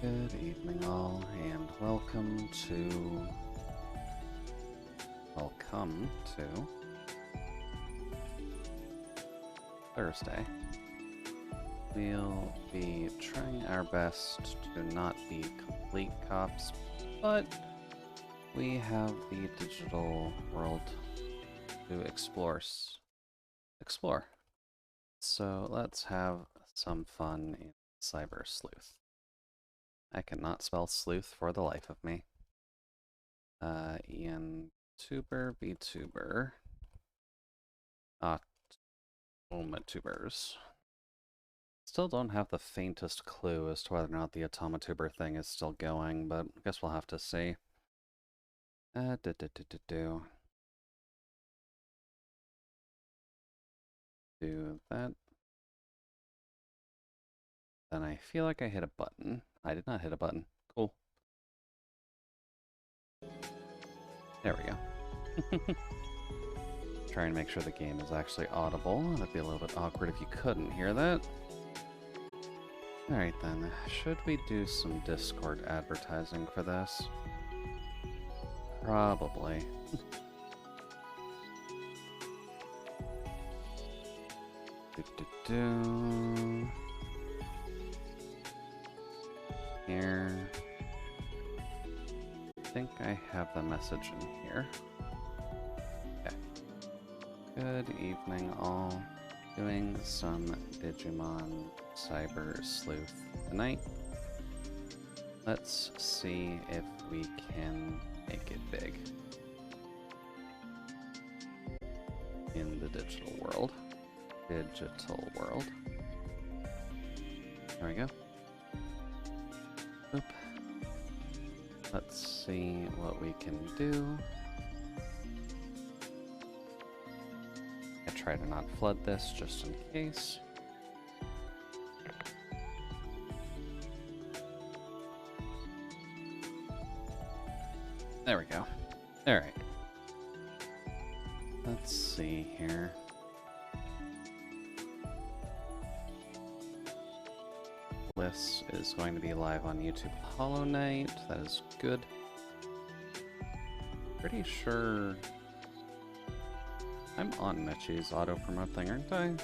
Good evening all, and welcome to Thursday. We'll be trying our best to not be complete cops, but we have the digital world to explore. So let's have some fun in Cyber Sleuth. I cannot spell sleuth for the life of me. Ian Tuber, VTuber, Automatubers. Still don't have the faintest clue as to whether or not the Automatuber thing is still going, but I guess we'll have to see. Do that. Then I feel like I hit a button. I did not hit a button. Cool. There we go. Try and make sure the game is actually audible. That'd be a little bit awkward if you couldn't hear that. Alright then, should we do some Discord advertising for this? Probably. Here. I think I have the message in here. Okay. Good evening all. Doing some Digimon Cyber Sleuth tonight. Let's see if we can make it big in the digital world. There we go. Oop. Let's see what we can do. I try to not flood this just in case. There we go. Alright. Let's see here. This is going to be live on YouTube Hollow Knight. That is good. Pretty sure I'm on Michi's auto-promote thing, aren't I?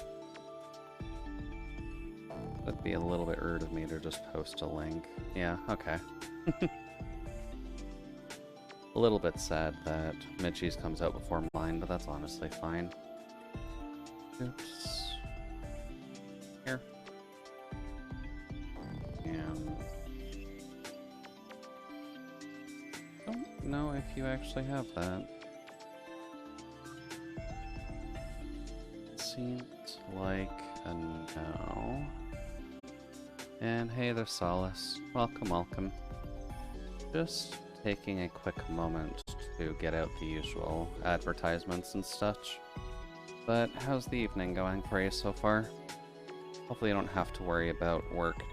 That'd be a little bit rude of me to just post a link. Yeah, okay. A little bit sad that Michi's comes out before mine, but that's honestly fine. Oops. Here. And don't know if you actually have that. Seems like a no. And hey there, Solace. Welcome, welcome. Just taking a quick moment to get out the usual advertisements and such. But how's the evening going for you so far? Hopefully you don't have to worry about work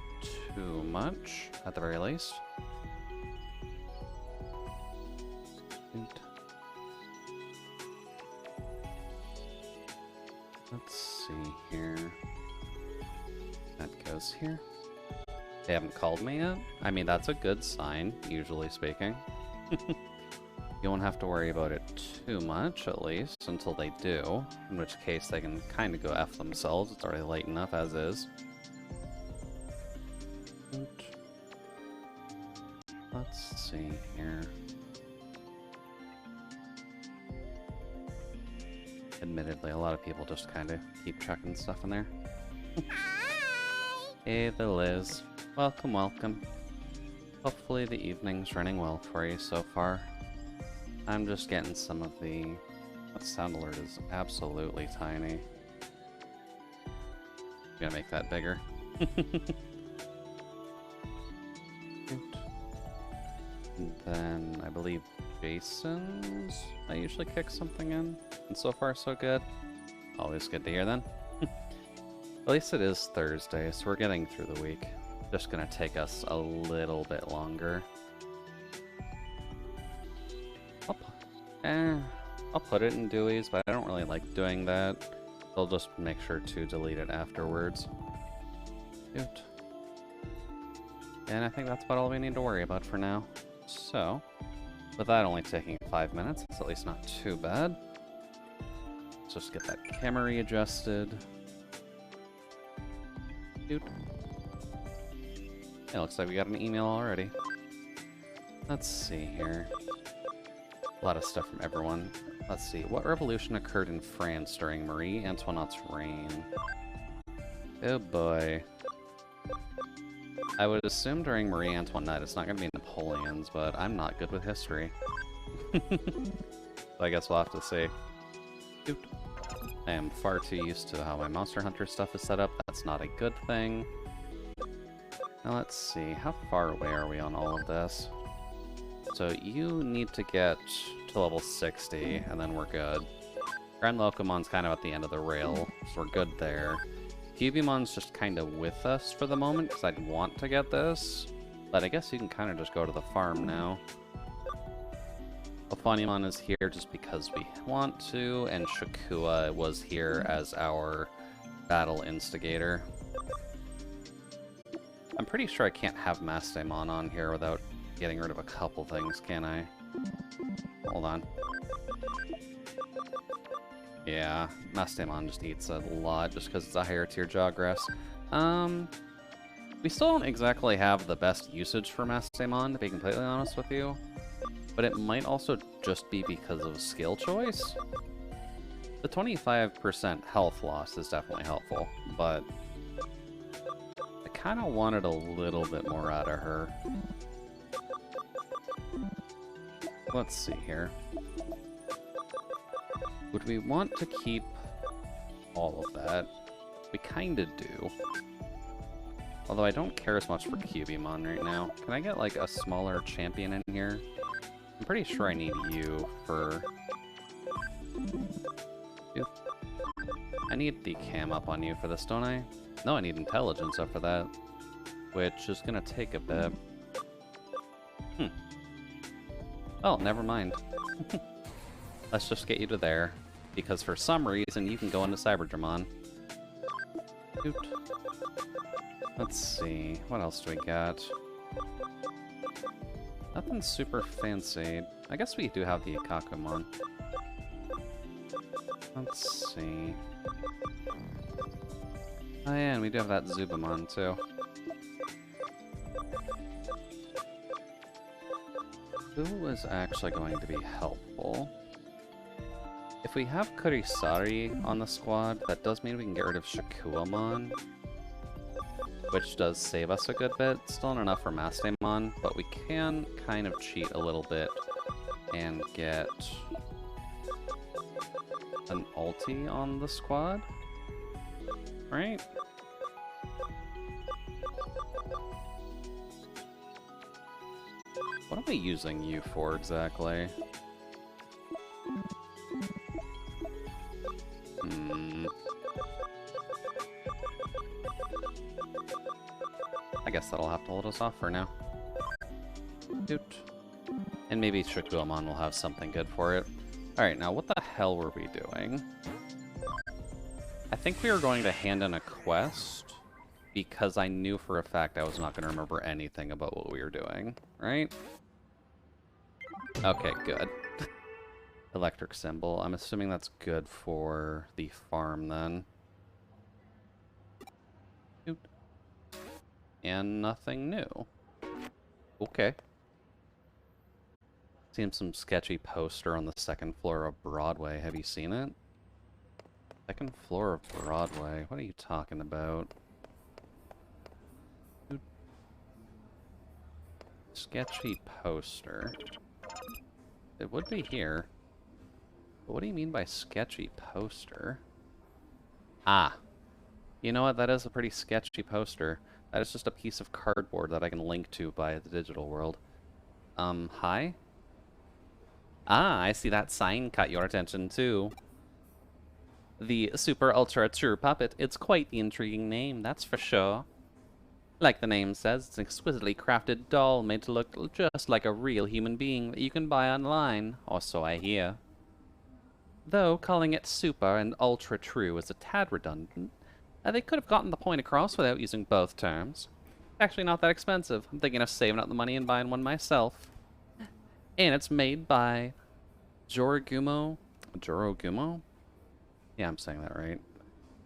too much, at the very least. Let's see here. That goes here. They haven't called me yet? I mean, that's a good sign, usually speaking. You won't have to worry about it too much, at least, until they do. In which case, they can kind of go F themselves. It's already late enough as is. Let's see here. Admittedly, a lot of people just kind of keep chucking stuff in there. Hey there, Liz. Welcome, welcome. Hopefully the evening's running well for you so far. I'm just getting some of the... That sound alert is absolutely tiny. Gonna make that bigger. And then I believe Jason's... I usually kick something in. And so far so good. Always good to hear then. At least it is Thursday, so we're getting through the week. Just gonna take us a little bit longer. I'll put it in Dewey's, but I don't really like doing that. I'll just make sure to delete it afterwards. Cute. And I think that's about all we need to worry about for now. So, with that only taking 5 minutes, it's at least not too bad. Let's just get that camera readjusted. Cute. It looks like we got an email already. Let's see here. A lot of stuff from everyone. Let's see. What revolution occurred in France during Marie Antoinette's reign? Oh boy. I would assume during Marie Antoinette it's not going to be Napoleon's, but I'm not good with history. So I guess we'll have to see. Oop. I am far too used to how my Monster Hunter stuff is set up. That's not a good thing. Now let's see. How far away are we on all of this? So you need to get to level 60, and then we're good. Grand Locomon's kind of at the end of the rail, so we're good there. Cubimon's just kind of with us for the moment, because I'd want to get this. But I guess you can kind of just go to the farm now. Ophanimon is here just because we want to, and Shakua was here as our battle instigator. I'm pretty sure I can't have Mastemon on here without getting rid of a couple things, can I? Hold on. Yeah, Mastemon just eats a lot just because it's a higher tier Jawgrass. We still don't exactly have the best usage for Mastemon, to be completely honest with you. But it might also just be because of skill choice. The 25% health loss is definitely helpful, but I kind of wanted a little bit more out of her. Let's see here. Would we want to keep all of that? We kinda do. Although I don't care as much for Cubimon right now. Can I get like a smaller champion in here? I'm pretty sure I need you for... I need the cam up on you for this, don't I? No, I need intelligence up for that. Which is gonna take a bit. Oh, never mind. Let's just get you to there. Because for some reason, you can go into Cyberdramon. Oot. Let's see. What else do we got? Nothing super fancy. I guess we do have the Ikakumon. Let's see. Oh yeah, and we do have that Zubamon too. Who is actually going to be helpful? If we have Kurisari on the squad, that does mean we can get rid of Shakuamon, which does save us a good bit. Still not enough for Mastemon, but we can kind of cheat a little bit and get an ulti on the squad, right? What am I using you for exactly? I guess that'll have to hold us off for now. Doot. And maybe Shakuamon will have something good for it. Alright, now what the hell were we doing? I think we were going to hand in a quest because I knew for a fact I was not going to remember anything about what we were doing, right? Okay, good. Electric symbol. I'm assuming that's good for the farm then. Doot. And nothing new. Okay. Seen some sketchy poster on the second floor of Broadway. Have you seen it? Second floor of Broadway. What are you talking about? Sketchy poster. It would be here. But what do you mean by sketchy poster? Ah. You know what? That is a pretty sketchy poster. That is just a piece of cardboard that I can link to by the digital world. Hi? Ah, I see that sign caught your attention too. The Super Ultra True Puppet. It's quite the intriguing name, that's for sure. Like the name says, it's an exquisitely crafted doll made to look just like a real human being that you can buy online, or so I hear. Though calling it super and ultra true is a tad redundant, they could have gotten the point across without using both terms. Actually not that expensive. I'm thinking of saving up the money and buying one myself. And it's made by Jorogumo. Jorogumo? Yeah, I'm saying that right.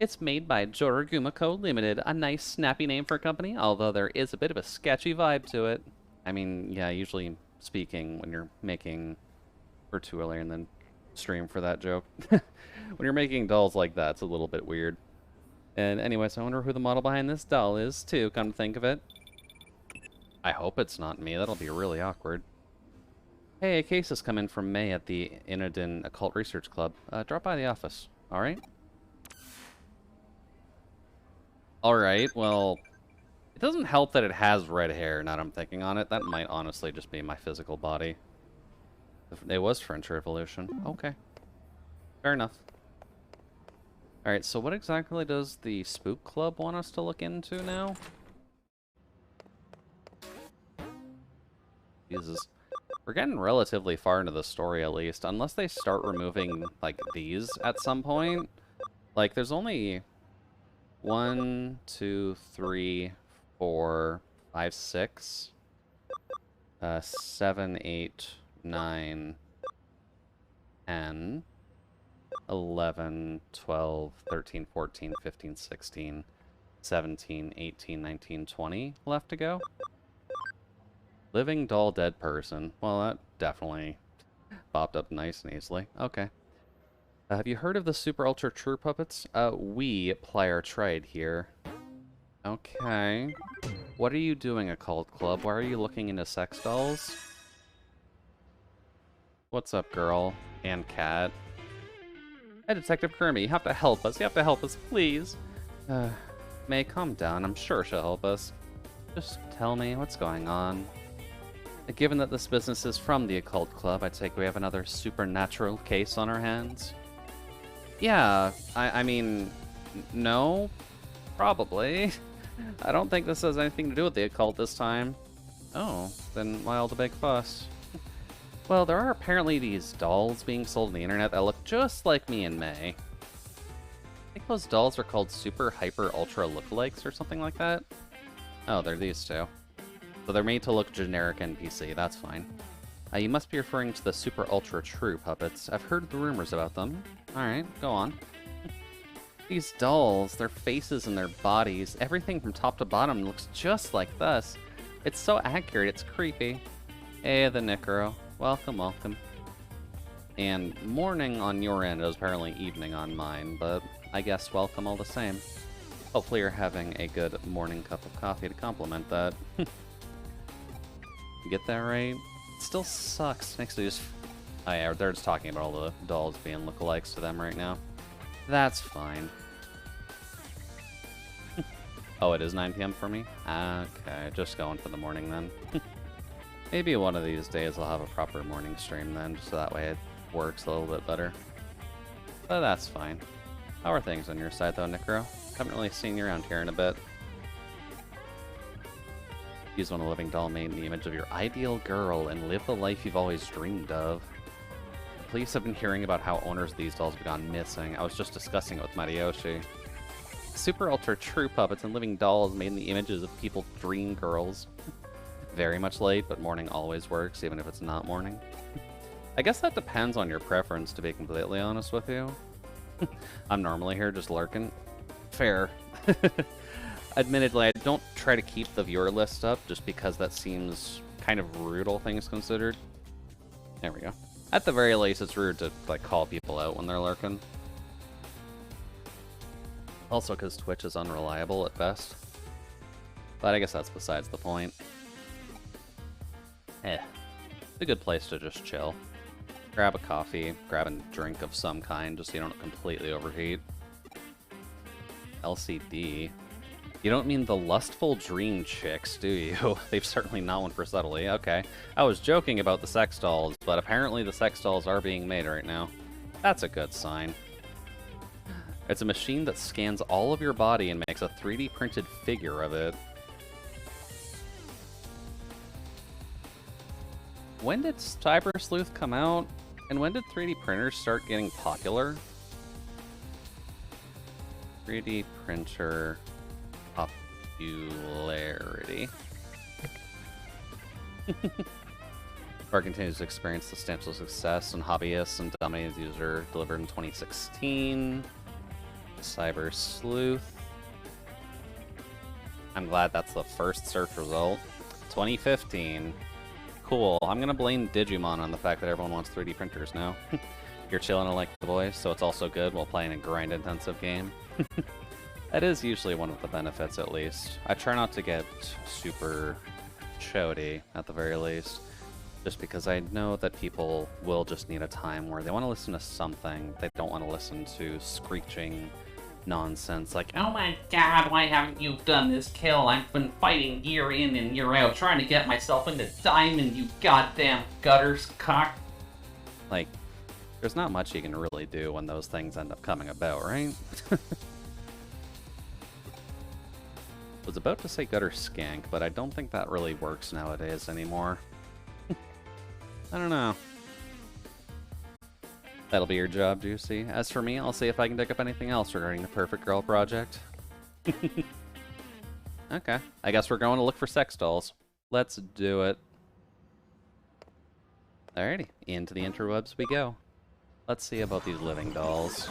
It's made by Jorogumo Co. Limited, a nice, snappy name for a company, although there is a bit of a sketchy vibe to it. I mean, yeah, usually speaking, when you're making... Or too early and then stream for that joke. When you're making dolls like that, it's a little bit weird. And anyways, I wonder who the model behind this doll is, too, come to think of it. I hope it's not me. That'll be really awkward. Hey, a case has come in from May at the Inodin Occult Research Club. Drop by the office, alright? Alright, well... It doesn't help that it has red hair, now that I'm thinking on it. That might honestly just be my physical body. It was French Revolution. Okay. Fair enough. Alright, so what exactly does the Spook Club want us to look into now? Jesus. We're getting relatively far into the story, at least. Unless they start removing, like, these at some point. Like, there's only 1, 2, 3, 4, 5, 6, 7, 8, 9, 10, 11, 12, 13, 14, 15, 16, 17, 18, 19, 20 left to go. Living doll dead person. Well, that definitely popped up nice and easily. Okay. Have you heard of the Super Ultra True Puppets? We ply our trade here. Okay. What are you doing, Occult Club? Why are you looking into sex dolls? What's up, girl? And cat. Hey, Detective Kermie, you have to help us. You have to help us, please. May, calm down. I'm sure she'll help us. Just tell me what's going on. Given that this business is from the Occult Club, I take we have another supernatural case on our hands. Yeah, I mean, no, probably. I don't think this has anything to do with the occult this time. Oh, then why all the big fuss? Well, there are apparently these dolls being sold on the internet that look just like me and May. I think those dolls are called Super Hyper Ultra Lookalikes or something like that. Oh, they're these two. So they're made to look generic NPC, that's fine. You must be referring to the Super Ultra True puppets. I've heard the rumors about them. Alright, go on. These dolls, their faces and their bodies, everything from top to bottom looks just like this. It's so accurate, it's creepy. Hey, the Necro. Welcome, welcome. And morning on your end is apparently evening on mine, but I guess welcome all the same. Hopefully you're having a good morning cup of coffee to complement that. You get that right? It still sucks. Next to just... Oh yeah, they're just talking about all the dolls being lookalikes to them right now. That's fine. Oh, it is 9 PM for me? Okay, just going for the morning then. Maybe one of these days I'll have a proper morning stream then, just so that way it works a little bit better. But that's fine. How are things on your side though, Necro? Haven't really seen you around here in a bit. Use one a living doll made in the image of your ideal girl and live the life you've always dreamed of. The police have been hearing about how owners of these dolls have gone missing. I was just discussing it with Mariyoshi. Super Ultra True puppets and living dolls made in the images of people's dream girls. Very much late, but morning always works, even if it's not morning. I guess that depends on your preference, to be completely honest with you. I'm normally here just lurking. Fair. Admittedly, I don't try to keep the viewer list up, just because that seems kind of rude, all things considered. There we go. At the very least, it's rude to like call people out when they're lurking. Also, because Twitch is unreliable at best. But I guess that's besides the point. It's a good place to just chill. Grab a coffee, grab a drink of some kind, just so you don't completely overheat. LCD. You don't mean the lustful dream chicks, do you? They've certainly not one for subtly. Okay. I was joking about the sex dolls, but apparently the sex dolls are being made right now. That's a good sign. It's a machine that scans all of your body and makes a 3D printed figure of it. When did Cyber Sleuth come out? And when did 3D printers start getting popular? 3D printer popularity. Bar continues to experience substantial success in hobbyists and dominated user, delivered in 2016. Cyber Sleuth. I'm glad that's the first search result. 2015. Cool. I'm gonna blame Digimon on the fact that everyone wants 3D printers now. You're chilling like the boys, so it's also good while playing a grind-intensive game. That is usually one of the benefits, at least. I try not to get super chody, at the very least, just because I know that people will just need a time where they want to listen to something. They don't want to listen to screeching nonsense like, oh my god, why haven't you done this kill? I've been fighting year in and year out, trying to get myself into diamond, you goddamn gutters cock. Like, there's not much you can really do when those things end up coming about, right? I was about to say gutter skank, but I don't think that really works nowadays anymore. I don't know. That'll be your job, Juucie. As for me, I'll see if I can dig up anything else regarding the Perfect Girl project. Okay, I guess we're going to look for sex dolls. Let's do it. Alrighty, into the interwebs we go. Let's see about these living dolls.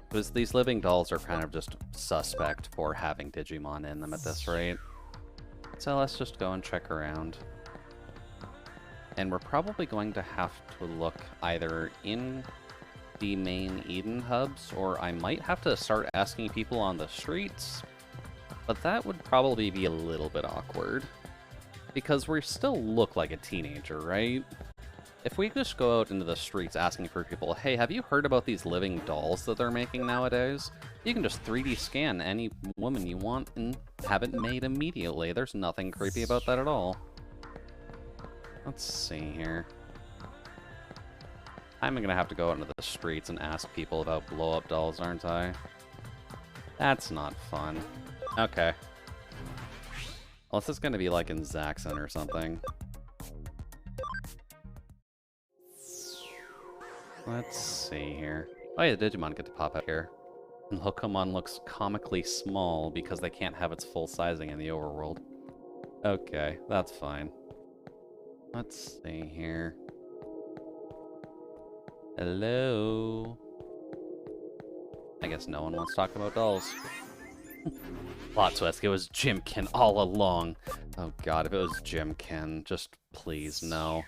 Because these living dolls are kind of just suspect for having Digimon in them at this rate. So let's just go and check around. And we're probably going to have to look either in the main Eden hubs, or I might have to start asking people on the streets. But that would probably be a little bit awkward. Because we still look like a teenager, right? If we just go out into the streets asking for people, hey, have you heard about these living dolls that they're making nowadays? You can just 3D scan any woman you want and have it made immediately. There's nothing creepy about that at all. Let's see here. I'm gonna have to go out into the streets and ask people about blow-up dolls, aren't I? That's not fun. Okay. Unless it's gonna be like in Zaxxon or something. Let's see here. Oh yeah, the Digimon get to pop out here. And Hokomon looks comically small because they can't have its full sizing in the overworld. Okay, that's fine. Let's see here. Hello? I guess no one wants to talk about dolls. Plot twist, it was Jimkin all along. Oh god, if it was Jimkin, just please, no.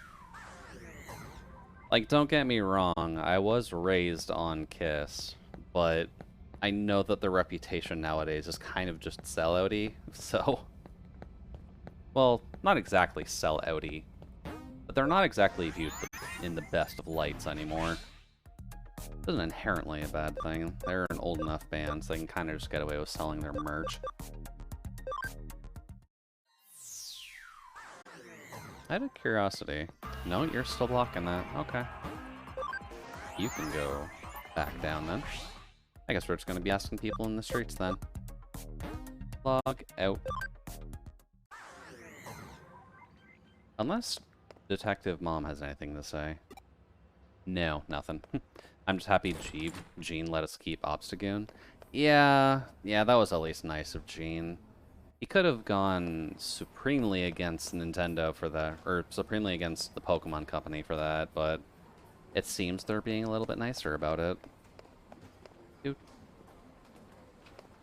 Like, don't get me wrong, I was raised on Kiss, but I know that the reputation nowadays is kind of just sellouty, so... Well, not exactly sellouty, but they're not exactly viewed in the best of lights anymore. It isn't inherently a bad thing. They're an old enough band, so they can kind of just get away with selling their merch. Out of curiosity. No, you're still blocking that. Okay. You can go back down then. I guess we're just going to be asking people in the streets then. Log out. Unless Detective Mom has anything to say. No, nothing. I'm just happy Gene let us keep Obstagoon. Yeah, that was at least nice of Gene. He could have gone supremely against Nintendo for that, or supremely against the Pokemon Company for that, but it seems they're being a little bit nicer about it. Dude.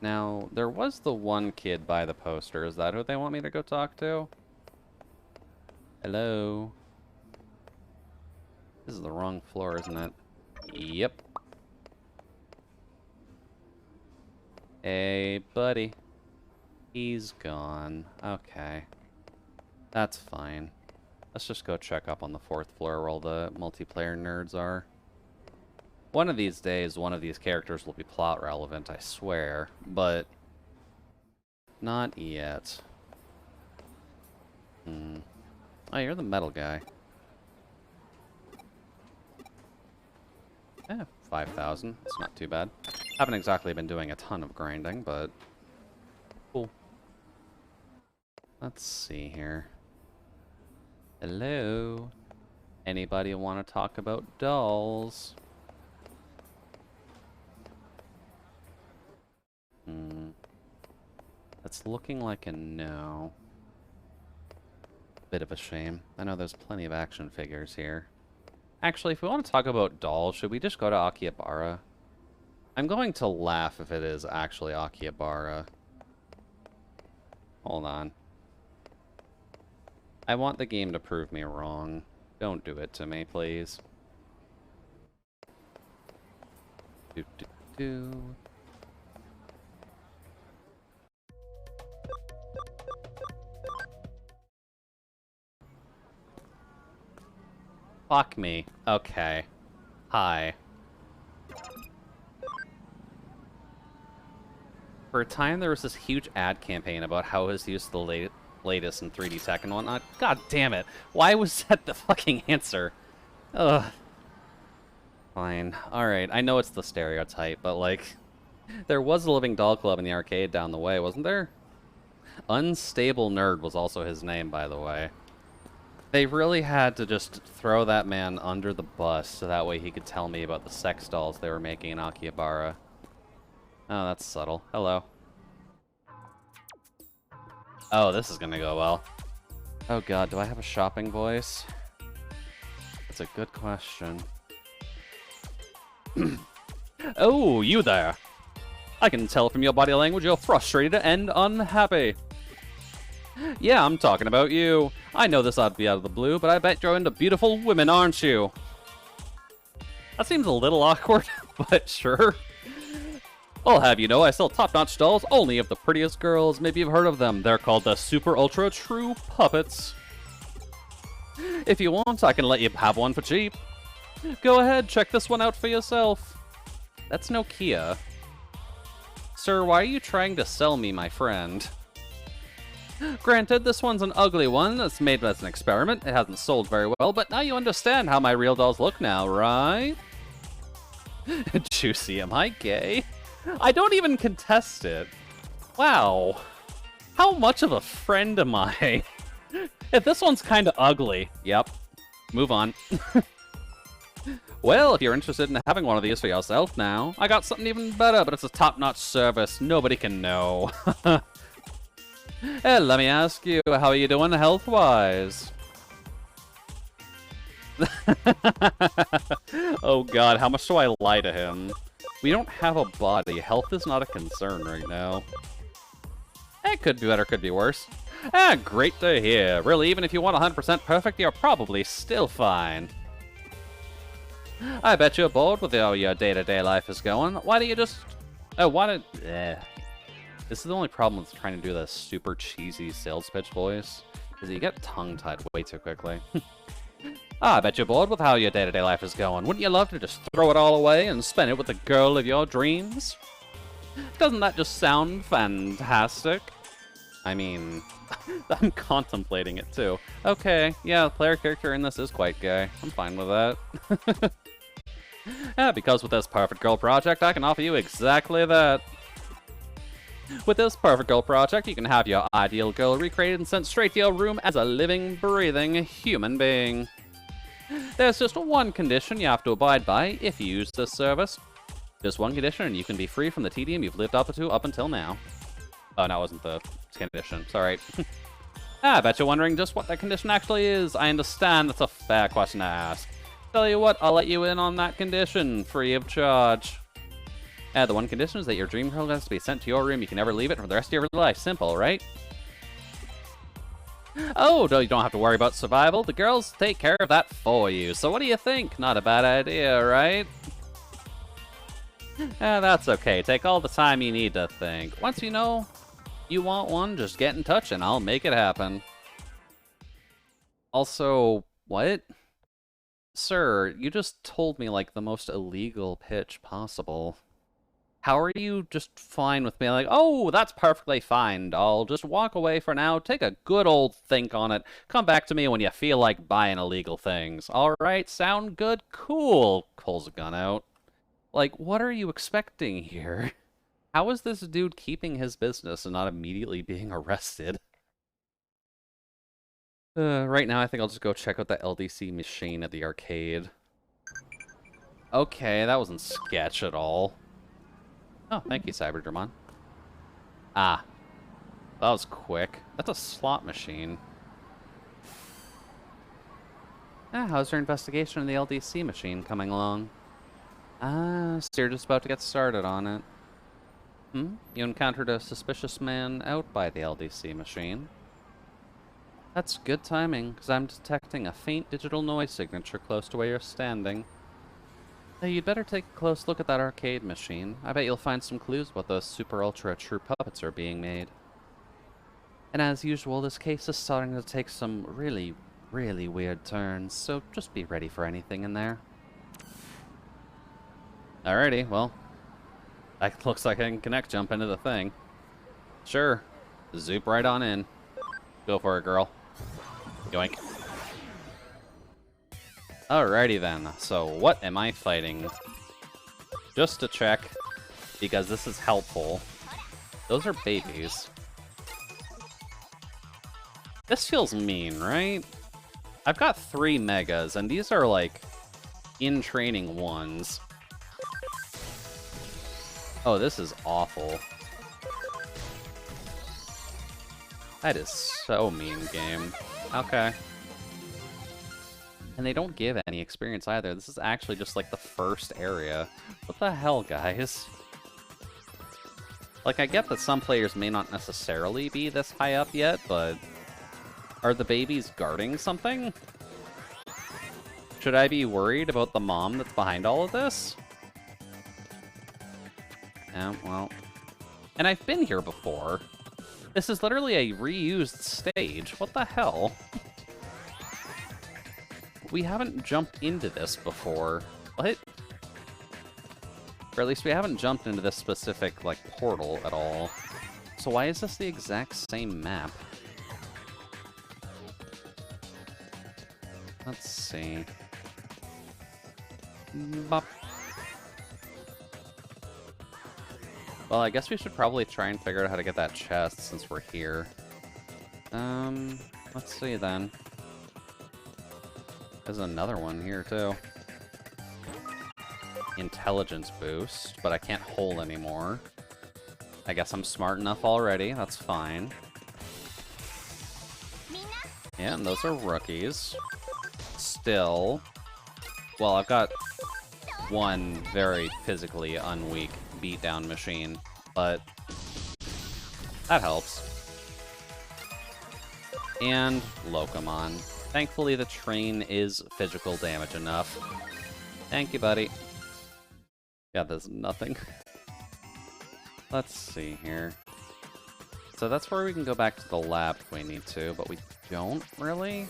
Now, there was the one kid by the poster. Is that who they want me to go talk to? Hello? This is the wrong floor, isn't it? Yep. Hey, buddy. He's gone. Okay. That's fine. Let's just go check up on the 4th floor where all the multiplayer nerds are. One of these days, one of these characters will be plot relevant, I swear, but not yet. Oh, you're the metal guy. Yeah, 5,000. It's not too bad. Haven't exactly been doing a ton of grinding, but cool. Let's see here. Hello? Anybody want to talk about dolls? That's looking like a no. Bit of a shame. I know there's plenty of action figures here. Actually, if we want to talk about dolls, should we just go to Akihabara? I'm going to laugh if it is actually Akihabara. Hold on. I want the game to prove me wrong. Don't do it to me, please. Do, do, do. Fuck me. Okay. Hi. For a time, there was this huge ad campaign about how his use of the latest in 3D tech and whatnot. God damn it. Why was that the fucking answer? Ugh. Fine. Alright, I know it's the stereotype, but like... There was a Living Doll Club in the arcade down the way, wasn't there? Unstable Nerd was also his name, by the way. They really had to just throw that man under the bus so that way he could tell me about the sex dolls they were making in Akihabara. Oh, that's subtle. Hello. Oh, this is gonna go well. Oh god, do I have a shopping voice? That's a good question. Oh, you there! I can tell from your body language you're frustrated and unhappy. Yeah, I'm talking about you. I know this ought to be out of the blue, but I bet you're into beautiful women, aren't you? That seems a little awkward, but sure. I'll have you know I sell top-notch dolls only of the prettiest girls. Maybe you've heard of them. They're called the Super Ultra True Puppets. If you want, I can let you have one for cheap. Go ahead, check this one out for yourself. That's Nokia. Sir, why are you trying to sell me, my friend? Granted, this one's an ugly one. It's made as an experiment. It hasn't sold very well, but now you understand how my real dolls look now, right? Juicy, am I gay? I don't even contest it. Wow. How much of a friend am I? If this one's kind of ugly. Yep. Move on. Well, if you're interested in having one of these for yourself now, I got something even better, but it's a top-notch service. Nobody can know. Hey, let me ask you, how are you doing health-wise? Oh god, how much do I lie to him? We don't have a body. Health is not a concern right now. It could be better, could be worse. Ah, great to hear. Really, even if you want 100% perfect, you're probably still fine. I bet you're bored with how your day-to-day life is going. Why don't you just... Oh, why don't... This is the only problem with trying to do this super cheesy sales pitch voice, is you get tongue-tied way too quickly. I bet you're bored with how your day-to-day life is going. Wouldn't you love to just throw it all away and spend it with the girl of your dreams? Doesn't that just sound fantastic? I mean, I'm contemplating it too. Okay, yeah, the player character in this is quite gay. I'm fine with that. Yeah, because with this Perfect Girl project, I can offer you exactly that. With this Perfect Girl project, you can have your ideal girl recreated and sent straight to your room as a living, breathing human being. There's just one condition you have to abide by if you use this service. Just one condition and you can be free from the tedium you've lived up to up until now. Oh, no, it wasn't the condition. Sorry. I bet you're wondering just what that condition actually is. I understand that's a fair question to ask. Tell you what, I'll let you in on that condition, free of charge. The one condition is that your dream girl has to be sent to your room. You can never leave it for the rest of your life. Simple, right? Oh, no, you don't have to worry about survival. The girls take care of that for you. So what do you think? Not a bad idea, right? That's okay. Take all the time you need to think. Once you know you want one, just get in touch and I'll make it happen. Also, what? Sir, you just told me like the most illegal pitch possible. How are you just fine with being like, oh, that's perfectly fine, doll. Just walk away for now. Take a good old think on it. Come back to me when you feel like buying illegal things. All right, sound good? Cool. Pulls a gun out. Like, what are you expecting here? How is this dude keeping his business and not immediately being arrested? Right now, I think I'll just go check out the LDC machine at the arcade. Okay, that wasn't sketch at all. Oh, thank you, Cyberdramon. Ah, that was quick. That's a slot machine. How's your investigation of the LDC machine coming along? So you're just about to get started on it. You encountered a suspicious man out by the LDC machine. That's good timing, because I'm detecting a faint digital noise signature close to where you're standing. Hey, you'd better take a close look at that arcade machine. I bet you'll find some clues about those super ultra true puppets are being made. And as usual, this case is starting to take some really, really weird turns, so just be ready for anything in there. Alrighty, well, that looks like I can connect jump into the thing. Sure, zoop right on in. Go for it, girl. Yoink. Alrighty then, so what am I fighting? Just to check, because this is helpful. Those are babies. This feels mean, right? I've got 3 megas, and these are like in training ones. Oh, this is awful. That is so mean, game. Okay. And they don't give any experience either. This is actually just like the first area. What the hell, guys? Like, I get that some players may not necessarily be this high up yet, but are the babies guarding something? Should I be worried about the mom that's behind all of this? Yeah, well. And I've been here before. This is literally a reused stage. What the hell? We haven't jumped into this before. What? Or at least we haven't jumped into this specific, like, portal at all. So why is this the exact same map? Let's see. Bop. Well, I guess we should probably try and figure out how to get that chest since we're here. Let's see then. There's another one here, too. Intelligence boost, but I can't hold anymore. I guess I'm smart enough already, that's fine. Yeah, and those are rookies. Still. Well, I've got one very physically unweak beatdown machine, but that helps. And Locomon. Thankfully, the train is physical damage enough. Thank you, buddy. Yeah, there's nothing. Let's see here. So that's where we can go back to the lab if we need to, but we don't really. Is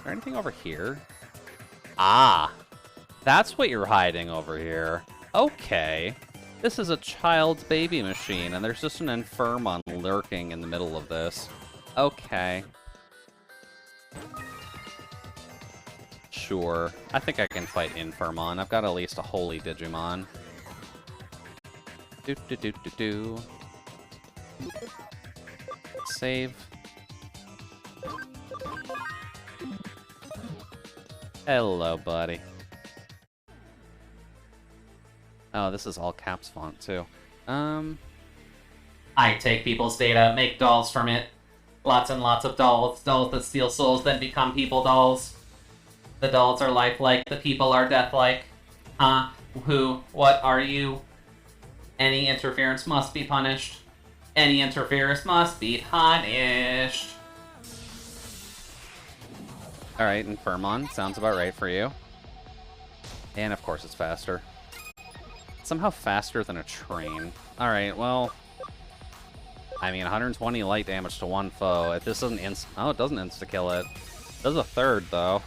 there anything over here? Ah! That's what you're hiding over here. Okay. This is a child's baby machine, and there's just an Infirmon lurking in the middle of this. Okay. Sure. I think I can fight Infirmon. I've got at least a holy Digimon. Do. Save. Hello, buddy. Oh, this is all caps font, too. I take people's data, make dolls from it. Lots and lots of dolls. Dolls that steal souls, then become people dolls. The dolls are lifelike, the people are deathlike. Huh? Who? What are you? Any interference must be punished. Any interference must be punished. Alright, Infirmon. Sounds about right for you. And of course it's faster. Somehow faster than a train. Alright, well... I mean, 120 light damage to one foe. If this doesn't oh, it doesn't insta-kill it. It does a third, though.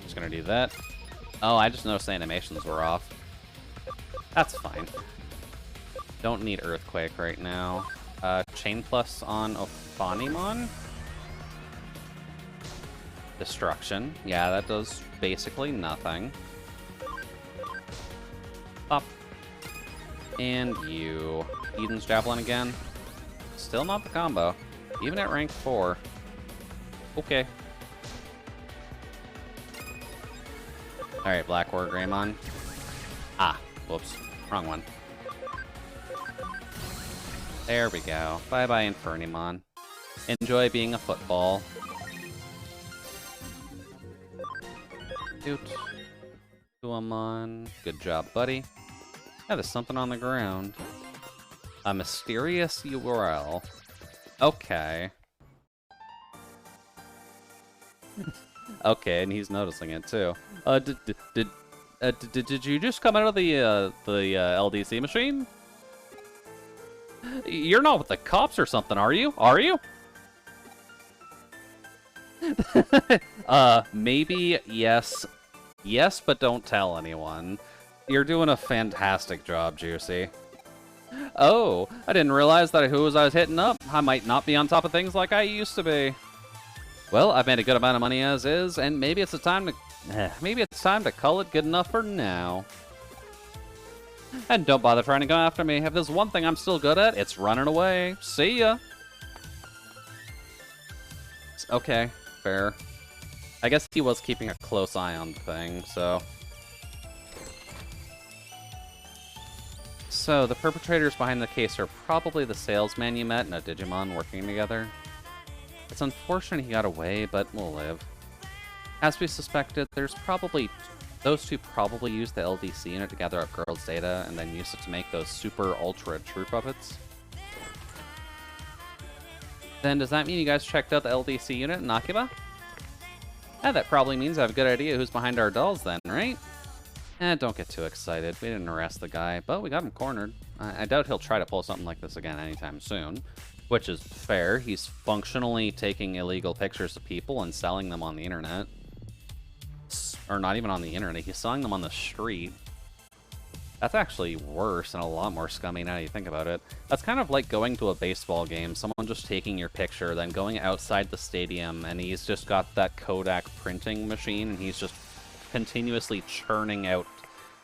Just gonna do that. Oh, I just noticed the animations were off. That's fine. Don't need Earthquake right now. Chain Plus on Ophanimon? Destruction. Yeah, that does basically nothing. Up. And you. Eden's Javelin again. Still not the combo. Even at rank 4. Okay. Alright, Black War Greymon. Ah, whoops. Wrong one. There we go. Bye-bye, Infernimon. Enjoy being a football. Doot. Tuamon. Good job, buddy. Yeah, there's something on the ground. A mysterious URL. Okay. Okay, and he's noticing it too. Did you just come out of the LDC machine? You're not with the cops or something, are you? Are you? Maybe, yes. Yes, but don't tell anyone. You're doing a fantastic job, Juicy. Oh, I didn't realize that who I was hitting up. I might not be on top of things like I used to be. Well, I've made a good amount of money as is, and maybe it's time to call it good enough for now. And don't bother trying to go after me. If there's one thing I'm still good at, it's running away. See ya. Okay, fair. I guess he was keeping a close eye on the thing, so... So, the perpetrators behind the case are probably the salesman you met in a Digimon working together. It's unfortunate he got away, but we'll live. As we suspected, those two probably used the LDC unit to gather up girls' data and then used it to make those super ultra true puppets. Then does that mean you guys checked out the LDC unit in Akiba? Yeah, that probably means I have a good idea who's behind our dolls then, right? Don't get too excited. We didn't arrest the guy, but we got him cornered. I doubt he'll try to pull something like this again anytime soon. Which is fair. He's functionally taking illegal pictures of people and selling them on the internet. Or not even on the internet. He's selling them on the street. That's actually worse and a lot more scummy now you think about it. That's kind of like going to a baseball game, someone just taking your picture, then going outside the stadium, and he's just got that Kodak printing machine, and he's just continuously churning out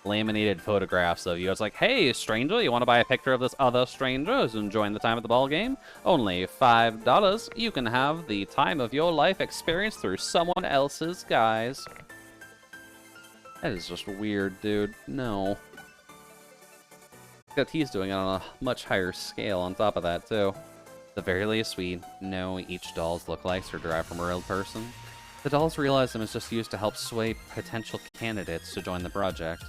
laminated photographs of you. It's like, hey, stranger, you want to buy a picture of this other stranger who's enjoying the time at the ball game? Only $5. You can have the time of your life experience through someone else's guise. That is just weird, dude. No. Except he's doing it on a much higher scale on top of that, too. At the very least, we know each doll's lookalikes are derived from a real person. The dolls realize them is just used to help sway potential candidates to join the project.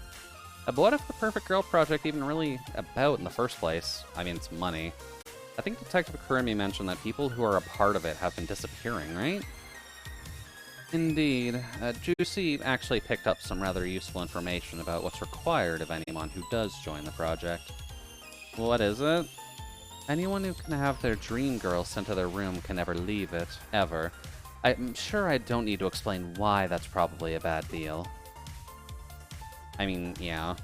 But what if the Perfect Girl Project even really about in the first place? I mean, it's money. I think Detective Kurumi mentioned that people who are a part of it have been disappearing, right? Indeed. Juucie actually picked up some rather useful information about what's required of anyone who does join the project. What is it? Anyone who can have their dream girl sent to their room can never leave it, ever. I'm sure I don't need to explain why that's probably a bad deal. I mean, yeah.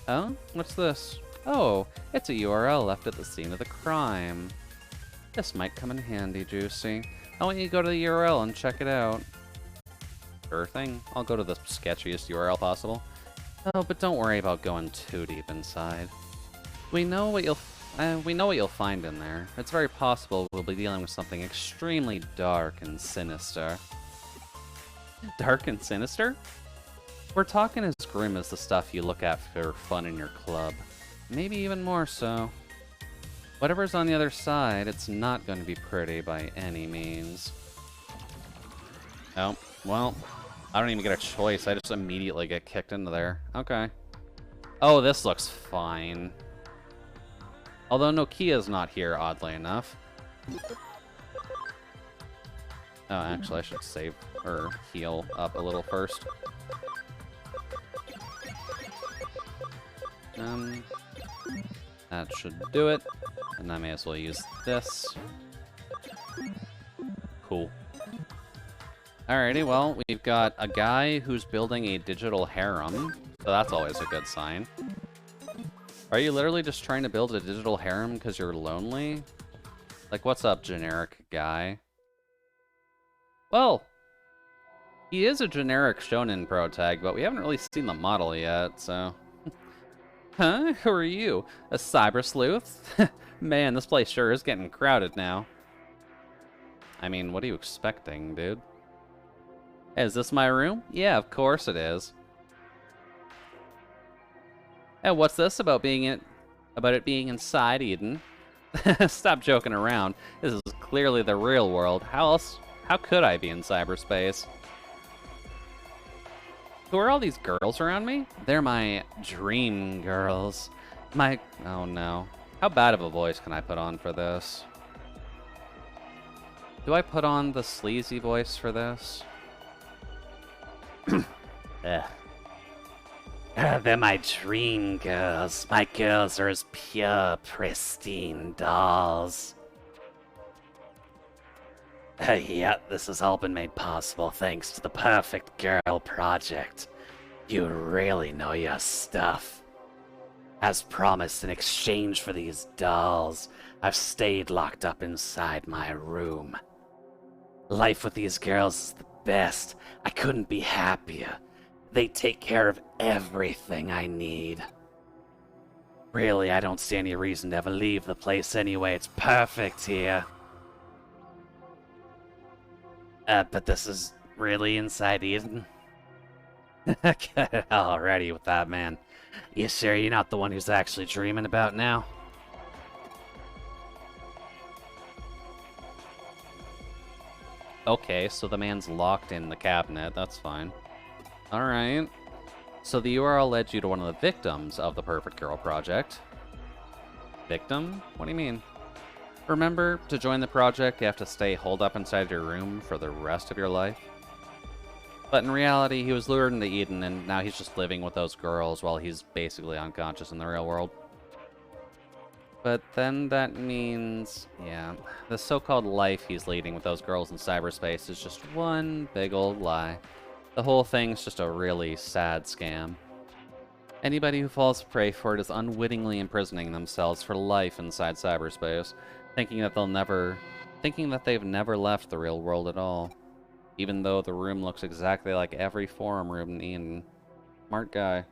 Oh? What's this? Oh, it's a URL left at the scene of the crime. This might come in handy, Juicy. I want you to go to the URL and check it out. Sure thing. I'll go to the sketchiest URL possible. Oh, but don't worry about going too deep inside. We know what you'll find in there. It's very possible we'll be dealing with something extremely dark and sinister. Dark and sinister? We're talking as grim as the stuff you look at for fun in your club. Maybe even more so. Whatever's on the other side, it's not going to be pretty by any means. Oh, well, I don't even get a choice. I just immediately get kicked into there. Okay. Oh, this looks fine. Although Nokia's not here, oddly enough. Oh, actually, I should save or heal up a little first. That should do it. And I may as well use this. Cool. Alrighty, well, we've got a guy who's building a digital harem, so that's always a good sign. Are you literally just trying to build a digital harem because you're lonely? Like, what's up, generic guy? Well, he is a generic shonen protag, but we haven't really seen the model yet, so... Huh? Who are you? A cyber sleuth? Man, this place sure is getting crowded now. I mean, what are you expecting, dude? Is this my room? Yeah, of course it is. And what's this about it being inside Eden? Stop joking around. This is clearly the real world. How could I be in cyberspace? Who are all these girls around me? They're my dream girls. Oh no. How bad of a voice can I put on for this? Do I put on the sleazy voice for this? Ugh. They're my dream girls. My girls are as pure, pristine dolls. Yeah, this has all been made possible thanks to the Perfect Girl Project. You really know your stuff. As promised, in exchange for these dolls, I've stayed locked up inside my room. Life with these girls is the best. I couldn't be happier. They take care of everything I need. Really, I don't see any reason to ever leave the place anyway. It's perfect here. But this is really inside Eden? Get it already with that, man. You sure you're not the one who's actually dreaming about now? Okay, so the man's locked in the cabinet. That's fine. Alright. So the URL led you to one of the victims of the Perfect Girl Project. Victim? What do you mean? Remember, to join the project, you have to stay holed up inside your room for the rest of your life? But in reality, he was lured into Eden, and now he's just living with those girls while he's basically unconscious in the real world. But then that means, yeah, the so-called life he's leading with those girls in cyberspace is just one big old lie. The whole thing's just a really sad scam. Anybody who falls prey for it is unwittingly imprisoning themselves for life inside cyberspace, thinking that they've never left the real world at all. Even though the room looks exactly like every forum room in Eden. Smart guy.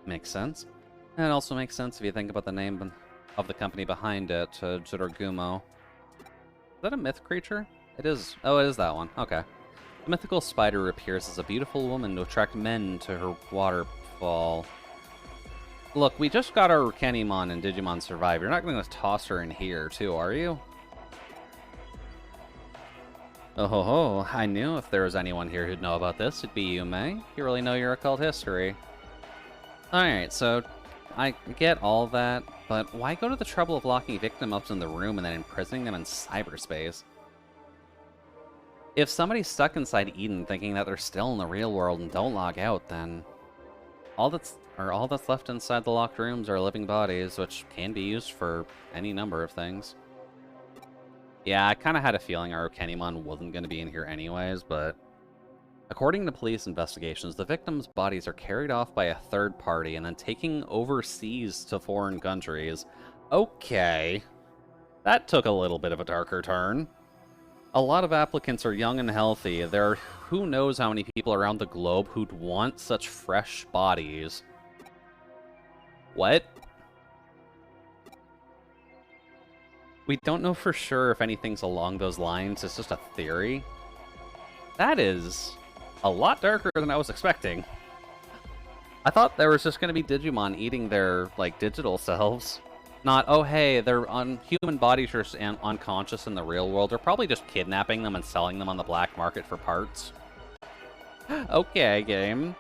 Makes sense. And it also makes sense if you think about the name of the company behind it, Jiragumo. Is that a myth creature? It is. Oh, it is that one. Okay. The mythical spider appears as a beautiful woman to attract men to her waterfall. Look, we just got our Kenimon and Digimon Survive. You're not going to toss her in here, too, are you? Oh ho ho, I knew if there was anyone here who'd know about this, it'd be you, May. You really know your occult history. Alright, so I get all that, but why go to the trouble of locking a victim up in the room and then imprisoning them in cyberspace? If somebody's stuck inside Eden thinking that they're still in the real world and don't log out, then all that's left inside the locked rooms are living bodies, which can be used for any number of things. Yeah, I kind of had a feeling our Kenimon wasn't going to be in here anyways, but according to police investigations, the victims' bodies are carried off by a third party and then taken overseas to foreign countries. Okay. That took a little bit of a darker turn. A lot of applicants are young and healthy. There are who knows how many people around the globe who'd want such fresh bodies. What? We don't know for sure if anything's along those lines. It's just a theory. That is a lot darker than I was expecting. I thought there was just going to be Digimon eating their, like, digital selves. Not, oh hey, their human bodies are unconscious in the real world. They're probably just kidnapping them and selling them on the black market for parts. Okay, game.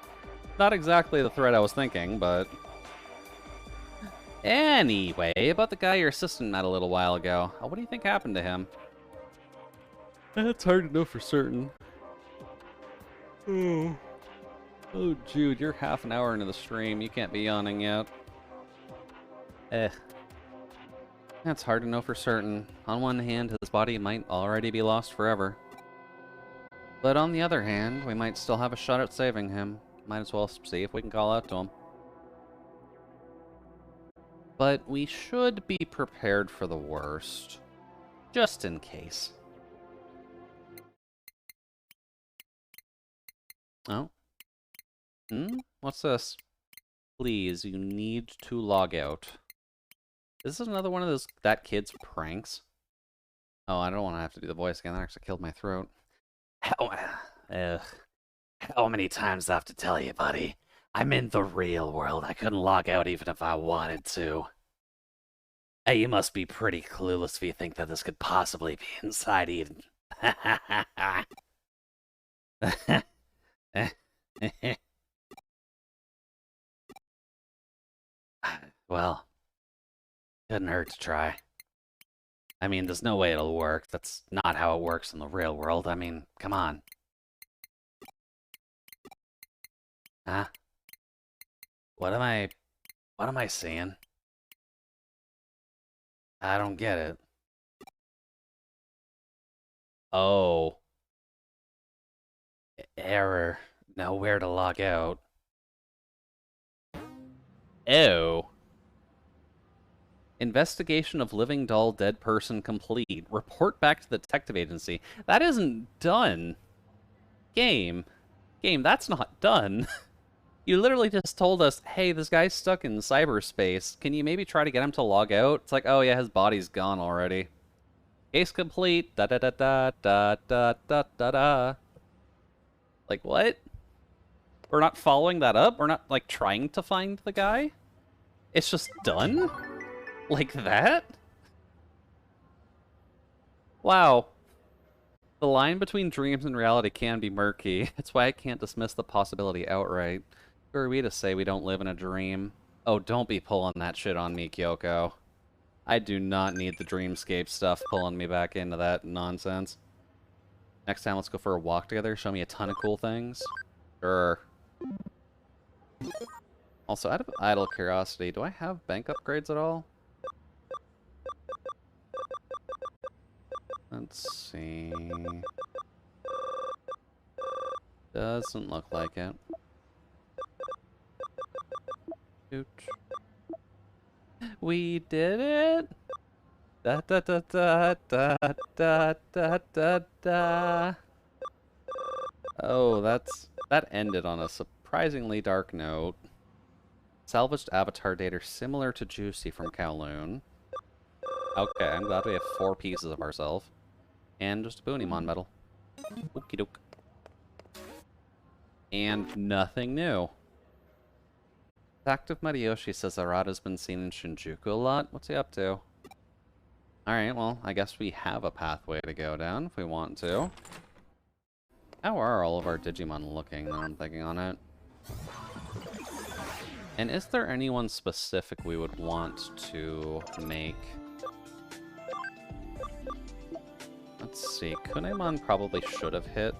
Not exactly the threat I was thinking, but... Anyway, about the guy your assistant met a little while ago. What do you think happened to him? It's hard to know for certain. Oh, Jude, you're half an hour into the stream. You can't be yawning yet. That's hard to know for certain. On one hand, his body might already be lost forever. But on the other hand, we might still have a shot at saving him. Might as well see if we can call out to him. But we should be prepared for the worst. Just in case. Oh. What's this? Please, you need to log out. This is another one of those that kid's pranks. Oh, I don't want to have to do the voice again. That actually killed my throat. How many times do I have to tell you, buddy? I'm in the real world. I couldn't log out even if I wanted to. Hey, you must be pretty clueless if you think that this could possibly be inside even. Well, couldn't hurt to try. I mean, there's no way it'll work. That's not how it works in the real world. I mean, come on. Huh? What am I seeing? I don't get it. Oh. Error. Nowhere to log out. Ew. Investigation of living doll dead person complete. Report back to the detective agency. That isn't done. Game, that's not done. You literally just told us, hey, this guy's stuck in cyberspace. Can you maybe try to get him to log out? It's like, oh yeah, his body's gone already. Case complete. Da da da da da da da da da. Like, what? We're not following that up? We're not, like, trying to find the guy? It's just done? Like that? Wow. The line between dreams and reality can be murky. That's why I can't dismiss the possibility outright. Who are we to say we don't live in a dream? Oh, don't be pulling that shit on me, Kyoko. I do not need the dreamscape stuff pulling me back into that nonsense. Next time, let's go for a walk together. Show me a ton of cool things. Sure. Also, out of idle curiosity, do I have bank upgrades at all? Let's see. Doesn't look like it. Shoot. We did it! Da da da da da da da da da. Oh, that ended on a surprisingly dark note. Salvaged avatar data similar to Juucie from Kowloon. Okay, I'm glad we have 4 pieces of ourselves. And just a Boonymon medal. Okie doke. And nothing new. Active Mariyoshi says Arata's been seen in Shinjuku a lot. What's he up to? Alright, well, I guess we have a pathway to go down if we want to. How are all of our Digimon looking, that I'm thinking on it? And is there anyone specific we would want to make? Let's see, Kunemon probably should have hit.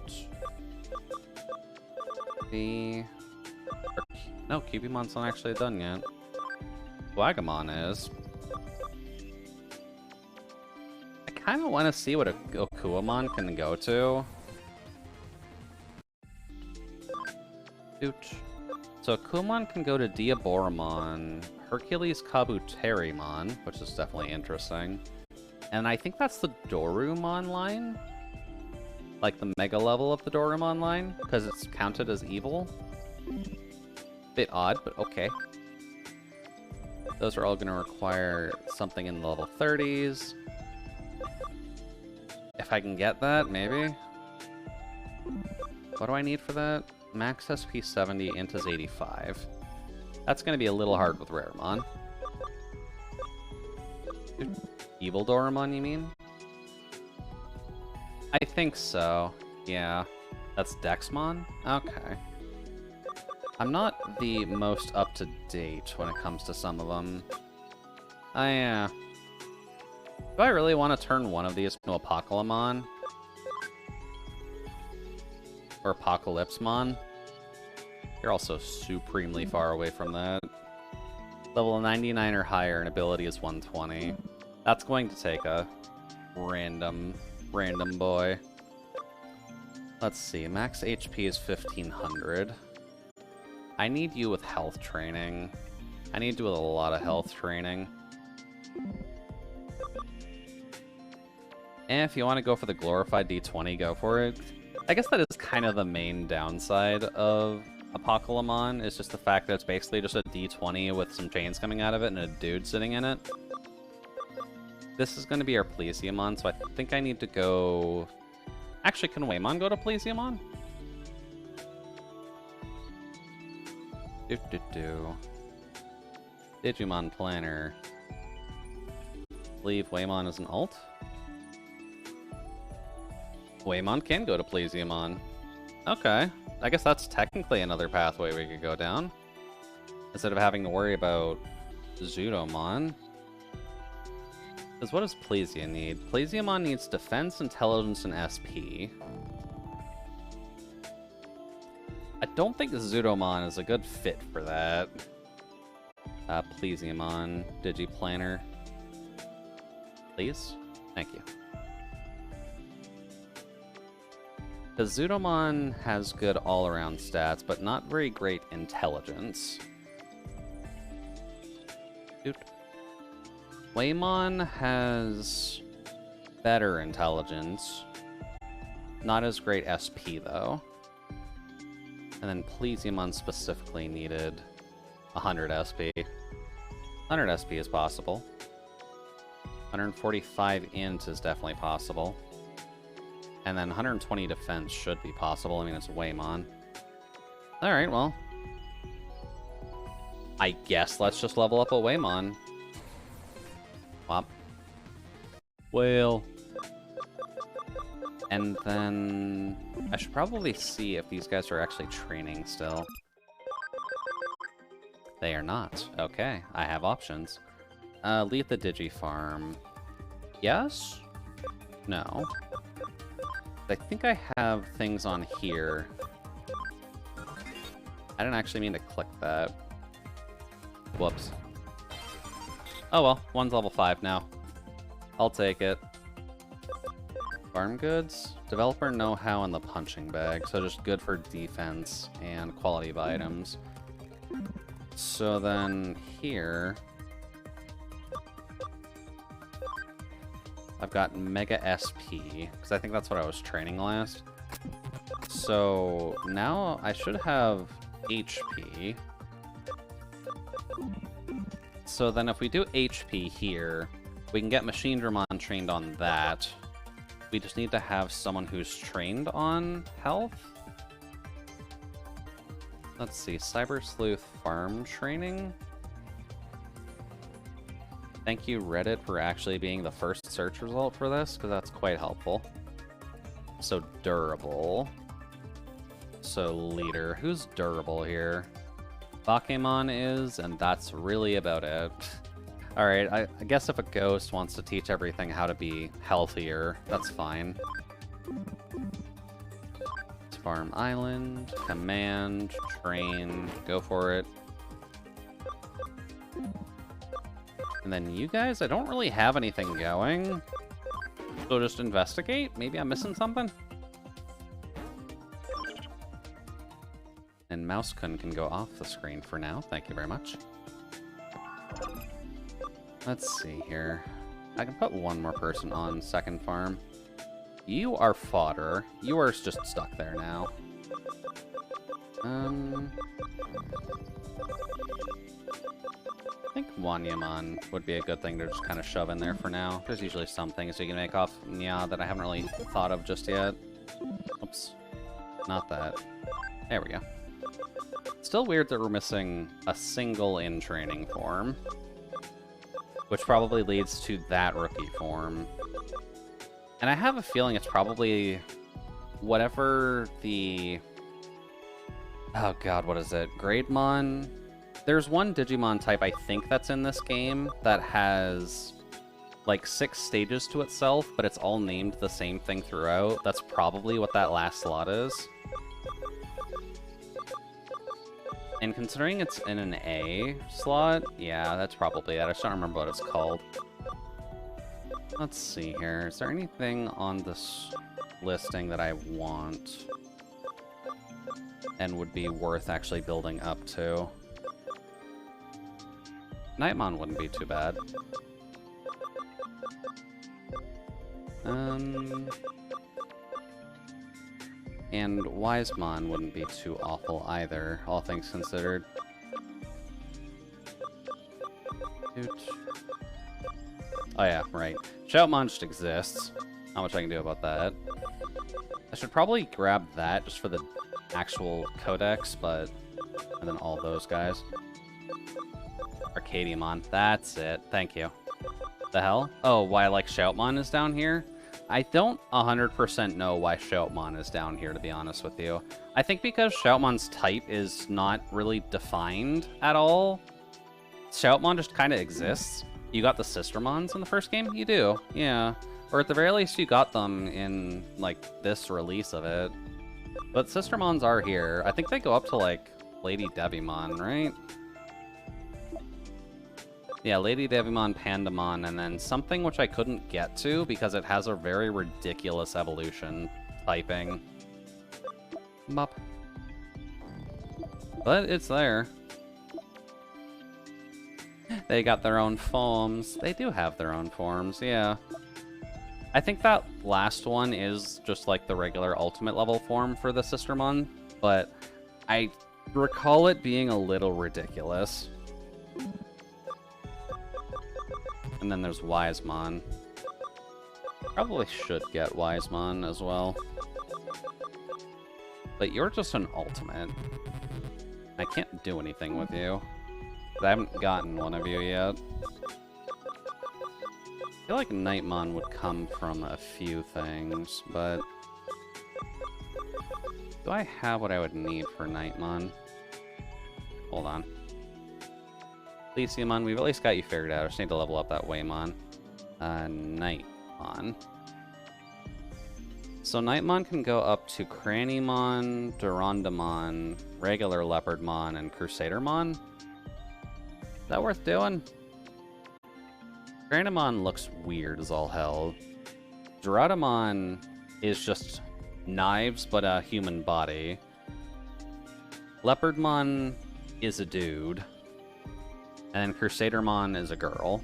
No, Cubimon's not actually done yet. Wagamon is. I kind of want to see what a Okuamon can go to. Dooch. So Kumon can go to Diaboromon, Hercules Kabuterimon, which is definitely interesting. And I think that's the Dorumon line? Like the mega level of the Dorumon line, because it's counted as evil. Bit odd, but okay. Those are all going to require something in the level 30s. If I can get that, maybe. What do I need for that? Max SP 70, int is 85. That's going to be a little hard with Raremon. Evil Dorumon, you mean? I think so. Yeah. That's Dexmon? Okay. I'm not the most up-to-date when it comes to some of them. Yeah. Do I really want to turn one of these into Apocalypsemon? Or Apocalypsemon? You're also supremely far away from that. Level 99 or higher and ability is 120. That's going to take a random boy. Let's see, max HP is 1500. I need you with health training. I need you with a lot of health training. And if you want to go for the glorified D20, go for it. I guess that is kind of the main downside of Apocalypse is just the fact that it's basically just a D20 with some chains coming out of it and a dude sitting in it. This is going to be our Plesiomon, so I think I need to go... Actually, can Waymon go to Plesiomon? Digimon Planner. Leave Waymon as an alt. Waymon can go to Plesiomon. Okay. I guess that's technically another pathway we could go down. Instead of having to worry about Zudomon. Because what does Plesio need? Plesiomon needs Defense, Intelligence, and SP. I don't think Zudomon is a good fit for that. Plesiomon, Digiplanner. Please? Thank you. The Zudomon has good all-around stats, but not very great intelligence. Dude. Waymon has better intelligence. Not as great SP, though. And then Plesiomon specifically needed 100 SP. 100 SP is possible. 145 int is definitely possible. And then 120 defense should be possible. I mean, it's Waymon. Alright, well. I guess let's just level up a Waymon. Wop. Well. And then... I should probably see if these guys are actually training still. They are not. Okay, I have options. Leave the Digifarm. Yes? No. I think I have things on here. I didn't actually mean to click that. Whoops. Oh well, one's level 5 now. I'll take it. Farm goods? Developer know-how in the punching bag, so just good for defense and quality of items. So then here... I've got Mega SP, because I think that's what I was training last. So now I should have HP. So then if we do HP here, we can get Machine Dramon trained on that. We just need to have someone who's trained on health. Let's see, Cyber Sleuth farm training. Thank you, Reddit, for actually being the first search result for this, because that's quite helpful. So, durable. So, leader. Who's durable here? Bakemon is, and that's really about it. Alright, I guess if a ghost wants to teach everything how to be healthier, that's fine. Farm Island, command, train, go for it. And then you guys, I don't really have anything going. So just investigate? Maybe I'm missing something? And Mouse-kun can go off the screen for now. Thank you very much. Let's see here. I can put one more person on second farm. You are fodder. You are just stuck there now. I think Wanyamon would be a good thing to just kind of shove in there for now. There's usually some things you can make off Nya that I haven't really thought of just yet. Oops. Not that. There we go. Still weird that we're missing a single in-training form. Which probably leads to that rookie form. And I have a feeling it's probably whatever the... Oh god, what is it? Grademon? There's one Digimon type I think that's in this game that has like 6 stages to itself, but it's all named the same thing throughout. That's probably what that last slot is. And considering it's in an A slot, yeah, that's probably it. I just don't remember what it's called. Let's see here. Is there anything on this listing that I want and would be worth actually building up to? Nightmon wouldn't be too bad. And Wisemon wouldn't be too awful either, all things considered. Doot. Oh yeah, right. Shoutmon just exists. Not much I can do about that. I should probably grab that just for the actual codex, but... And then all those guys. Arcadiamon. That's it. Thank you. The hell? Oh, why, like, Shoutmon is down here? I don't 100% know why Shoutmon is down here, to be honest with you. I think because Shoutmon's type is not really defined at all. Shoutmon just kind of exists. You got the Sistermons in the first game? You do, yeah. Or at the very least, you got them in, like, this release of it. But Sistermons are here. I think they go up to, like, Lady Devimon, right? Yeah, Lady Devimon, Pandamon, and then something which I couldn't get to because it has a very ridiculous evolution typing. Mup. But it's there. They got their own forms. They do have their own forms, yeah. I think that last one is just like the regular ultimate level form for the Sistermon, but I recall it being a little ridiculous. And then there's Wisemon. Probably should get Wisemon as well. But you're just an ultimate. I can't do anything with you. I haven't gotten one of you yet. I feel like Nightmon would come from a few things, but... Do I have what I would need for Nightmon? Hold on. Lysiamon, we've at least got you figured out. I just need to level up that Waymon. Nightmon. So Nightmon can go up to Crannymon, Durandamon, regular Leopardmon, and Crusadermon. Is that worth doing? Crannymon looks weird as all hell. Durandamon is just knives, but a human body. Leopardmon is a dude. And then Crusadermon is a girl.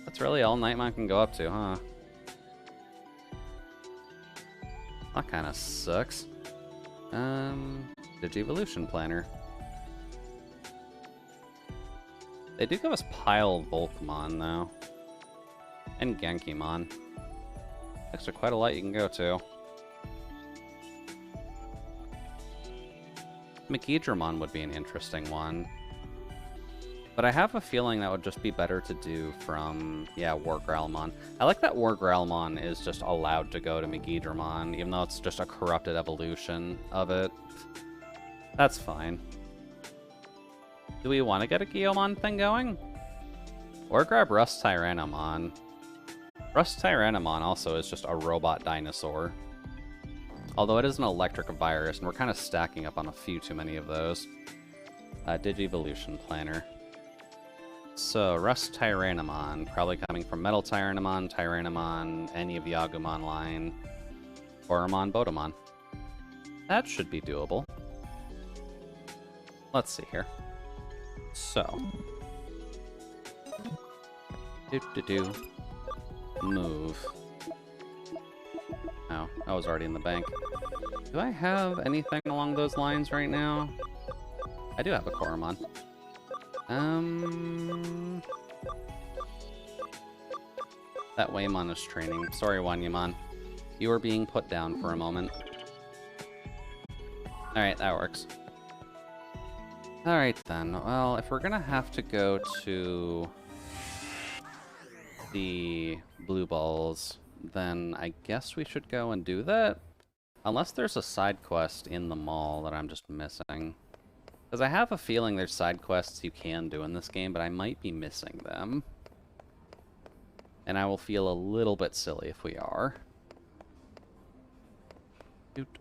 That's really all Nightmon can go up to, huh? That kind of sucks. Digivolution Planner. They do give us Pile Volkmon, though. And Genkimon. Extra quite a lot you can go to. Megidramon would be an interesting one. But I have a feeling that would just be better to do from, yeah, Wargrowlmon. I like that Wargrowlmon is just allowed to go to Megidramon, even though it's just a corrupted evolution of it. That's fine. Do we want to get a Guiomon thing going? Or grab Rust Tyrannomon. Rust Tyrannomon also is just a robot dinosaur. Although it is an electric virus, and we're kind of stacking up on a few too many of those. Digivolution Planner. So, Rust Tyrannomon, probably coming from Metal Tyrannomon, Tyrannomon, any of the Agumon line, Boromon, Bodomon. That should be doable. Let's see here. So. Do-do-do. Move. Oh, I was already in the bank. Do I have anything along those lines right now? I do have a Koromon. That Waymon is training. Sorry, Wanyamon. You are being put down for a moment. Alright, that works. Alright then. Well, if we're gonna have to go to the blue balls, then I guess we should go and do that. Unless there's a side quest in the mall that I'm just missing. Because I have a feeling there's side quests you can do in this game, but I might be missing them. And I will feel a little bit silly if we are. Doot.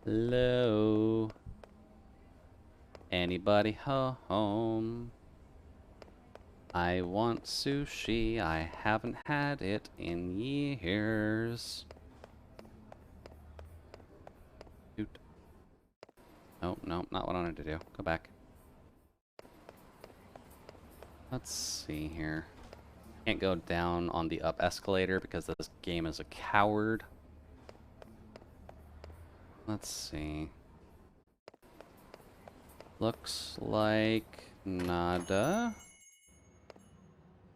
Hello? Anybody home? I want sushi. I haven't had it in years. Doot. Oh, no, not what I wanted to do. Go back. Let's see here. Can't go down on the up escalator because this game is a coward. Let's see. Looks like nada.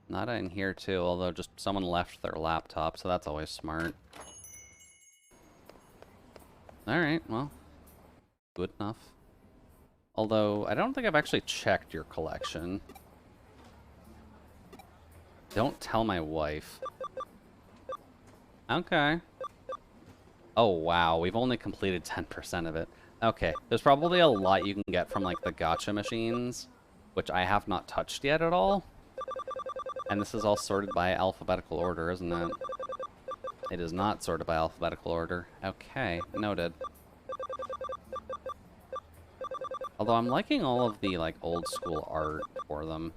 Nada in here too, although just someone left their laptop, so that's always smart. Alright, well, good enough. Although, I don't think I've actually checked your collection. Don't tell my wife. Okay. Oh wow, we've only completed 10% of it. Okay, there's probably a lot you can get from like the gacha machines, which I have not touched yet at all. And this is all sorted by alphabetical order, isn't it? It is not sorted by alphabetical order. Okay, noted. Although I'm liking all of the like old school art for them.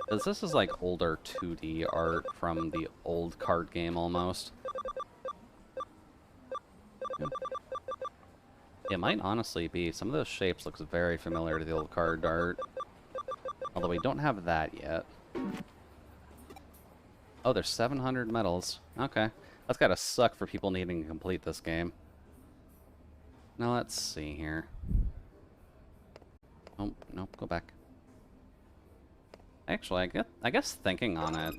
Because this is like older 2D art from the old card game almost. It might honestly be. Some of those shapes looks very familiar to the old card art. Although we don't have that yet. Oh, there's 700 medals. Okay. That's gotta suck for people needing to complete this game. Now let's see here. Oh, nope, go back. Actually, I guess thinking on it,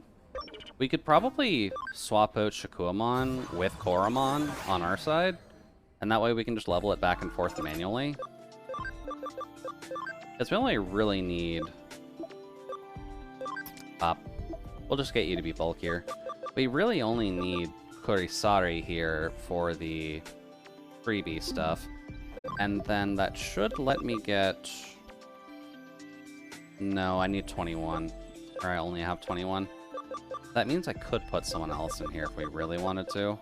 we could probably swap out Shakuamon with Koromon on our side, and that way we can just level it back and forth manually. Because we only really need... Pop. We'll just get you to be bulkier. We really only need Kurisari here for the freebie stuff. And then that should let me get... No, I need 21. Or I only have 21. That means I could put someone else in here if we really wanted to.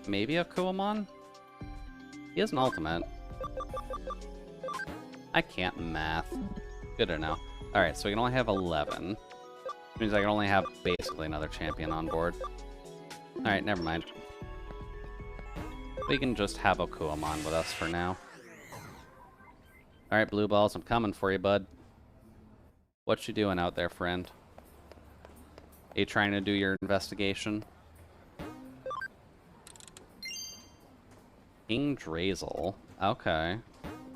Maybe a Kuamon? He has an ultimate. I can't math. Good to know. Alright, so we can only have 11. Which means I can only have basically another champion on board. Alright, never mind. We can just have Okuamon with us for now. Alright, Blue Balls, I'm coming for you, bud. What you doing out there, friend? Are you trying to do your investigation? King Drazel. Okay.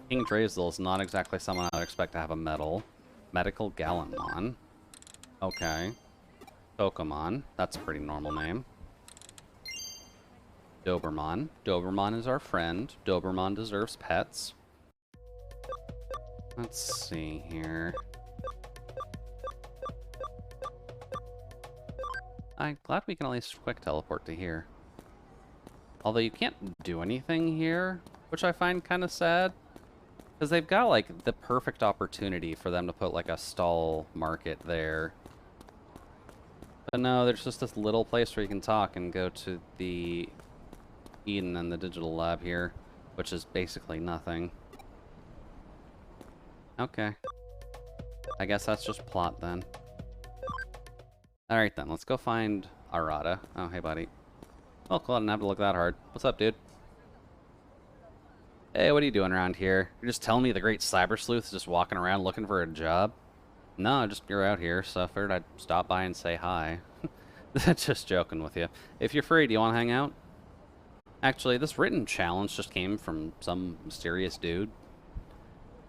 King Drazel is not exactly someone I would expect to have a medal. Medical Gallantmon. Okay. Pokemon. That's a pretty normal name. Doberman. Doberman is our friend. Doberman deserves pets. Let's see here. I'm glad we can at least quick teleport to here. Although you can't do anything here, which I find kind of sad. Because they've got, like, the perfect opportunity for them to put, like, a stall market there. But no, there's just this little place where you can talk and go to the Eden and the digital lab here, which is basically nothing. Okay. I guess that's just plot then. Alright then, let's go find Arata. Oh, hey buddy. Oh, cool, I didn't have to look that hard. What's up, dude? Hey, what are you doing around here? You're just telling me the great cyber sleuth is just walking around looking for a job? No, just you're out here, so I figured I'd stop by and say hi. Just joking with you. If you're free, do you want to hang out? Actually, this written challenge just came from some mysterious dude.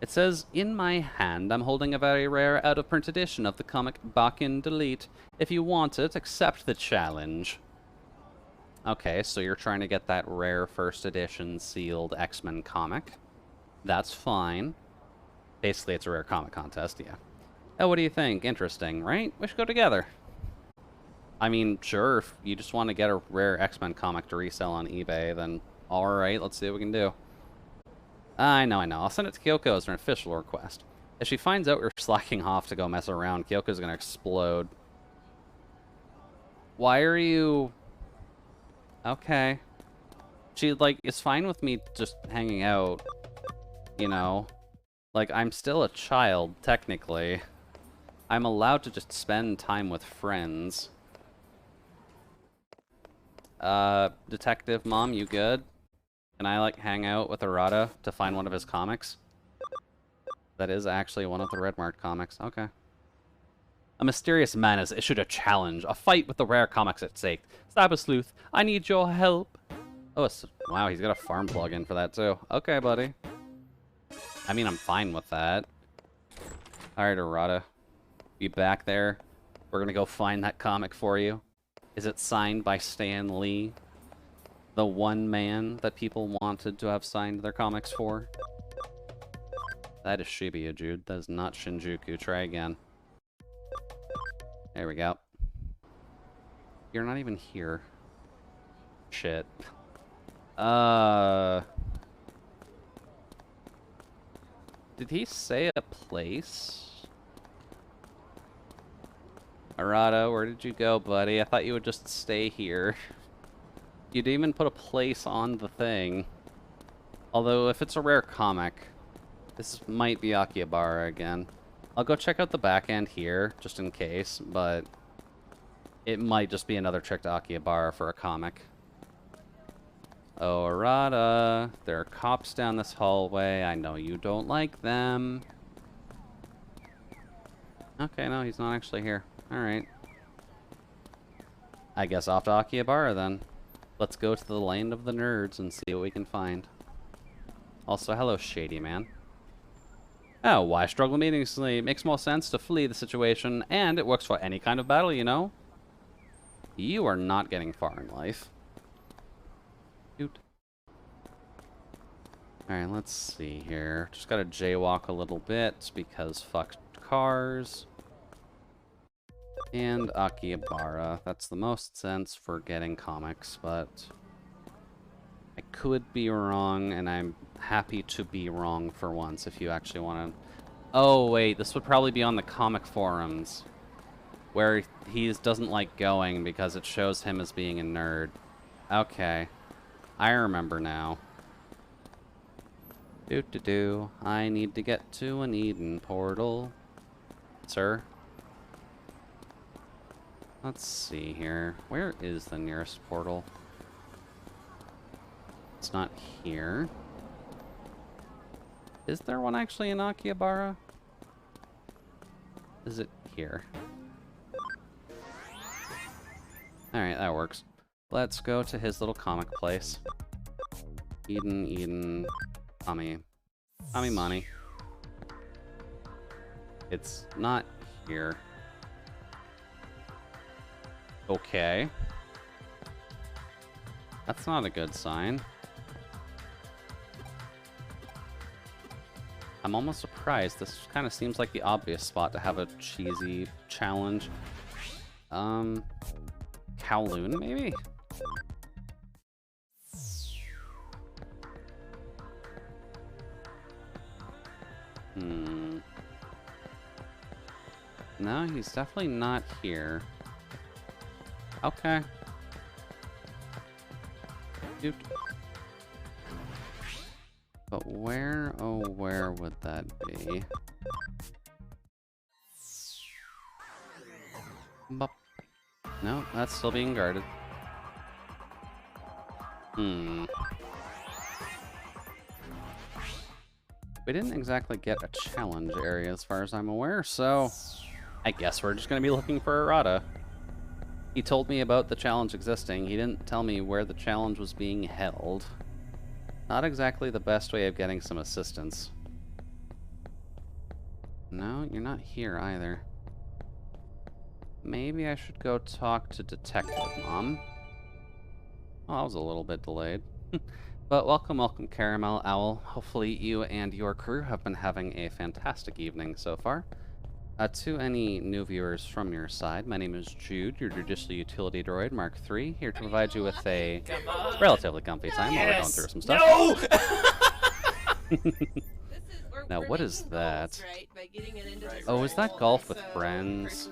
It says, in my hand, I'm holding a very rare out-of-print edition of the comic Bakken Delete. If you want it, accept the challenge. Okay, so you're trying to get that rare first edition sealed X-Men comic. That's fine. Basically, it's a rare comic contest, yeah. Oh, what do you think? Interesting, right? We should go together. I mean, sure, if you just want to get a rare X-Men comic to resell on eBay, then alright, let's see what we can do. I know. I'll send it to Kyoko as an official request. If she finds out we're slacking off to go mess around, Kyoko's gonna explode. Why are you... Okay. She, like, is fine with me just hanging out, you know? Like, I'm still a child, technically. I'm allowed to just spend time with friends. Detective Mom, you good? Can I, like, hang out with Arata to find one of his comics? That is actually one of the Red Mart comics. Okay. A mysterious man has issued a challenge, a fight with the rare comics at stake. Stop a sleuth. I need your help. Oh, wow, he's got a farm plug-in for that too. Okay, buddy. I mean, I'm fine with that. Alright, Arata. Be back there. We're gonna go find that comic for you. Is it signed by Stan Lee? The one man that people wanted to have signed their comics for? That is Shibuya, Jude. That is not Shinjuku. Try again. There we go. You're not even here. Shit. Did he say a place? Arata, where did you go, buddy? I thought you would just stay here. You didn't even put a place on the thing. Although, if it's a rare comic, this might be Akihabara again. I'll go check out the back end here, just in case, but it might just be another trip to Akihabara for a comic. Oh, Arata, there are cops down this hallway. I know you don't like them. Okay, no, he's not actually here. Alright. I guess off to Akihabara then. Let's go to the land of the nerds and see what we can find. Also, hello, Shady Man. Oh, why struggle meaninglessly? It makes more sense to flee the situation, and it works for any kind of battle, you know? You are not getting far in life. Shoot. Alright, let's see here. Just gotta jaywalk a little bit, because fuck cars. And Akihabara. That's the most sense for getting comics, but I could be wrong, and I'm happy to be wrong for once if you actually want to... Oh, wait, this would probably be on the comic forums, where he doesn't like going because it shows him as being a nerd. Okay. I remember now. Do-do-do. I need to get to an Eden portal. Sir? Let's see here. Where is the nearest portal? It's not here. Is there one actually in Akihabara? Is it here? Alright, that works. Let's go to his little comic place. Eden, Tommy money. It's not here. Okay. That's not a good sign. I'm almost surprised. This kind of seems like the obvious spot to have a cheesy challenge. Kowloon, maybe? No, he's definitely not here. Okay. Dude. But where, oh, where would that be? Bop. No, that's still being guarded. We didn't exactly get a challenge area as far as I'm aware, so I guess we're just going to be looking for Arata. He told me about the challenge existing. He didn't tell me where the challenge was being held. Not exactly the best way of getting some assistance. No, you're not here either. Maybe I should go talk to Detective Mom. Oh, that was a little bit delayed. But welcome, Caramel Owl. Hopefully you and your crew have been having a fantastic evening so far. To any new viewers from your side, my name is Jude, your Judicial Utility Droid Mark III, here to provide you with a relatively comfy time while we're going through some stuff. No! Now, what is that? Oh, is that Golf with Friends?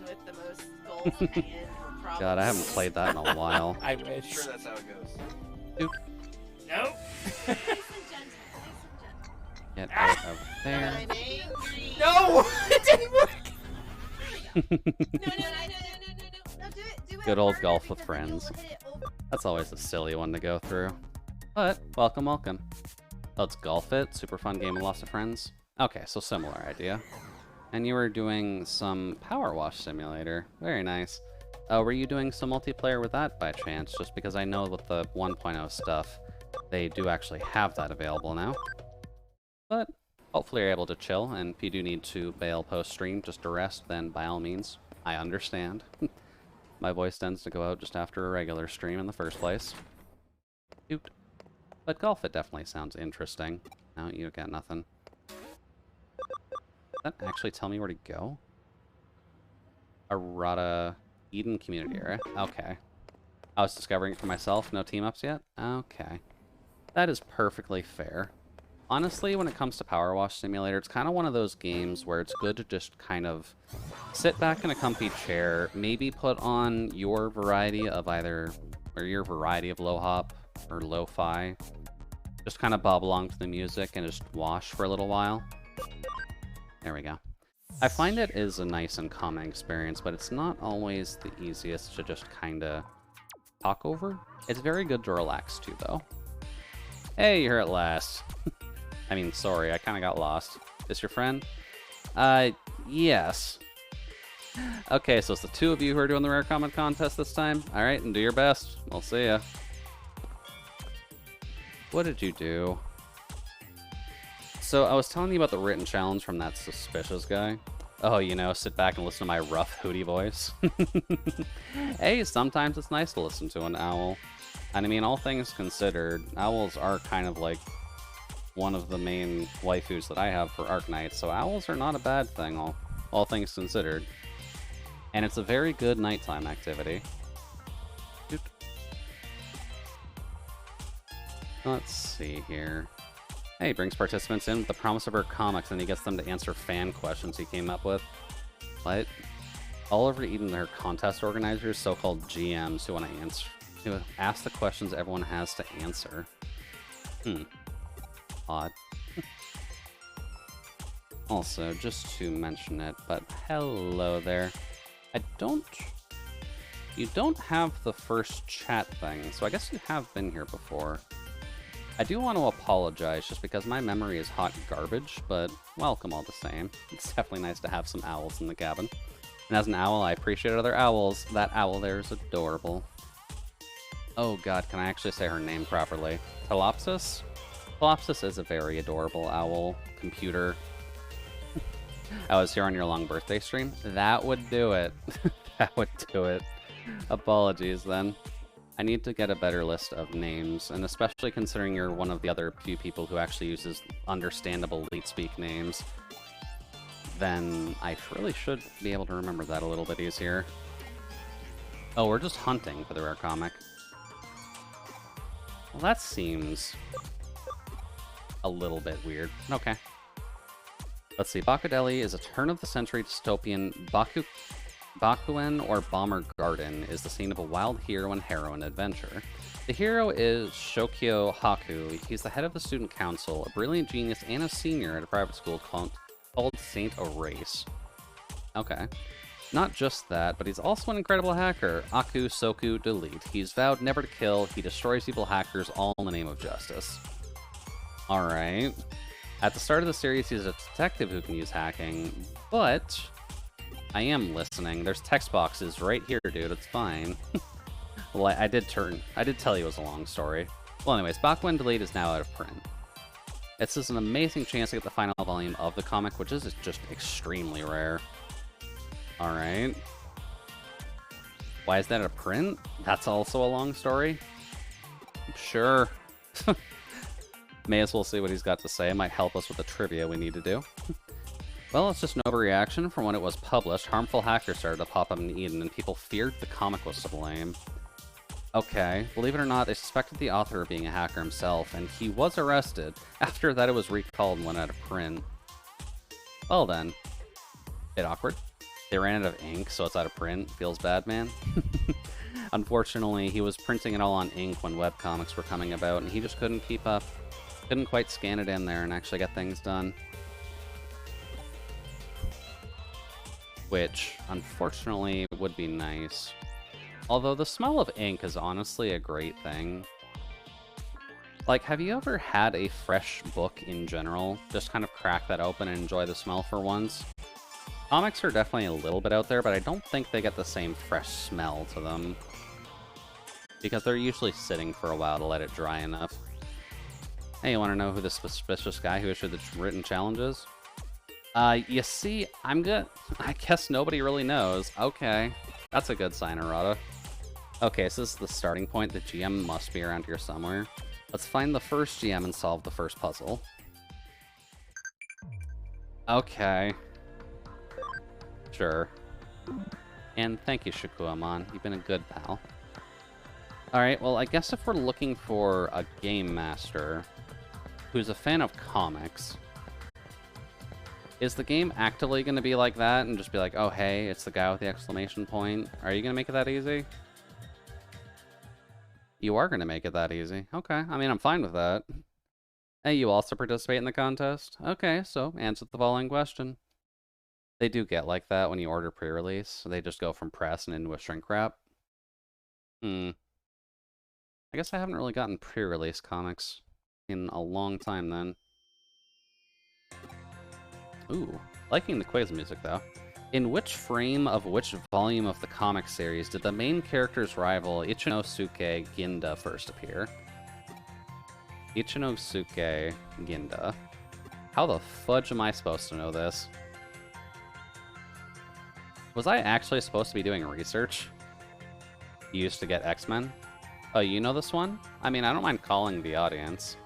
God, I haven't played that in a while. I wish. I'm sure that's how it goes. Dude, No! get out of there. No! It didn't work! Good old Golf with Friends. That's always a silly one to go through. But, welcome. Let's golf it. Super fun game of lots of friends. Okay, so similar idea. And you were doing some Power Wash Simulator. Very nice. Were you doing some multiplayer with that by chance? Just because I know with the 1.0 stuff, they do actually have that available now. But hopefully you're able to chill, and if you do need to bail post-stream just to rest, then by all means, I understand. My voice tends to go out just after a regular stream in the first place. Cute. But golf, it definitely sounds interesting. No, you got nothing. Does that actually tell me where to go? Arata Eden Community Area. Okay. I was discovering it for myself. No team-ups yet? Okay. That is perfectly fair. Honestly, when it comes to Power Wash Simulator, it's kind of one of those games where it's good to just kind of sit back in a comfy chair, maybe put on your variety of low hop or lo-fi, just kind of bob along to the music and just wash for a little while. There we go. I find it is a nice and calming experience, but it's not always the easiest to just kind of talk over. It's very good to relax to, though. Hey, you're here at last. I mean, sorry, I kind of got lost. This your friend? Yes. Okay, so it's the two of you who are doing the rare comment contest this time? Alright, and do your best. We'll see ya. What did you do? So, I was telling you about the written challenge from that suspicious guy. Oh, you know, sit back and listen to my rough hooty voice. Hey, sometimes it's nice to listen to an owl. And I mean, all things considered, owls are kind of like one of the main waifus that I have for Arknights, so owls are not a bad thing, all things considered. And it's a very good nighttime activity. Doot. Let's see here. Hey, brings participants in with the promise of her comics, and he gets them to answer fan questions he came up with. What? All over Eden, her contest organizers, so-called GMs, who ask the questions everyone has to answer. Odd. Also, just to mention it, but hello there. You don't have the first chat thing, so I guess you have been here before. I do want to apologize just because my memory is hot garbage, but welcome all the same. It's definitely nice to have some owls in the cabin. And as an owl, I appreciate other owls. That owl there is adorable. Oh god, can I actually say her name properly? Telopsis? Telopsis is a very adorable owl computer. I was here on your long birthday stream. That would do it. That would do it. Apologies then. I need to get a better list of names, and especially considering you're one of the other few people who actually uses understandable LeetSpeak names, then I really should be able to remember that a little bit easier. Oh, we're just hunting for the rare comic. Well, that seems a little bit weird. Okay. Let's see. Bakudeli is a turn-of-the-century dystopian Bakuen or Bomber Garden is the scene of a wild hero and heroine adventure. The hero is Shokyo Haku. He's the head of the student council, a brilliant genius and a senior at a private school called Saint Erace. Okay. Not just that, but he's also an incredible hacker. Aku Soku Delete. He's vowed never to kill. He destroys evil hackers all in the name of justice. Alright. At the start of the series, he's a detective who can use hacking, but I am listening. There's text boxes right here, dude. It's fine. Well, I did tell you it was a long story. Well, anyways, Bakuen Delete is now out of print. This is an amazing chance to get the final volume of the comic, which is just extremely rare. Alright. Why is that a print? That's also a long story? Sure. May as well see what he's got to say. It might help us with the trivia we need to do. Well, it's just an overreaction from when it was published. Harmful hackers started to pop up in Eden, and people feared the comic was to blame. Okay, believe it or not, they suspected the author of being a hacker himself, and he was arrested. After that, it was recalled and went out of print. Well then. Bit awkward. They ran out of ink, so it's out of print. Feels bad, man. Unfortunately, he was printing it all on ink when webcomics were coming about, and he just couldn't keep up. Couldn't quite scan it in there and actually get things done. Which, unfortunately, would be nice. Although the smell of ink is honestly a great thing. Like, have you ever had a fresh book in general? Just kind of crack that open and enjoy the smell for once? Comics are definitely a little bit out there, but I don't think they get the same fresh smell to them. Because they're usually sitting for a while to let it dry enough. Hey, you want to know who the suspicious guy who issued the written challenge is? You see, I'm good. I guess nobody really knows. Okay, that's a good sign, Arata. Okay, so this is the starting point. The GM must be around here somewhere. Let's find the first GM and solve the first puzzle. Okay. Sure. And thank you, Shikuamon. You've been a good pal. Alright, well, I guess if we're looking for a game master who's a fan of comics, is the game actively going to be like that and just be like, oh, hey, it's the guy with the exclamation point? Are you going to make it that easy? You are going to make it that easy. Okay, I mean, I'm fine with that. Hey, you also participate in the contest? Okay, so answer the following question. They do get like that when you order pre-release. They just go from press and into a shrink wrap. I guess I haven't really gotten pre-release comics in a long time then. Ooh, liking the quiz music though. In which frame of which volume of the comic series did the main character's rival Ichinosuke Ginda first appear? Ichinosuke Ginda. How the fudge am I supposed to know this? Was I actually supposed to be doing research? Used to get X-Men? Oh, you know this one? I mean, I don't mind calling the audience.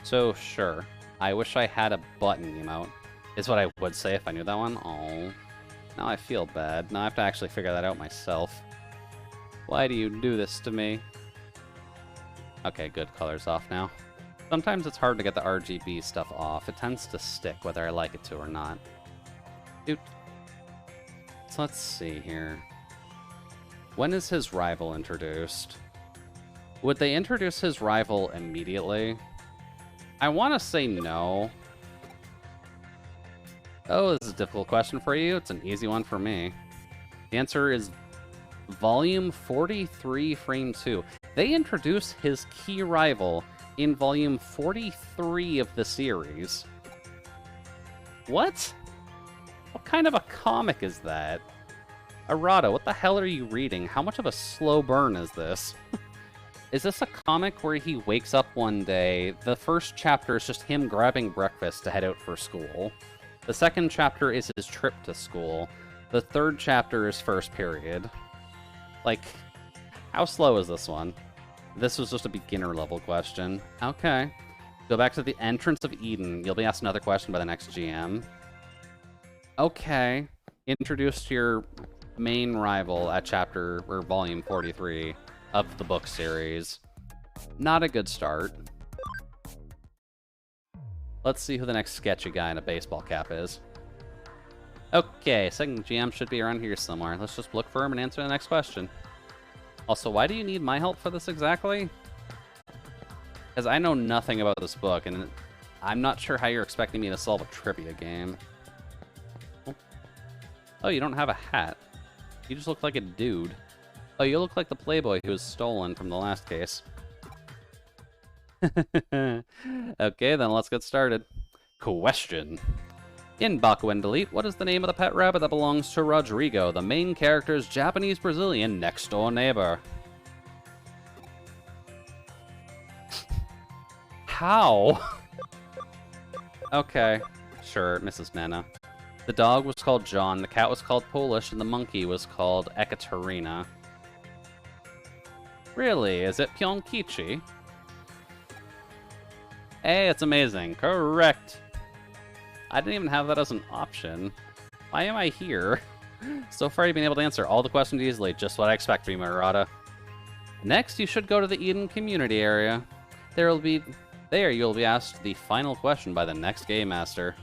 So, sure. I wish I had a button emote. Is what I would say if I knew that one. Oh. Now I feel bad. Now I have to actually figure that out myself. Why do you do this to me? Okay, good. Color's off now. Sometimes it's hard to get the RGB stuff off. It tends to stick whether I like it to or not. Dude. So let's see here. When is his rival introduced? Would they introduce his rival immediately? I want to say no. Oh, this is a difficult question for you. It's an easy one for me. The answer is Volume 43, Frame 2. They introduce his key rival in Volume 43 of the series. What? What kind of a comic is that? Arata, what the hell are you reading? How much of a slow burn is this? Is this a comic where he wakes up one day, the first chapter is just him grabbing breakfast to head out for school. The second chapter is his trip to school. The third chapter is first period. Like, how slow is this one? This was just a beginner level question. Okay. Go back to the entrance of Eden. You'll be asked another question by the next GM. Okay. Introduce your main rival at chapter, or volume 43 of the book series. Not a good start. Let's see who the next sketchy guy in a baseball cap is. Okay, second GM should be around here somewhere. Let's just look for him and answer the next question. Also, why do you need my help for this exactly? Because I know nothing about this book, and I'm not sure how you're expecting me to solve a trivia game. Oh, you don't have a hat. You just look like a dude. Oh, you look like the Playboy who was stolen from the last case. Okay, then let's get started. Question. In Baku and Delete, what is the name of the pet rabbit that belongs to Rodrigo, the main character's Japanese-Brazilian next-door neighbor? How? Okay, sure, Mrs. Nana. The dog was called John, the cat was called Polish, and the monkey was called Ekaterina. Really? Is it Pionkichi? Hey, it's amazing. Correct. I didn't even have that as an option. Why am I here? So far, you've been able to answer all the questions easily, just what I expect from you, Murata. Next, you should go to the Eden community area. There you'll be asked the final question by the next Game Master.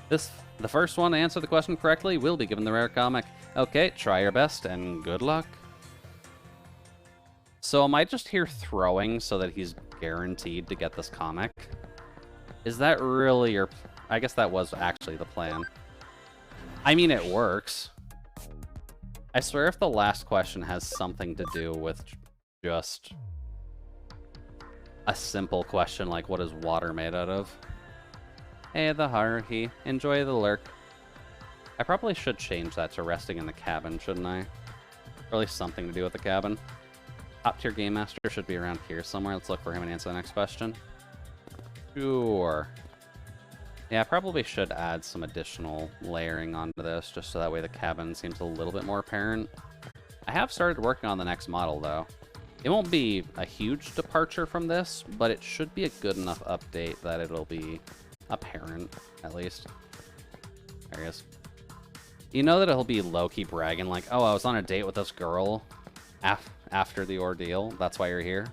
The first one to answer the question correctly will be given the rare comic. Okay, try your best, and good luck. So am I just here throwing so that he's guaranteed to get this comic? Is that really your... I guess that was actually the plan. I mean, it works. I swear if the last question has something to do with just a simple question like, what is water made out of? Hey, the Haruhi. Enjoy the lurk. I probably should change that to resting in the cabin, shouldn't I? Or at least something to do with the cabin. Top tier Game Master should be around here somewhere. Let's look for him and answer the next question. Sure. Yeah, I probably should add some additional layering onto this, just so that way the cabin seems a little bit more apparent. I have started working on the next model, though. It won't be a huge departure from this, but it should be a good enough update that it'll be apparent, at least. There he is. You know that he'll be low-key bragging, like, oh, I was on a date with this girl after the ordeal. That's why you're here.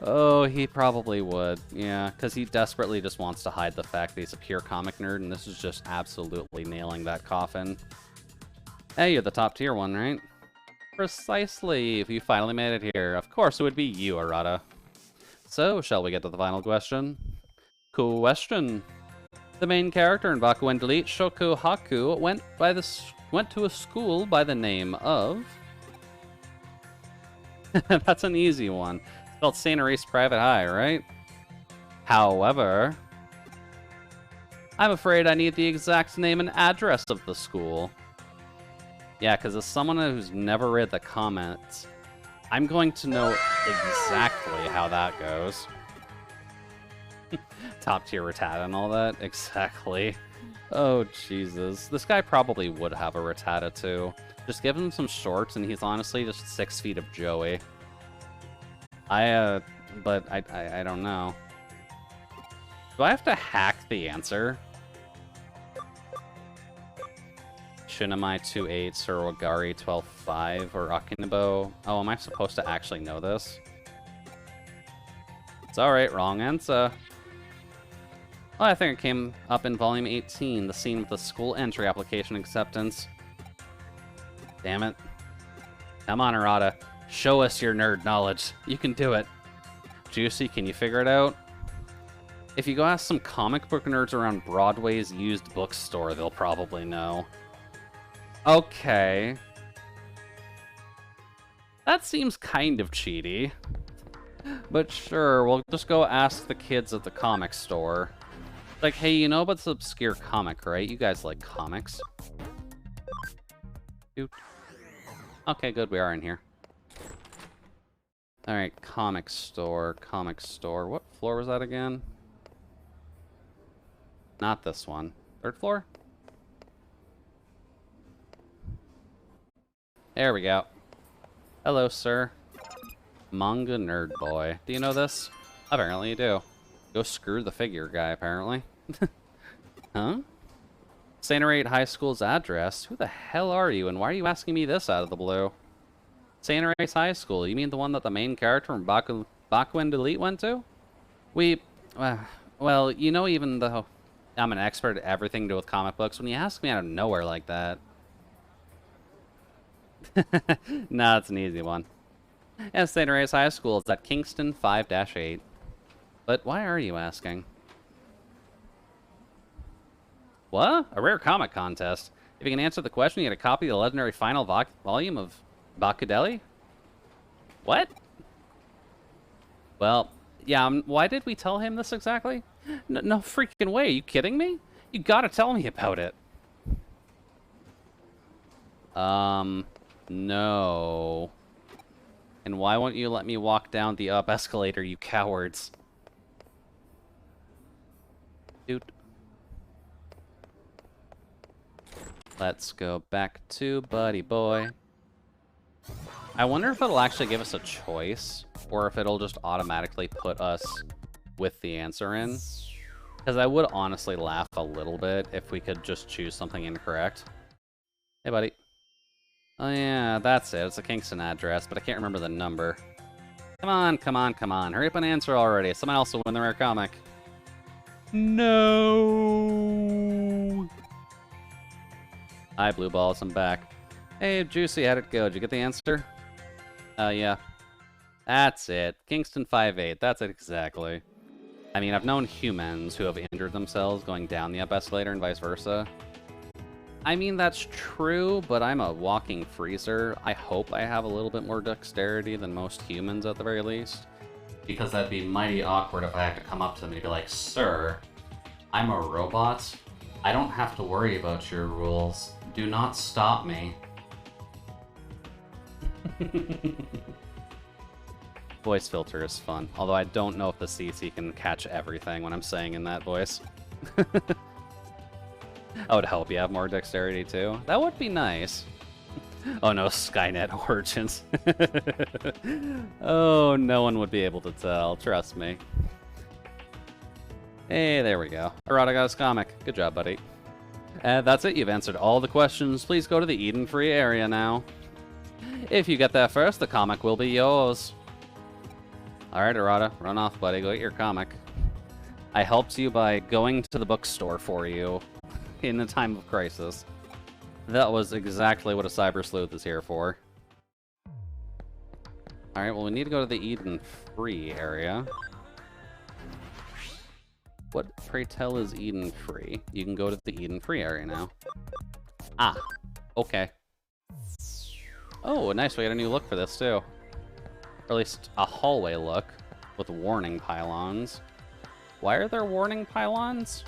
Oh, he probably would. Yeah, because he desperately just wants to hide the fact that he's a pure comic nerd, and this is just absolutely nailing that coffin. Hey, you're the top tier one, right? Precisely. If you finally made it here, of course it would be you, Arata. So, shall we get to the final question? Question. The main character in Bakuen Delete, Shoku Haku, went to a school by the name of... That's an easy one. It's called St. Maurice Private High, right? However, I'm afraid I need the exact name and address of the school. Yeah, because as someone who's never read the comments, I'm going to know exactly how that goes. Top tier Rattata and all that? Exactly. Oh, Jesus. This guy probably would have a Rattata, too. Just give him some shorts, and he's honestly just 6 feet of Joey. But I don't know. Do I have to hack the answer? Shinamai 2-8, or Wagari 12-5, or Akinabo? Oh, am I supposed to actually know this? It's alright, wrong answer. Well, I think it came up in Volume 18, the scene with the school entry application acceptance. Damn it. Come on, Arata. Show us your nerd knowledge. You can do it. Juicy, can you figure it out? If you go ask some comic book nerds around Broadway's used bookstore, they'll probably know. Okay. That seems kind of cheaty. But sure, we'll just go ask the kids at the comic store. Like, hey, you know about this obscure comic, right? You guys like comics. Dude. Okay, good, we are in here. Alright, comic store, comic store. What floor was that again? Not this one. 3rd floor? There we go. Hello, sir. Manga nerd boy. Do you know this? Apparently you do. Go screw the figure guy, apparently. Huh? St. 8 High School's address? Who the hell are you, and why are you asking me this out of the blue? St. 8 High School? You mean the one that the main character from Bakuen Delete went to? Well, you know, even though I'm an expert at everything to do with comic books, when you ask me out of nowhere like that... Nah, it's an easy one. Yeah, St. 8 High School is at Kingston 5-8. But why are you asking? What? A rare comic contest? If you can answer the question, you get a copy of the legendary final volume of Bakudeli? What? Well, yeah, why did we tell him this exactly? No freaking way, are you kidding me? You gotta tell me about it. No. And why won't you let me walk down the up escalator, you cowards? Dude. Let's go back to Buddy Boy. I wonder if it'll actually give us a choice, or if it'll just automatically put us with the answer in. Because I would honestly laugh a little bit if we could just choose something incorrect. Hey, buddy. Oh yeah, that's it. It's a Kingston address, but I can't remember the number. Come on, come on, come on. Hurry up and answer already. Someone else will win the rare comic. No. Hi, Blue Balls. I'm back. Hey, Juicy, how'd it go? Did you get the answer? Yeah. That's it. Kingston 5-8. That's it exactly. I mean, I've known humans who have injured themselves going down the up escalator and vice versa. I mean, that's true, but I'm a walking freezer. I hope I have a little bit more dexterity than most humans at the very least. Because that'd be mighty awkward if I had to come up to them and be like, sir, I'm a robot. I don't have to worry about your rules. Do not stop me. Voice filter is fun, although I don't know if the CC can catch everything when I'm saying in that voice. I would hope you have more dexterity too. That would be nice. Oh no, Skynet origins. Oh, no one would be able to tell, trust me. Hey, there we go. Arata got his comic. Good job, buddy. That's it, you've answered all the questions. Please go to the Eden-free area now. If you get there first, the comic will be yours. Alright, Arata, run off, buddy. Go get your comic. I helped you by going to the bookstore for you in a time of crisis. That was exactly what a Cyber Sleuth is here for. Alright, well, we need to go to the Eden-free area. What, pray tell, is Eden-free? You can go to the Eden-free area now. Ah, okay. Oh, nice, we got a new look for this, too. Or at least a hallway look with warning pylons. Why are there warning pylons?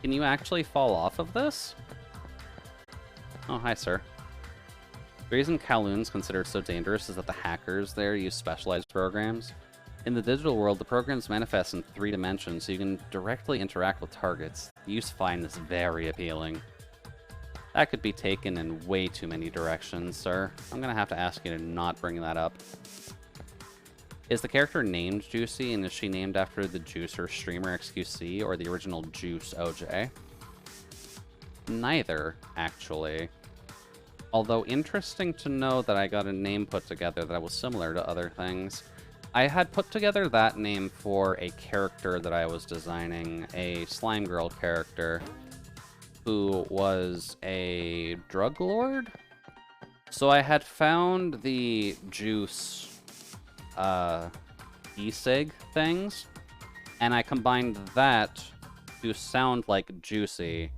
Can you actually fall off of this? Oh, hi, sir. The reason Kowloon's considered so dangerous is that the hackers there use specialized programs. In the digital world, the programs manifest in 3 dimensions, so you can directly interact with targets. The youth find this very appealing. That could be taken in way too many directions, sir. I'm gonna have to ask you to not bring that up. Is the character named Juucie, and is she named after the juicer streamer XQC or the original Juice OJ? Neither, actually. Although interesting to know that I got a name put together that was similar to other things. I had put together that name for a character that I was designing, a Slime Girl character, who was a drug lord? So I had found the Juice e-cig things, and I combined that to sound like Juucie,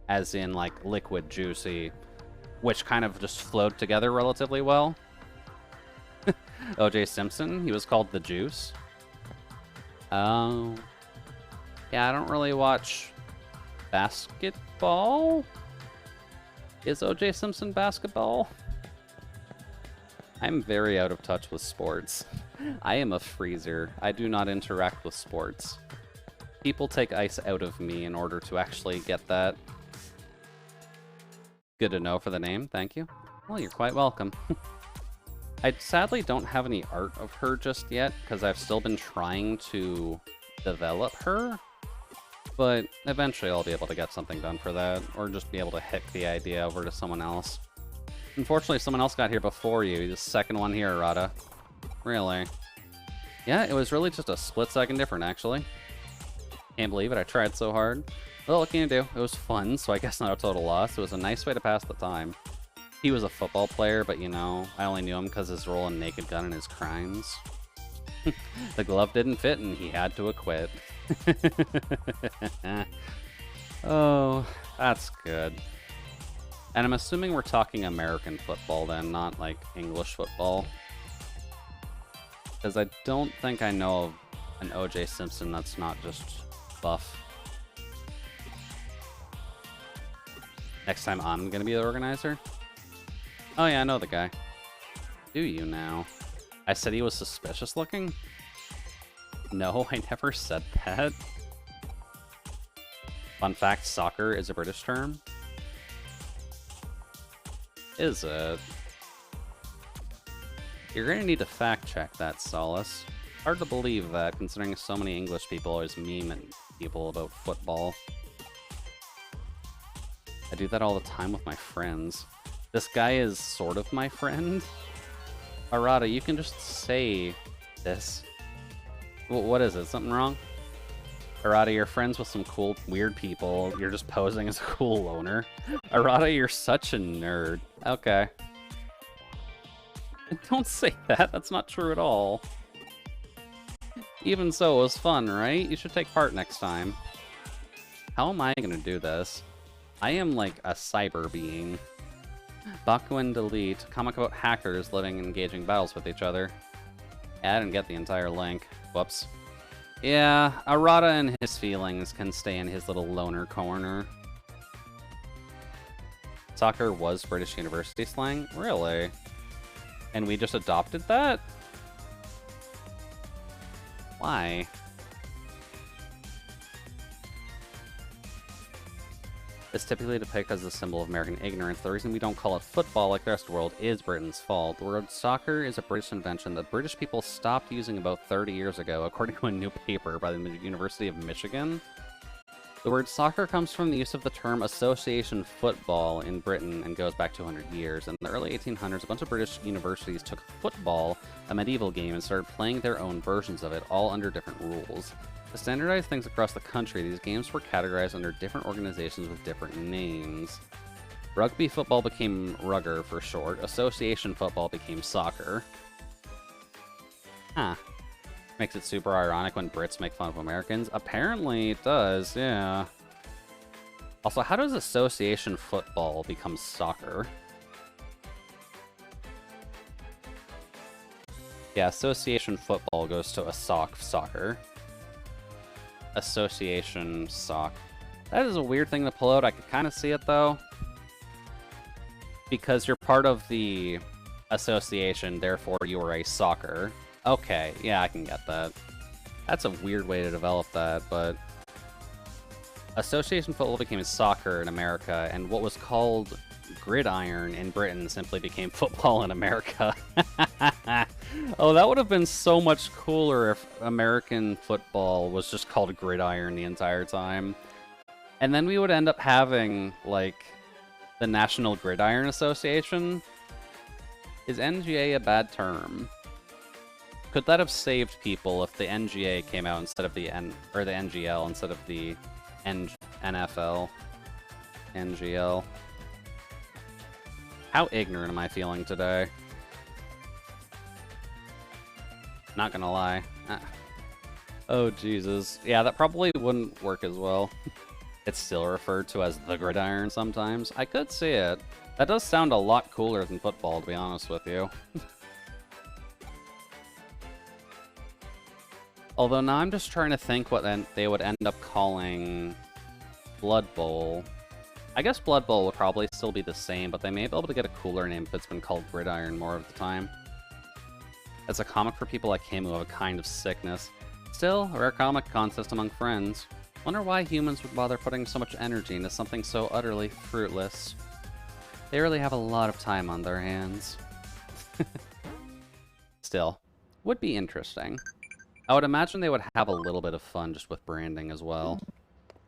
as in like liquid Juicy, which kind of just flowed together relatively well. O.J. Simpson, he was called the Juice. Oh. Yeah, I don't really watch basketball. Is O.J. Simpson basketball? I'm very out of touch with sports. I am a freezer. I do not interact with sports. People take ice out of me in order to actually get that. Good to know for the name, thank you. Well, you're quite welcome. I sadly don't have any art of her just yet, because I've still been trying to develop her. But eventually I'll be able to get something done for that, or just be able to hick the idea over to someone else. Unfortunately, someone else got here before you, the second one here, Arata. Really? Yeah, it was really just a split second different, actually. Can't believe it, I tried so hard. Well, what can you do? It was fun, so I guess not a total loss. It was a nice way to pass the time. He was a football player, but you know, I only knew him because his role in Naked Gun and his crimes. The glove didn't fit and he had to acquit. Oh, that's good. And I'm assuming we're talking American football then, not like English football. Because I don't think I know of an O.J. Simpson that's not just buff. Next time I'm gonna be the organizer? Oh yeah, I know the guy. Do you now? I said he was suspicious looking? No, I never said that. Fun fact, soccer is a British term. Is it? You're gonna need to fact check that, Solace. Hard to believe that, considering so many English people always meme at people about football. I do that all the time with my friends. This guy is sort of my friend. Arata, you can just say this. What is it? Something wrong? Arata, you're friends with some cool, weird people. You're just posing as a cool loner. Arata, you're such a nerd. Okay. Don't say that. That's not true at all. Even so, it was fun, right? You should take part next time. How am I gonna do this? I am like a cyber being. Bakuin delete. Comic about hackers living and engaging battles with each other. Yeah, I didn't get the entire link. Whoops. Yeah, Arata and his feelings can stay in his little loner corner. Soccer was British university slang? Really? And we just adopted that? Why? It's typically depicted as a symbol of American ignorance. The reason we don't call it football like the rest of the world is Britain's fault. The word soccer is a British invention that British people stopped using about 30 years ago, according to a new paper by the University of Michigan. The word soccer comes from the use of the term association football in Britain and goes back 200 years. In the early 1800s, a bunch of British universities took football, a medieval game, and started playing their own versions of it, all under different rules. To standardize things across the country, these games were categorized under different organizations with different names. Rugby football became rugger for short. Association football became soccer. Huh. Makes it super ironic when Brits make fun of Americans. Apparently it does, yeah. Also, how does association football become soccer? Yeah, association football goes to soccer. Association sock. That is a weird thing to pull out. I could kind of see it, though. Because you're part of the association, therefore you are a soccer. Okay, yeah, I can get that. That's a weird way to develop that, but... Association football became soccer in America, and what was called gridiron in Britain simply became football in America. Oh, that would have been so much cooler if American football was just called gridiron the entire time. And then we would end up having, like, the National Gridiron Association. Is NGA a bad term? Could that have saved people if the NGA came out instead of the the NGL instead of the NFL? NGL. How ignorant am I feeling today? Not gonna lie. Oh, Jesus. Yeah, that probably wouldn't work as well. It's still referred to as the gridiron sometimes. I could see it. That does sound a lot cooler than football, to be honest with you. Although now I'm just trying to think what then they would end up calling Blood Bowl. I guess Blood Bowl would probably still be the same, but they may be able to get a cooler name if it's been called Gridiron more of the time. It's a comic for people like him who have a kind of sickness. Still, a rare comic contest among friends. Wonder why humans would bother putting so much energy into something so utterly fruitless. They really have a lot of time on their hands. Still, would be interesting. I would imagine they would have a little bit of fun just with branding as well.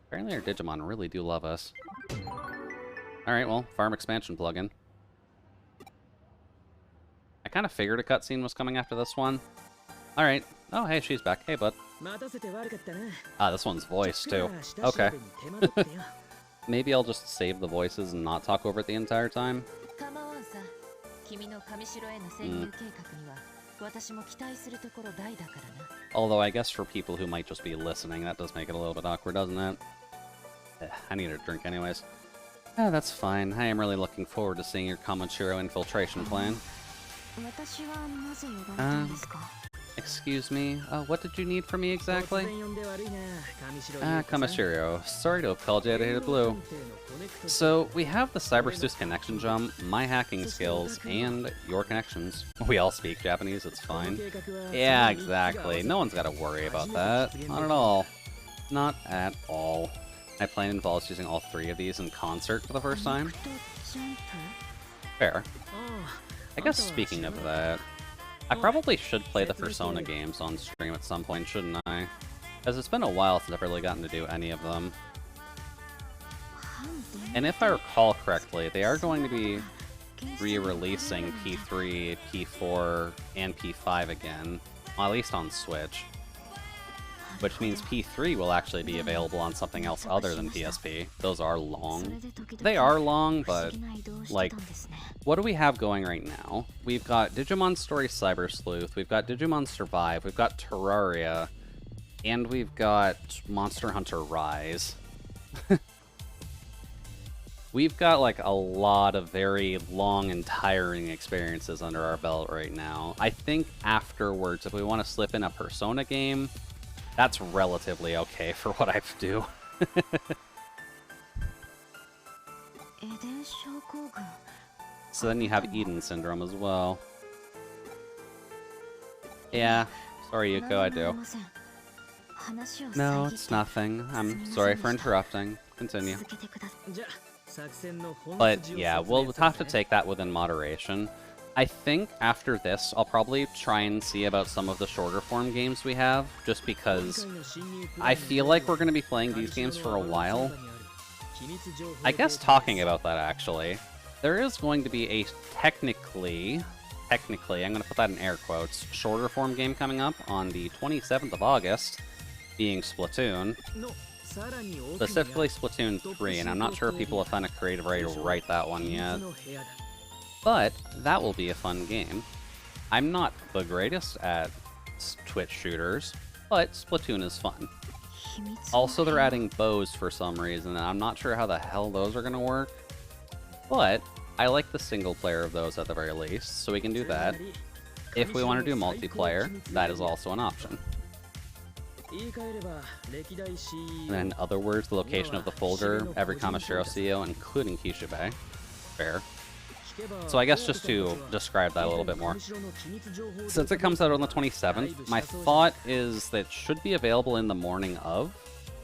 Apparently our Digimon really do love us. Alright, well, farm expansion plugin. I kind of figured a cutscene was coming after this one. Alright. Oh, hey, she's back. Hey, bud. Ah, this one's voice, too. Okay. Maybe I'll just save the voices and not talk over it the entire time. Although I guess for people who might just be listening, that does make it a little bit awkward, doesn't it? I need a drink anyways. Ah, that's fine. I am really looking forward to seeing your Kamoshiro infiltration plan. Excuse me, what did you need from me exactly? Kamoshiro, sorry to have called you out of the blue. So, we have the Cyber Sleuth connection jump, my hacking skills, and your connections. We all speak Japanese, it's fine. Yeah, exactly. No one's gotta worry about that. Not at all. Not at all. My plan involves using all three of these in concert for the first time. Fair. I guess speaking of that, I probably should play the Persona games on stream at some point, shouldn't I? Because it's been a while since I've really gotten to do any of them. And if I recall correctly, they are going to be re-releasing P3, P4, and P5 again. Well, at least on Switch. Which means P3 will actually be available on something else other than PSP. Those are long. They are long, but, like, what do we have going right now? We've got Digimon Story Cyber Sleuth, we've got Digimon Survive, we've got Terraria, and we've got Monster Hunter Rise. We've got, like, a lot of very long and tiring experiences under our belt right now. I think afterwards, if we want to slip in a Persona game, that's relatively okay for what I do. So then you have Eden Syndrome as well. Yeah, sorry Yuko, I do. No, it's nothing. I'm sorry for interrupting. Continue. But yeah, we'll have to take that within moderation. I think after this, I'll probably try and see about some of the shorter form games we have, just because I feel like we're going to be playing these games for a while. I guess talking about that, actually, there is going to be a technically, I'm going to put that in air quotes, shorter form game coming up on the 27th of August, being Splatoon. Specifically Splatoon 3, and I'm not sure if people have found a creative way to write that one yet. But that will be a fun game. I'm not the greatest at Twitch shooters, but Splatoon is fun. Also, they're adding bows for some reason, and I'm not sure how the hell those are going to work. But I like the single player of those at the very least, so we can do that. If we want to do multiplayer, that is also an option. And in other words, the location of the folder, every Kamashiro CEO, including Kishibe. Fair. So I guess just to describe that a little bit more. Since it comes out on the 27th, my thought is that it should be available in the morning of,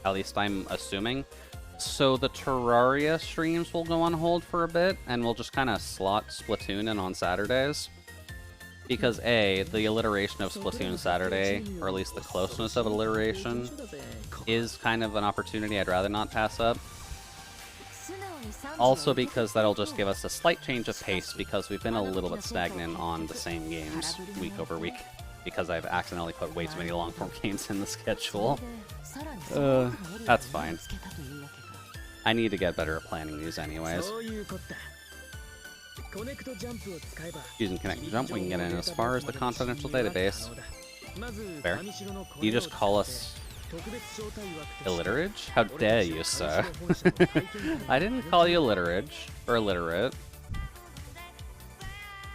at least I'm assuming. So the Terraria streams will go on hold for a bit, and we'll just kind of slot Splatoon in on Saturdays. Because A, the alliteration of Splatoon Saturday, or at least the closeness of alliteration, is kind of an opportunity I'd rather not pass up. Also because that'll just give us a slight change of pace, because we've been a little bit stagnant on the same games week over week, because I've accidentally put way too many long-form games in the schedule. That's fine. I need to get better at planning these anyways. Using Connect Jump, we can get in as far as the confidential database. Fair. You just call us illiterate? How dare you, sir? I didn't call you illiterate, or illiterate.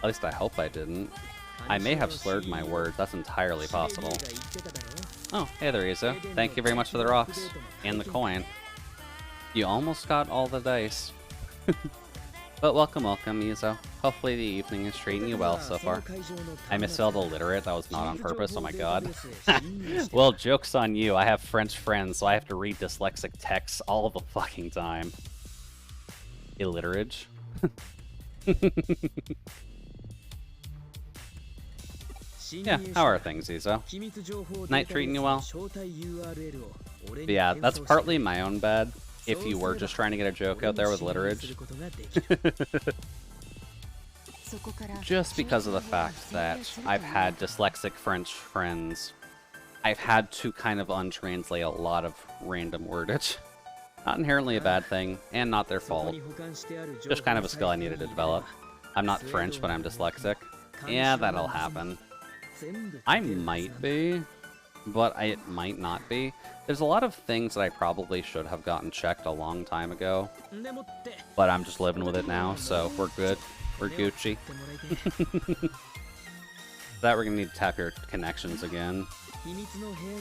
At least I hope I didn't. I may have slurred my words, that's entirely possible. Oh, hey there, Izo. Thank you very much for the rocks. And the coin. You almost got all the dice. But welcome, Izo. Hopefully the evening is treating you well so far. I misspelled illiterate, that was not on purpose, oh my god. Well, joke's on you, I have French friends, so I have to read dyslexic texts all the fucking time. Illiterate. Yeah, how are things, Izo? Night treating you well? But yeah, that's partly my own bad. If you were just trying to get a joke out there with literature. Just because of the fact that I've had dyslexic French friends, I've had to kind of untranslate a lot of random wordage. Not inherently a bad thing, and not their fault. Just kind of a skill I needed to develop. I'm not French, but I'm dyslexic. Yeah, that'll happen. I might be, but it might not be. There's a lot of things that I probably should have gotten checked a long time ago, but I'm just living with it now, so we're good. We're Juucie. That we're gonna need to tap your connections again.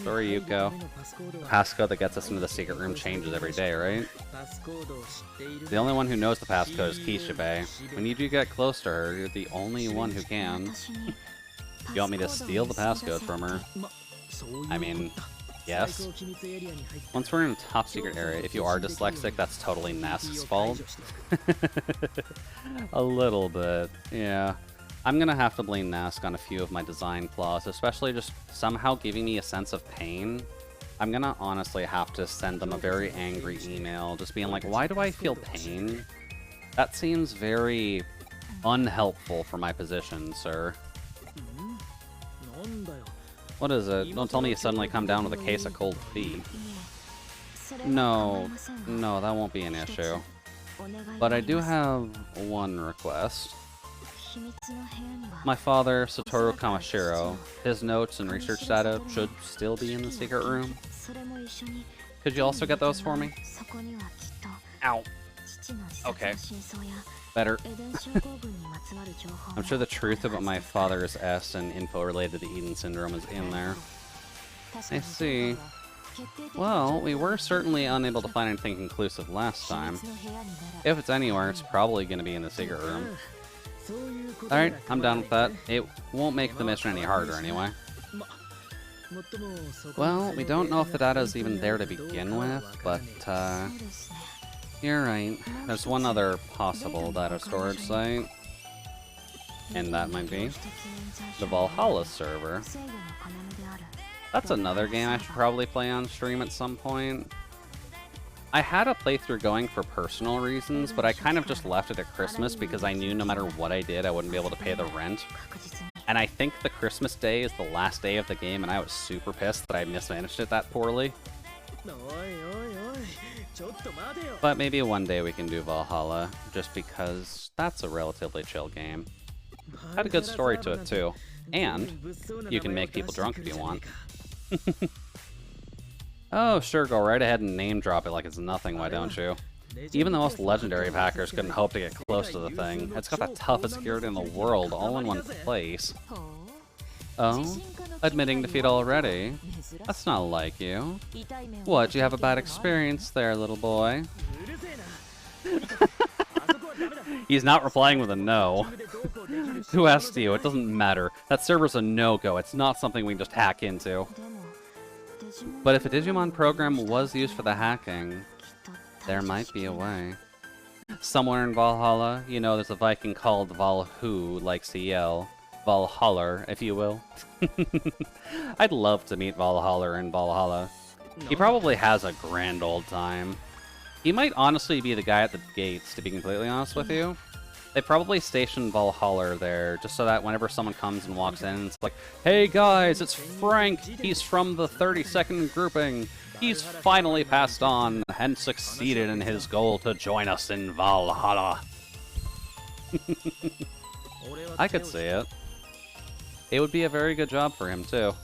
Sorry, Yuko. Passcode that gets us into the secret room changes every day, right? The only one who knows the passcode is Kishibe. We need you to get close to her. You're the only one who can. You want me to steal the passcode from her? I mean, yes. Once we're in a top secret area, if you are dyslexic, that's totally Nast's fault. A little bit, yeah. I'm gonna have to blame Nask on a few of my design flaws, especially just somehow giving me a sense of pain. I'm gonna honestly have to send them a very angry email, just being like, why do I feel pain? That seems very unhelpful for my position, sir. What is it? Don't tell me you suddenly come down with a case of cold feet. No, that won't be an issue. But I do have one request. My father, Satoru Kamashiro, his notes and research data should still be in the secret room. Could you also get those for me? Ow. Okay. Better. I'm sure the truth about my father's S and info related to the Eden Syndrome is in there. I see. Well, we were certainly unable to find anything conclusive last time. If it's anywhere, it's probably going to be in the secret room. Alright, I'm done with that. It won't make the mission any harder anyway. Well, we don't know if the data is even there to begin with, but you're right. There's one other possible data storage site. And that might be the Valhalla server. That's another game I should probably play on stream at some point. I had a playthrough going for personal reasons, but I kind of just left it at Christmas because I knew no matter what I did, I wouldn't be able to pay the rent. And I think the Christmas day is the last day of the game, and I was super pissed that I mismanaged it that poorly. But maybe one day we can do Valhalla, just because that's a relatively chill game. Had a good story to it too, and you can make people drunk if you want. Oh, sure, go right ahead and name drop it like it's nothing, why don't you? Even the most legendary of hackers couldn't hope to get close to the thing. It's got the toughest security in the world, all in one place. Oh? Admitting defeat already? That's not like you. What, you have a bad experience there, little boy? He's not replying with a no. Who asked you? It doesn't matter. That server's a no-go. It's not something we can just hack into. But if a Digimon program was used for the hacking, there might be a way. Somewhere in Valhalla, you know, there's a Viking called Valhu, likes to yell. Valhalla, if you will. I'd love to meet Valhalla in Valhalla. He probably has a grand old time. He might honestly be the guy at the gates, to be completely honest with you. They probably stationed Valhalla there, just so that whenever someone comes and walks in, it's like, hey guys, it's Frank! He's from the 32nd grouping! He's finally passed on and succeeded in his goal to join us in Valhalla! I could see it. It would be a very good job for him, too.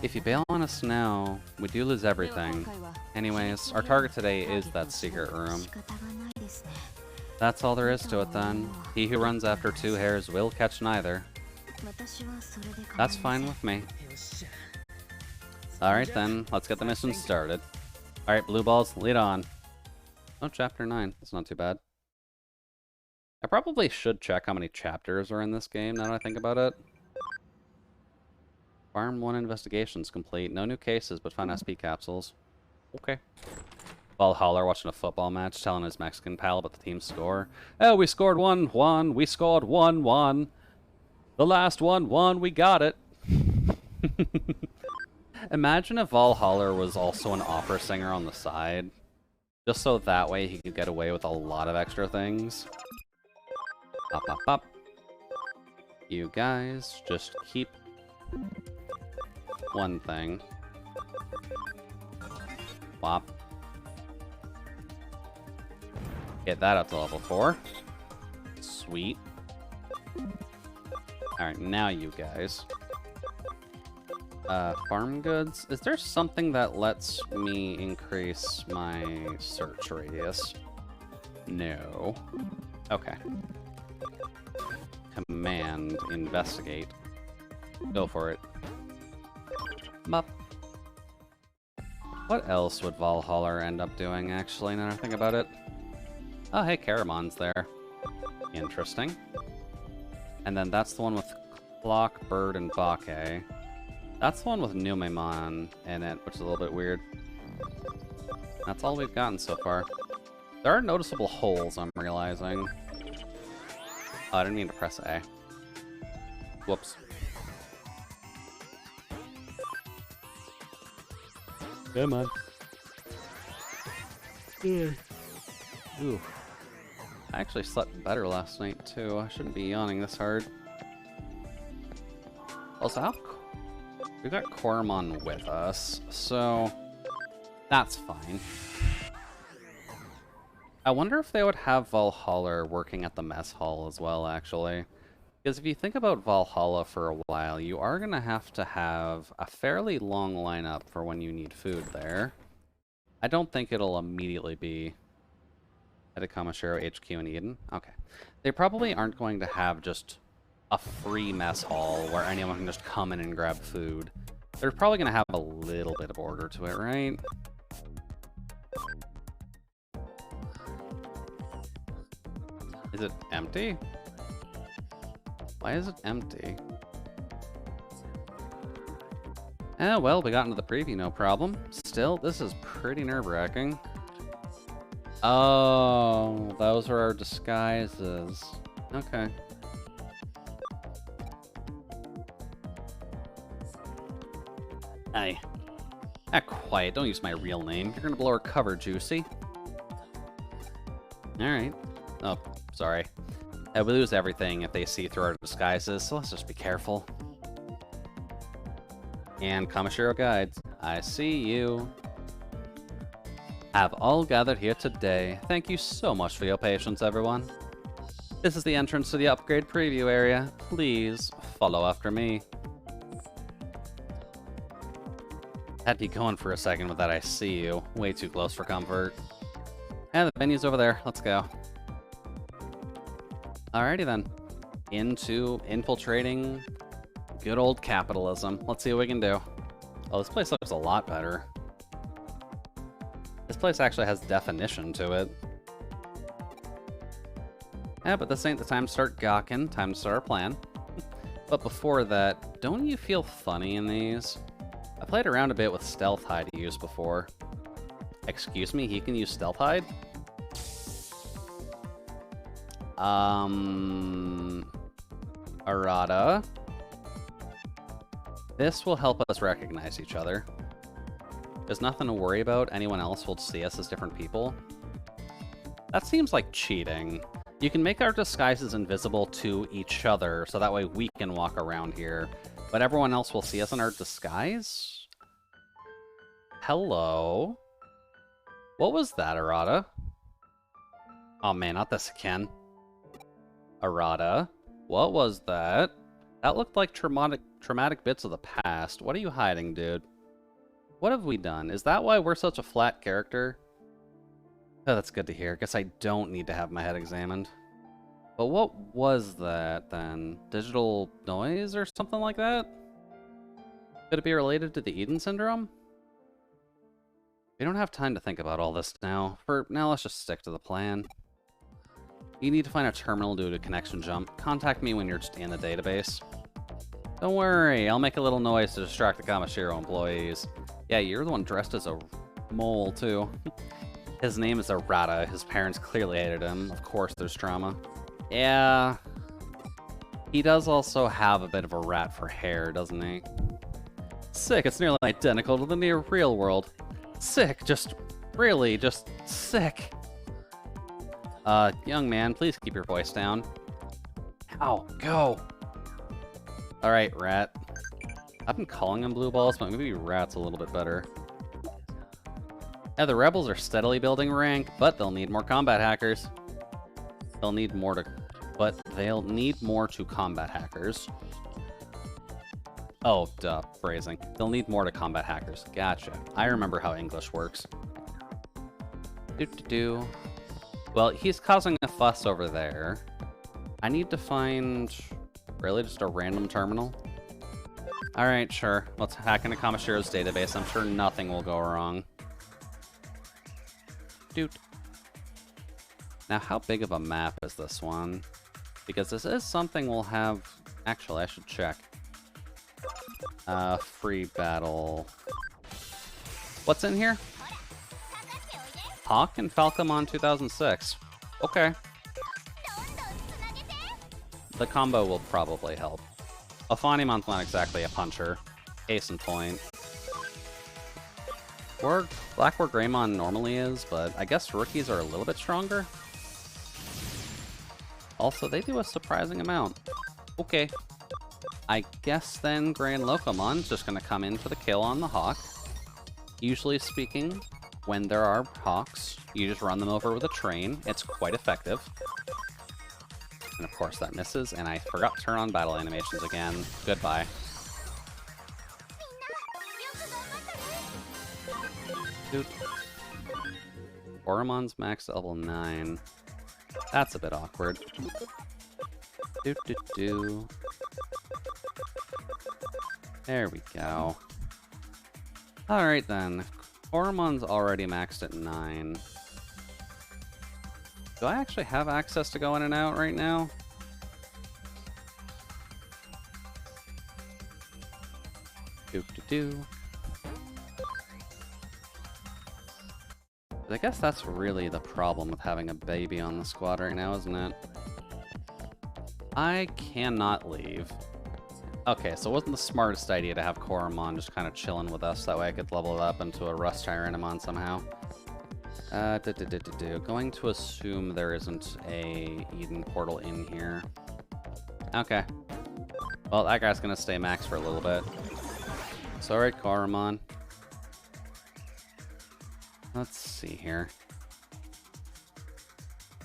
If you bail on us now, we do lose everything. Anyways, our target today is that secret room. That's all there is to it then. He who runs after two hares will catch neither. That's fine with me. Alright then, let's get the mission started. Alright, blue balls, lead on. Oh, chapter 9. That's not too bad. I probably should check how many chapters are in this game now that I think about it. Farm 1 investigations complete. No new cases, but found SP capsules. Okay. Valhalla watching a football match, telling his Mexican pal about the team's score. Oh, we scored 1-1. We scored 1-1. The last 1-1. We got it. Imagine if Valhalla was also an opera singer on the side. Just so that way he could get away with a lot of extra things. Pop, pop, pop. You guys just keep one thing. Wop. Get that up to level 4. Sweet. Alright, now you guys. Farm goods. Is there something that lets me increase my search radius? No. Okay. Command investigate. Go for it. Bop. What else would Valhalla end up doing, actually, now that I think about it? Oh, hey, Caramon's there. Interesting. And then that's the one with Clock, Bird, and Bake. That's the one with Numemon in it, which is a little bit weird. That's all we've gotten so far. There are noticeable holes, I'm realizing. Oh, I didn't mean to press A. Whoops. Come on. Ooh. I actually slept better last night, too. I shouldn't be yawning this hard. Also, we've got Cormon with us, so that's fine. I wonder if they would have Valhalla working at the mess hall as well, actually. Because if you think about Valhalla for a while, you are going to have a fairly long lineup for when you need food there. I don't think it'll immediately be at a Kamashiro HQ in Eden. Okay. They probably aren't going to have just a free mess hall where anyone can just come in and grab food. They're probably gonna have a little bit of order to it, right? Is it empty? Why is it empty? Eh, well, we got into the preview, no problem. Still, this is pretty nerve-wracking. Oh, those are our disguises. Okay. Hey. Act quiet, don't use my real name. You're gonna blow our cover, Juucie. Alright. Oh, sorry. We lose everything if they see through our disguises, so let's just be careful. And Kamishiro Guides, I see you. Have all gathered here today. Thank you so much for your patience, everyone. This is the entrance to the upgrade preview area. Please follow after me. Had me going for a second with that I see you. Way too close for comfort. And the venue's over there. Let's go. Alrighty then. Into infiltrating good old capitalism. Let's see what we can do. Oh, this place looks a lot better. This place actually has definition to it. Yeah, but this ain't the time to start gawking. Time to start our plan. But before that, don't you feel funny in these? I played around a bit with Stealth Hide to use before. Excuse me, he can use Stealth Hide? Arata. This will help us recognize each other. There's nothing to worry about. Anyone else will see us as different people. That seems like cheating. You can make our disguises invisible to each other, so that way we can walk around here. But everyone else will see us in our disguise? Hello? What was that, Arata? Oh man, not this again. Arata? What was that? That looked like traumatic bits of the past. What are you hiding, dude? What have we done? Is that why we're such a flat character? Oh, that's good to hear. Guess I don't need to have my head examined. But what was that, then? Digital noise or something like that? Could it be related to the Eden Syndrome? We don't have time to think about all this now. For now, let's just stick to the plan. You need to find a terminal due to connection jump. Contact me when you're just in the database. Don't worry, I'll make a little noise to distract the Kamishiro employees. Yeah, you're the one dressed as a mole, too. His name is Arata. His parents clearly hated him. Of course there's trauma. Yeah. He does also have a bit of a rat for hair, doesn't he? Sick, it's nearly identical to the near real world. Sick, just sick. Young man, please keep your voice down. Ow, go! Alright, rat. I've been calling them blue balls, but maybe rat's a little bit better. Yeah, the rebels are steadily building rank, but they'll need more combat hackers. They'll need more to combat hackers. Oh, duh, phrasing. They'll need more to combat hackers. Gotcha. I remember how English works. Do-do-do. Well, he's causing a fuss over there. I need to find... really just a random terminal? Alright, sure. Let's hack into Kamishiro's database. I'm sure nothing will go wrong. Doot. Now, how big of a map is this one? Because this is something we'll have... Actually, I should check. Free battle. What's in here? Hawk and Falcomon 2006. Okay. The combo will probably help. Alphanimon's not exactly a puncher. Case in point. Or Black War Greymon normally is, but I guess rookies are a little bit stronger. Also, they do a surprising amount. Okay. I guess then Grand Locomon's just gonna come in for the kill on the Hawk. Usually speaking, when there are Hawks, you just run them over with a train. It's quite effective. And of course that misses, and I forgot to turn on battle animations again. Goodbye. Dude. Oromon's max level 9. That's a bit awkward. Do do do. There we go. Alright then. Koramon's already maxed at 9. Do I actually have access to go in and out right now? Do do do. I guess that's really the problem with having a baby on the squad right now, isn't it? I cannot leave. Okay, so it wasn't the smartest idea to have Koramon just kind of chilling with us. That way I could level it up into a Rust Tyrannomon somehow. Going to assume there isn't a Eden portal in here. Okay. Well, that guy's gonna stay max for a little bit. Sorry, Koramon. Let's see here.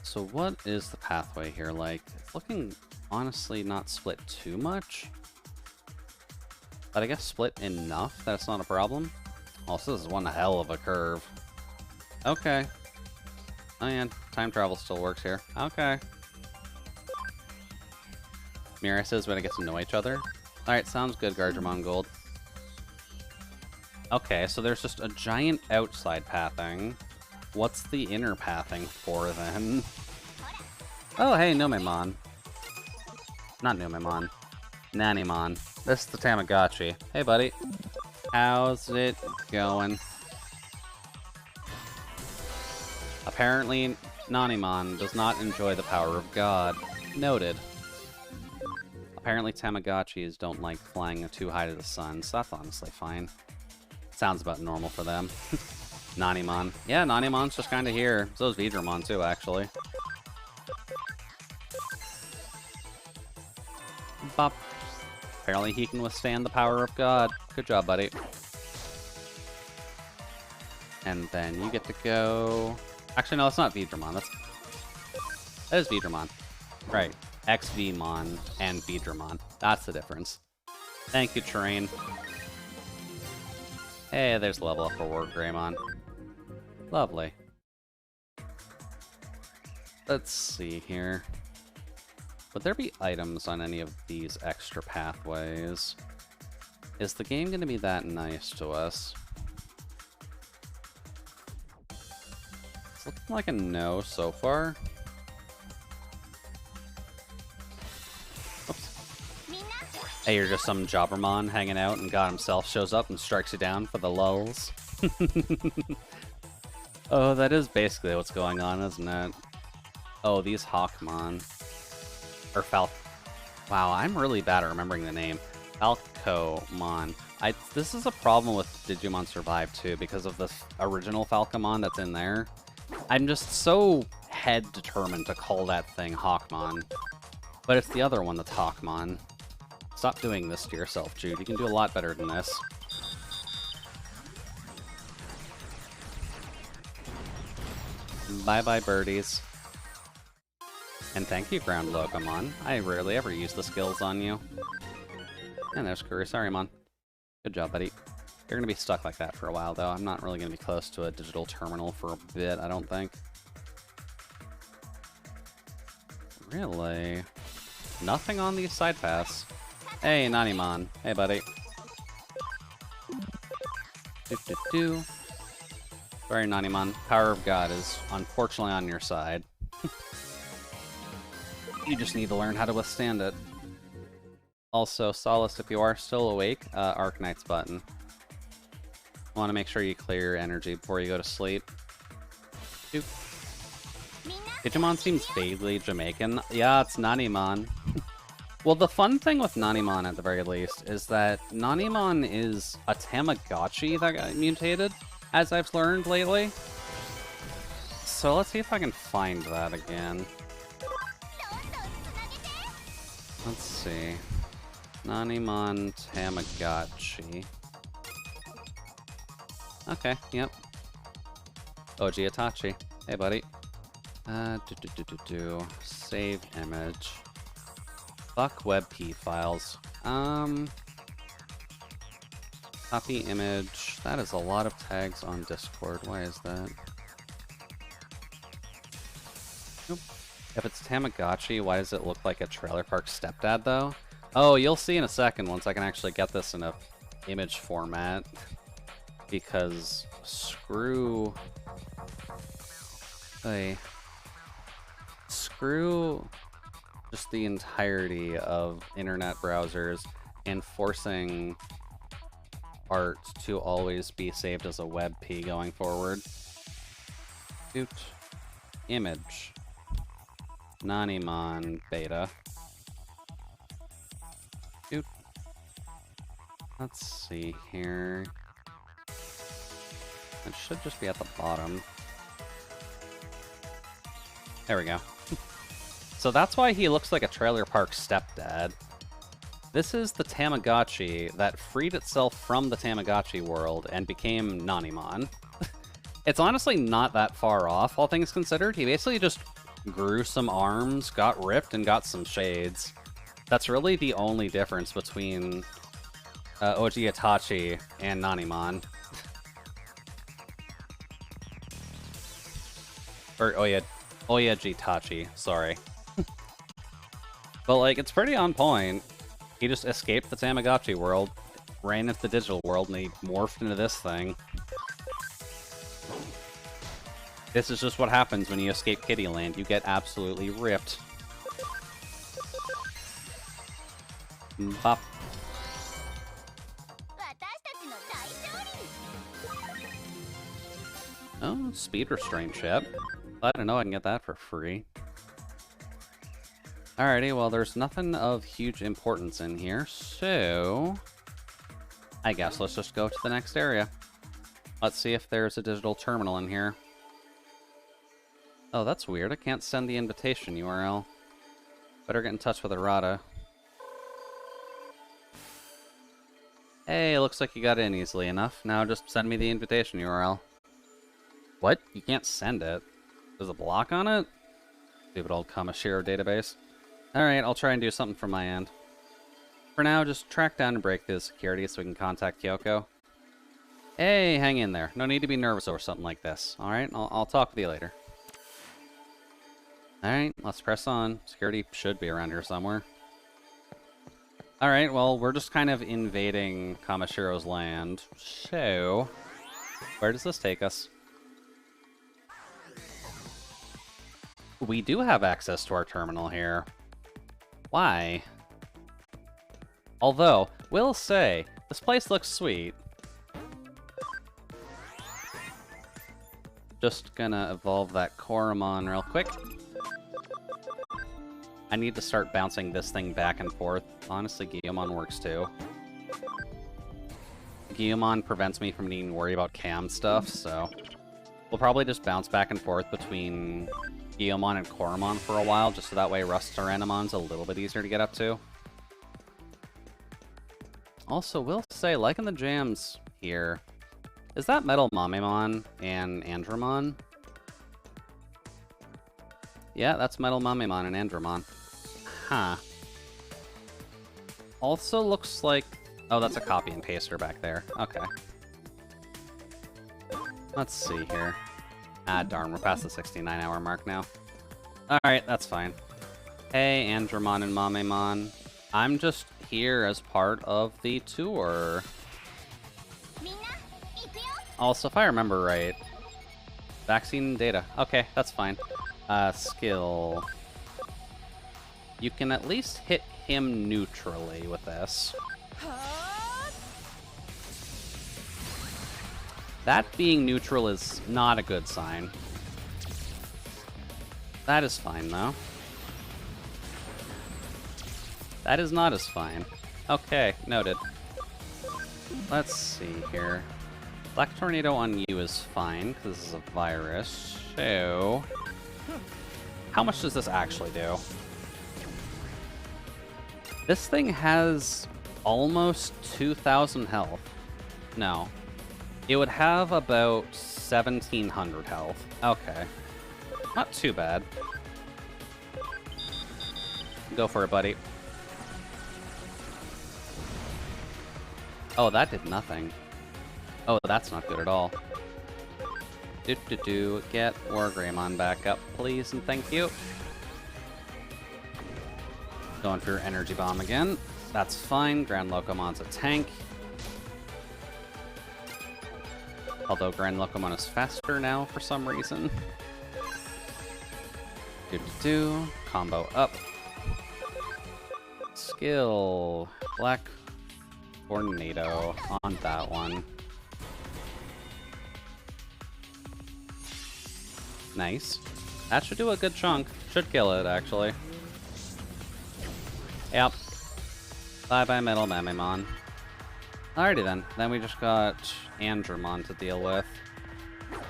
So what is the pathway here like? It's looking, honestly, not split too much. But I guess split enough that it's not a problem. Also, this is one hell of a curve. Okay. Oh yeah, time travel still works here. Okay. Mira says we're gonna get to know each other. Alright, sounds good, Gardevoir Gold. Okay, so there's just a giant outside pathing. What's the inner pathing for, then? Oh, hey, Nomemon. Not Nomemon. Nanimon. This is the Tamagotchi. Hey, buddy. How's it going? Apparently, Nanimon does not enjoy the power of God. Noted. Apparently, Tamagotchis don't like flying too high to the sun, so that's honestly fine. Sounds about normal for them. Nanimon. Yeah, Nanimon's just kind of here. So is Vidramon too, actually. Bop. Apparently he can withstand the power of God. Good job, buddy. And then you get to go... Actually, no, it's not Vidramon. That is Vidramon. Right. XVmon and Vidramon. That's the difference. Thank you, Terrain. Hey, there's a level up for Wargreymon. Lovely. Let's see here. Would there be items on any of these extra pathways? Is the game going to be that nice to us? It's looking like a no so far. Hey, you're just some Jobbermon hanging out and God himself shows up and strikes you down for the lulz. Oh, that is basically what's going on, isn't it? Oh, these Hawkmon. Or Wow, I'm really bad at remembering the name. Falcomon. This is a problem with Digimon Survive too, because of the original Falcomon that's in there. I'm just so head determined to call that thing Hawkmon. But it's the other one that's Hawkmon. Stop doing this to yourself, Jude. You can do a lot better than this. Bye-bye, birdies. And thank you, Ground Locomon. I rarely ever use the skills on you. And there's Kurisarimon. Good job, buddy. You're gonna be stuck like that for a while, though. I'm not really gonna be close to a digital terminal for a bit, I don't think. Really? Nothing on these side paths. Hey, Nanimon. Hey, buddy. Do-do-do. Sorry, Nanimon. Power of God is unfortunately on your side. You just need to learn how to withstand it. Also, Solace, if you are still awake, Arknight's button. I want to make sure you clear your energy before you go to sleep. Doop. Digimon seems vaguely Jamaican. Yeah, it's Nanimon. Well, the fun thing with Nanimon, at the very least, is that Nanimon is a Tamagotchi that got mutated, as I've learned lately. So let's see if I can find that again. Let's see. Nanimon Tamagotchi. Okay, yep. OG Itachi. Hey, buddy. Save image. Fuck WebP files. Copy image. That is a lot of tags on Discord. Why is that? Nope. If it's Tamagotchi, why does it look like a trailer park stepdad, though? Oh, you'll see in a second once I can actually get this in a image format. Because screw... Screw just the entirety of internet browsers and forcing art to always be saved as a WebP going forward. Doot. Image. Nanimon beta. Doot. Let's see here. It should just be at the bottom. There we go. So that's why he looks like a trailer park stepdad. This is the Tamagotchi that freed itself from the Tamagotchi world and became Nanimon. It's honestly not that far off, all things considered. He basically just grew some arms, got ripped, and got some shades. That's really the only difference between Oji Itachi and Nanimon. Or Oyaji Tachi, sorry. But, like, it's pretty on point. He just escaped the Tamagotchi world, ran into the digital world, and he morphed into this thing. This is just what happens when you escape Kittyland. You get absolutely ripped. Bop. Oh, speed restraint chip. Glad to know I can get that for free. Alrighty, well, there's nothing of huge importance in here, so I guess let's just go to the next area. Let's see if there's a digital terminal in here. Oh, that's weird. I can't send the invitation URL. Better get in touch with Arata. Hey, looks like you got in easily enough. Now just send me the invitation URL. What? You can't send it? There's a block on it? Stupid old Kamashiro database. Alright, I'll try and do something from my end. For now, just track down and break through the security so we can contact Kyoko. Hey, hang in there. No need to be nervous over something like this. Alright, I'll talk with you later. Alright, let's press on. Security should be around here somewhere. Alright, well, we're just kind of invading Kamashiro's land. So, where does this take us? We do have access to our terminal here. Why? Although, will say, this place looks sweet. Just gonna evolve that Koromon real quick. I need to start bouncing this thing back and forth. Honestly, Guillemon works too. Guillemon prevents me from needing to worry about cam stuff, so we'll probably just bounce back and forth between Guillemon and Koromon for a while, just so that way Rust Tyrannomon's a little bit easier to get up to. Also, will say, liking the jams here. Is that Metal Mamemon and Andromon? Yeah, that's Metal Mamemon and Andromon. Huh. Also looks like... Oh, that's a copy and paster back there. Okay. Let's see here. Ah, darn, we're past the 69-hour mark now. Alright, that's fine. Hey, Andromon and Mamemon. I'm just here as part of the tour. Also, if I remember right, vaccine data. Okay, that's fine. Skill. You can at least hit him neutrally with this. That being neutral is not a good sign. That is fine, though. That is not as fine. Okay, noted. Let's see here. Black Tornado on you is fine, because this is a virus. So, how much does this actually do? This thing has almost 2,000 health. No. It would have about 1,700 health. Okay. Not too bad. Go for it, buddy. Oh, that did nothing. Oh, that's not good at all. Get Wargreymon back up, please, and thank you. Going for your energy bomb again. That's fine. Grand Locomon's a tank. Although Grand Locomon is faster now for some reason. Do. Combo up. Skill. Black Tornado on that one. Nice. That should do a good chunk. Should kill it, actually. Yep. Bye-bye, Metal Memimon. Alrighty then. Then we just got Andromon to deal with,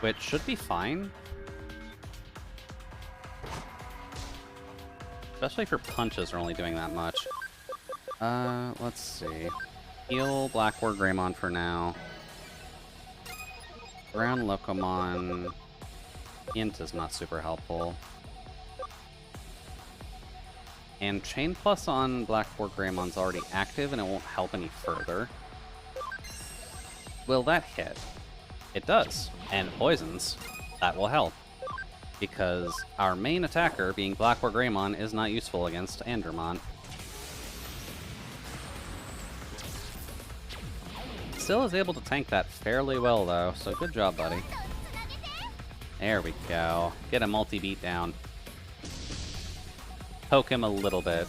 which should be fine. Especially for punches are only doing that much. Let's see. Heal Blackboard Greymon for now. Ground Locomon. Int is not super helpful. And Chain Plus on Blackboard Greymon's already active and it won't help any further. Will that hit? It does. And poisons. That will help. Because our main attacker, being Blackboard Greymon, is not useful against Andromon. Still is able to tank that fairly well, though, so good job, buddy. There we go. Get a multi-beat down. Poke him a little bit.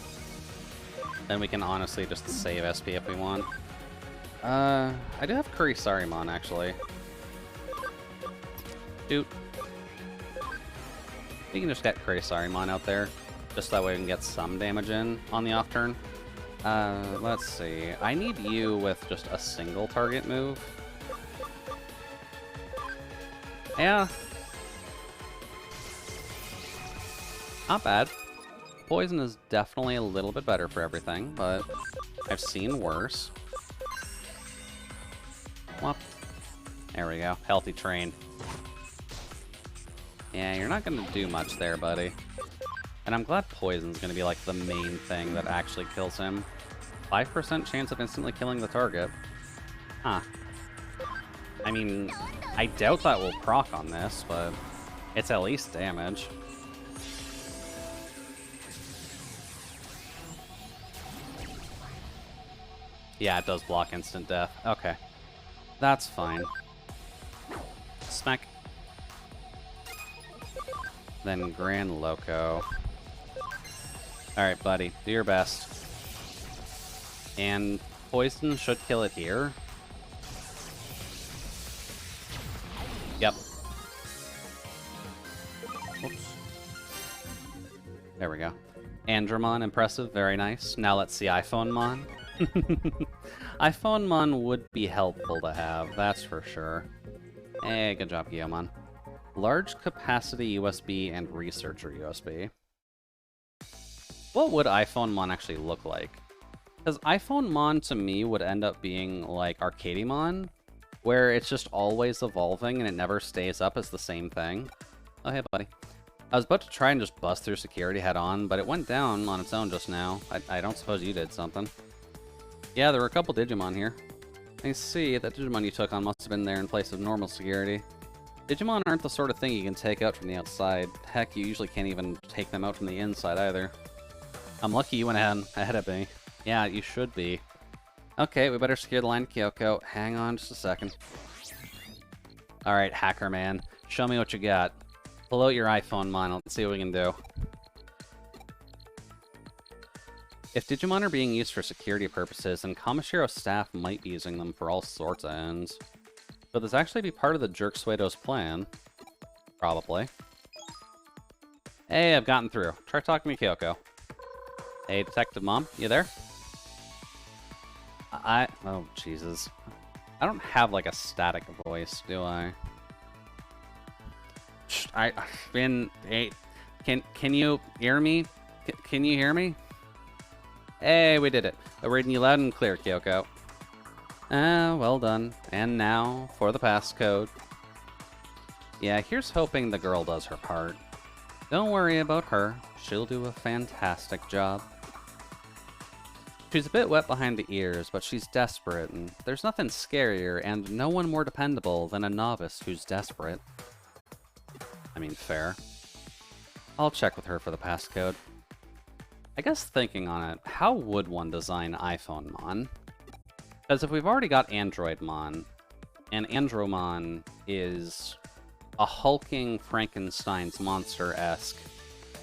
Then we can honestly just save SP if we want. I do have Kurisarimon, actually. Dude. We can just get Kurisarimon out there. Just that way we can get some damage in on the off turn. Let's see. I need you with just a single target move. Yeah. Not bad. Poison is definitely a little bit better for everything, but I've seen worse. Whoop. There we go. Healthy train. Yeah, you're not going to do much there, buddy. And I'm glad Poison's going to be like the main thing that actually kills him. 5% chance of instantly killing the target. Huh. I mean, I doubt that will proc on this, but it's at least damage. Yeah, it does block instant death. Okay. That's fine. Smack. Then Grand Loco. Alright, buddy. Do your best. And Poison should kill it here. Yep. Whoops. There we go. Andromon, impressive. Very nice. Now let's see iPhone-mon. iPhone-mon would be helpful to have, that's for sure. Hey, good job, Guillaumon. Large capacity USB and researcher USB. What would iPhone-mon actually look like? Because iPhone-mon to me would end up being like Arcadimon, where it's just always evolving and it never stays up as the same thing. Oh, hey, buddy. I was about to try and just bust through security head on, but it went down on its own just now. I don't suppose you did something. Yeah, there were a couple Digimon here. I see that Digimon you took on must have been there in place of normal security. Digimon aren't the sort of thing you can take out from the outside. Heck, you usually can't even take them out from the inside either. I'm lucky you went ahead of me. Yeah, you should be. Okay, we better secure the line to Kyoko. Hang on just a second. Alright, Hacker Man. Show me what you got. Pull out your iPhone-mon. Let's see what we can do. If Digimon are being used for security purposes, then Kamishiro staff might be using them for all sorts of ends. Could this actually be part of the Jerk Suedo's plan? Probably. Hey, I've gotten through. Try talking to me, Kyoko. Hey, Detective Mom, you there? Oh, Jesus. I don't have, like, a static voice, do I? I've been... Hey, can you hear me? Can you hear me? Hey, we did it. We're reading you loud and clear, Kyoko. Ah, well done. And now, for the passcode. Yeah, here's hoping the girl does her part. Don't worry about her. She'll do a fantastic job. She's a bit wet behind the ears, but she's desperate, and there's nothing scarier and no one more dependable than a novice who's desperate. I mean, fair. I'll check with her for the passcode. I guess thinking on it, how would one design iPhone-mon? Because if we've already got Android-mon, and Andromon is a hulking Frankenstein's monster-esque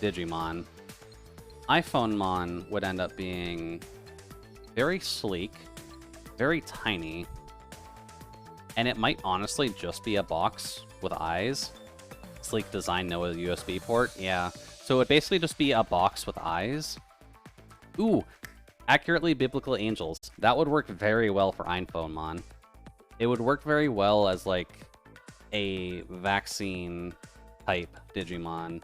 Digimon, iPhone-mon would end up being very sleek, very tiny, and it might honestly just be a box with eyes. Sleek design, no USB port, yeah. So it would basically just be a box with eyes. Ooh, accurately biblical angels. That would work very well for iPhone-mon. It would work very well as, like, a vaccine-type Digimon.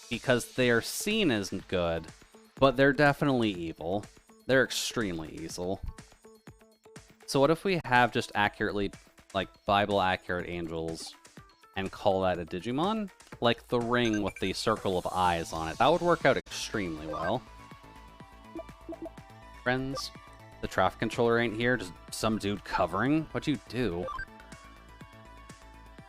Because they're seen as good, but they're definitely evil. They're extremely evil. So what if we have just accurately, like, Bible-accurate angels and call that a Digimon? Like the ring with the circle of eyes on it. That would work out extremely well. Friends, the traffic controller ain't here. Just some dude covering. What'd you do?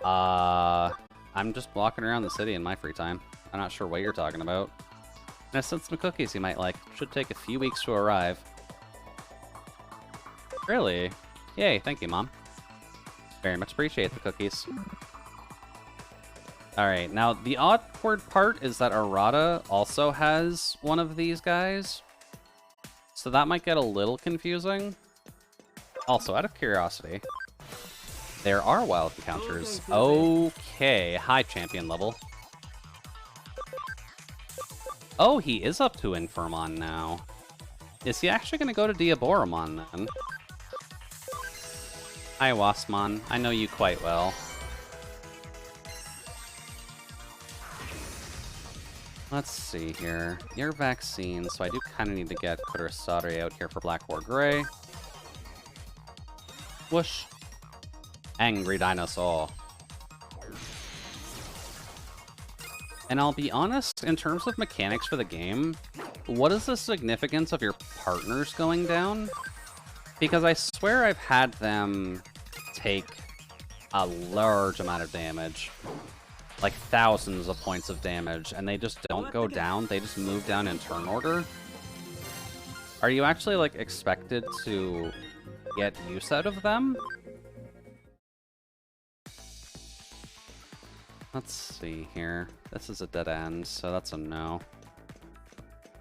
I'm just walking around the city in my free time. I'm not sure what you're talking about. And I sent some cookies you might like. Should take a few weeks to arrive. Really? Yay, thank you, Mom. Very much appreciate the cookies. Alright, now the awkward part is that Arata also has one of these guys. So that might get a little confusing. Also, out of curiosity, there are wild encounters. Okay, high champion level. Oh, he is up to Infirmon now. Is he actually going to go to Diaboromon then? Hi, Waspmon. I know you quite well. Let's see here. Your vaccine, so I do kind of need to get Kurosari out here for Black War Gray. Whoosh. Angry dinosaur. And I'll be honest, in terms of mechanics for the game, what is the significance of your partners going down? Because I swear I've had them take a large amount of damage. Like thousands of points of damage, and they just don't go down, they just move down in turn order. Are you actually, like, expected to get use out of them? Let's see here. This is a dead end, so that's a no.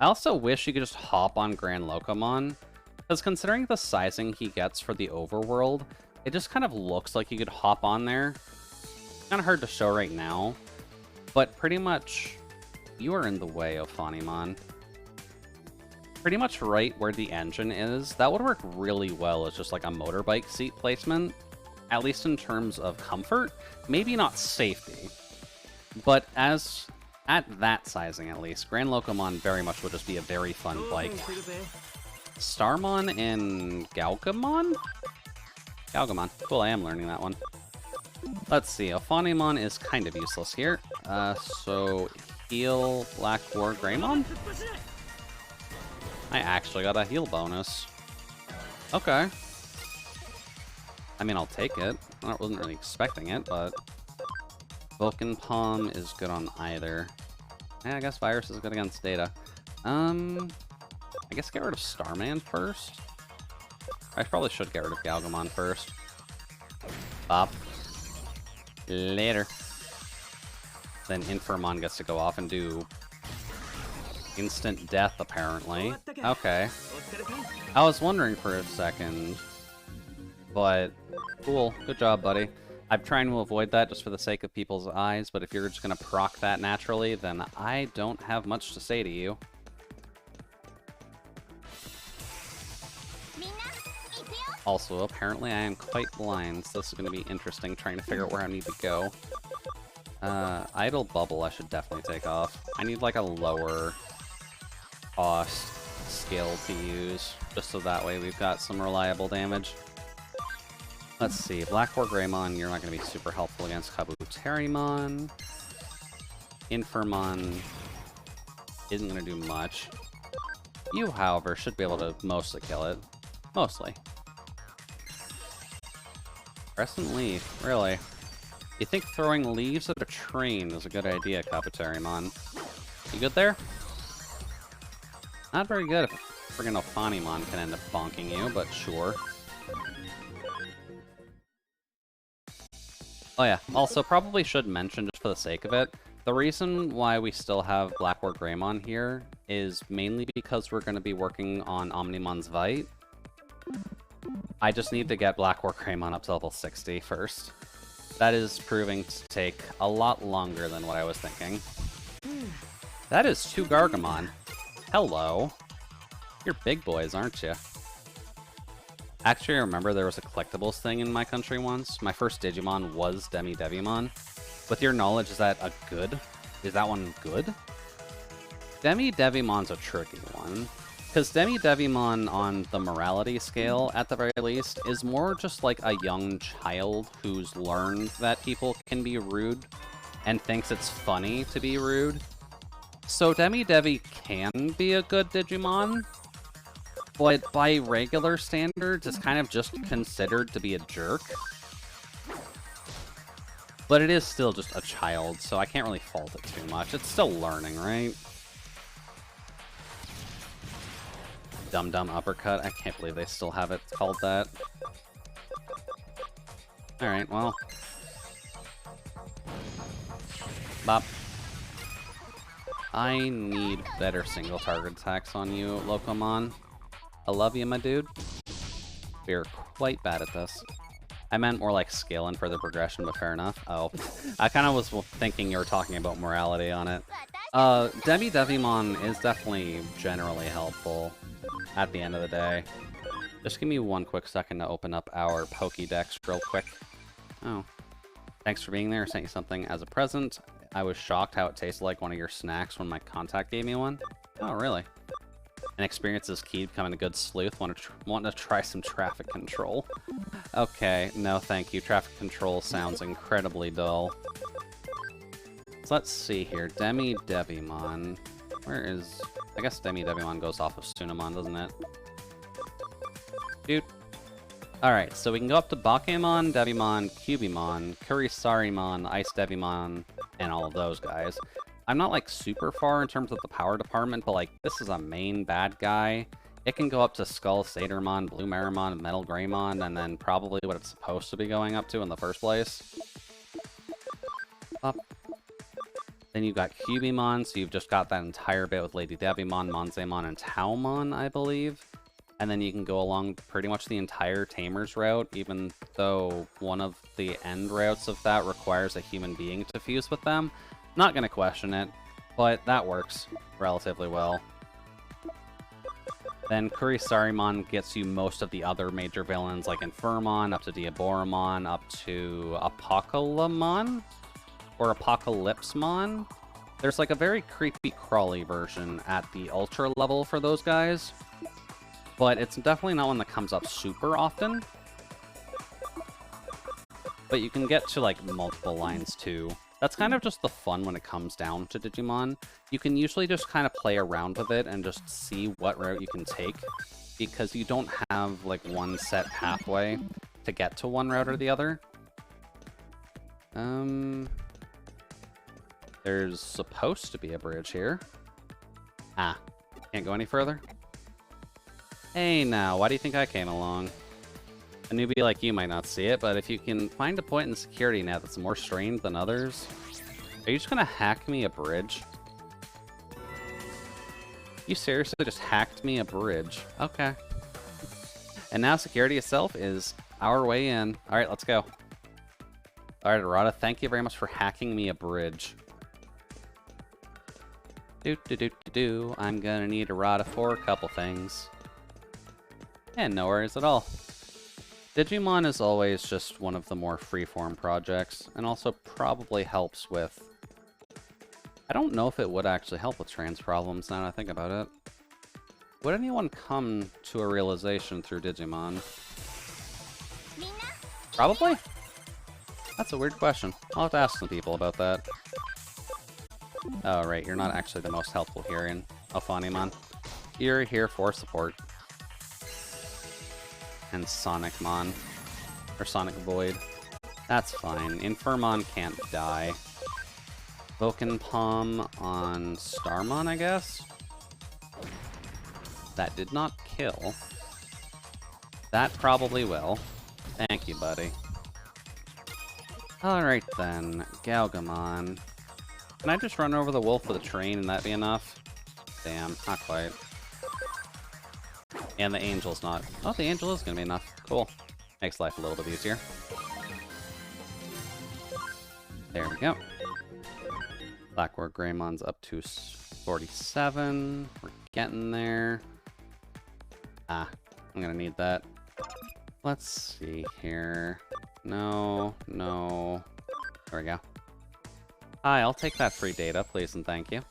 I also wish you could just hop on Grand Locomon, because considering the sizing he gets for the overworld, it just kind of looks like you could hop on there. Kind of hard to show right now, but pretty much you are in the way of Fonimon. Pretty much right where the engine is. That would work really well as just like a motorbike seat placement, at least in terms of comfort. Maybe not safety, but as at that sizing at least, Grand Locomon very much would just be a very fun bike. Starmon and Galgamon? Galgamon. Cool, I am learning that one. Let's see, Ophanimon is kind of useless here. So heal Black War Greymon? I actually got a heal bonus. Okay. I mean, I'll take it. I wasn't really expecting it, but... Vulcan Palm is good on either. Yeah, I guess Virus is good against Data. I guess get rid of Starman first? I probably should get rid of Galgamon first. Bop. Later. Then Infirmon gets to go off and do instant death, apparently. Okay. I was wondering for a second, but cool. Good job, buddy. I'm trying to avoid that just for the sake of people's eyes, but if you're just gonna proc that naturally, then I don't have much to say to you. Also, apparently I am quite blind, so this is going to be interesting trying to figure out where I need to go. Idle Bubble I should definitely take off. I need like a lower cost skill to use, just so that way we've got some reliable damage. Let's see, Black War Greymon, you're not going to be super helpful against Kabuterimon. Infirmon isn't going to do much. You, however, should be able to mostly kill it. Mostly. Crescent Leaf, really? You think throwing leaves at a train is a good idea, Kabuterimon? You good there? Not very good if friggin' Ophanimon can end up bonking you, but sure. Oh yeah, also probably should mention, just for the sake of it, the reason why we still have Black War Greymon here is mainly because we're going to be working on Omnimon's Vite. I just need to get Black War Greymon up to level 60 first. That is proving to take a lot longer than what I was thinking. That is 2 Gargamon. Hello. You're big boys, aren't you? Actually, I remember there was a collectibles thing in my country once. My first Digimon was Devimon. With your knowledge, is that a good? Is that one good? Devimon's a tricky one. Because Devimon on the morality scale, at the very least, is more just like a young child who's learned that people can be rude and thinks it's funny to be rude. So Devi can be a good Digimon, but by regular standards, it's kind of just considered to be a jerk. But it is still just a child, so I can't really fault it too much. It's still learning, right? Dum Dum Uppercut. I can't believe they still have it called that. Alright, well. Bop. I need better single target attacks on you, Locomon. I love you, my dude. We're quite bad at this. I meant more like skill and further progression, but fair enough. Oh, I kind of was thinking you were talking about morality on it. Devimon is definitely generally helpful at the end of the day. Just give me one quick second to open up our Pokédex real quick. Oh. Thanks for being there. I sent you something as a present. I was shocked how it tasted like one of your snacks when my contact gave me one. Oh, really? And experience is key to becoming a good sleuth. Want to try some traffic control. Okay, no thank you. Traffic control sounds incredibly dull. So let's see here. Devimon. Where is... I guess Devimon goes off of Sunamon, doesn't it? Dude. Alright, so we can go up to Bakemon, Devimon, Cubimon, Kurisarimon, Ice Devimon, and all of those guys. I'm not, like, super far in terms of the power department, but, like, this is a main bad guy. It can go up to Skull Satyramon, Blue Marimon, Metal Greymon, and then probably what it's supposed to be going up to in the first place. Up. Then you've got Cubimon, so you've just got that entire bit with Lady Devimon, Monzemon, and Taumon, I believe. And then you can go along pretty much the entire Tamer's route, even though one of the end routes of that requires a human being to fuse with them. Not gonna question it, but that works relatively well. Then Kurisarimon gets you most of the other major villains, like Infirmon, up to Diaboromon, up to Apocalypsemon? Or Apocalypsemon? There's like a very creepy crawly version at the Ultra level for those guys. But it's definitely not one that comes up super often. But you can get to like multiple lines too. That's kind of just the fun when it comes down to Digimon. You can usually just kind of play around with it and just see what route you can take, because you don't have like one set pathway to get to one route or the other. There's supposed to be a bridge here. Ah, can't go any further? Hey now, why do you think I came along? A newbie like you might not see it, but if you can find a point in the security net that's more strained than others... Are you just gonna hack me a bridge? You seriously just hacked me a bridge? Okay. And now security itself is our way in. Alright, let's go. Alright, Arata, thank you very much for hacking me a bridge. I'm gonna need Arata for a couple things. And no worries at all. Digimon is always just one of the more freeform projects, and also probably helps with... I don't know if it would actually help with trans problems now that I think about it. Would anyone come to a realization through Digimon? Probably? That's a weird question. I'll have to ask some people about that. Oh, right, you're not actually the most helpful here in Ophanimon. You're here for support. And Sonicmon. Or Sonic Void. That's fine. Infirmon can't die. Vokenpalm on Starmon, I guess? That did not kill. That probably will. Thank you, buddy. Alright then, Galgamon. Can I just run over the wolf with a train and that be enough? Damn, not quite. And the angel's not. Oh, the angel is gonna be enough. Cool. Makes life a little bit easier. There we go. Blackboard Greymon's up to 47. We're getting there. Ah, I'm gonna need that. Let's see here. No, no. There we go. Hi, I'll take that free data, please and thank you.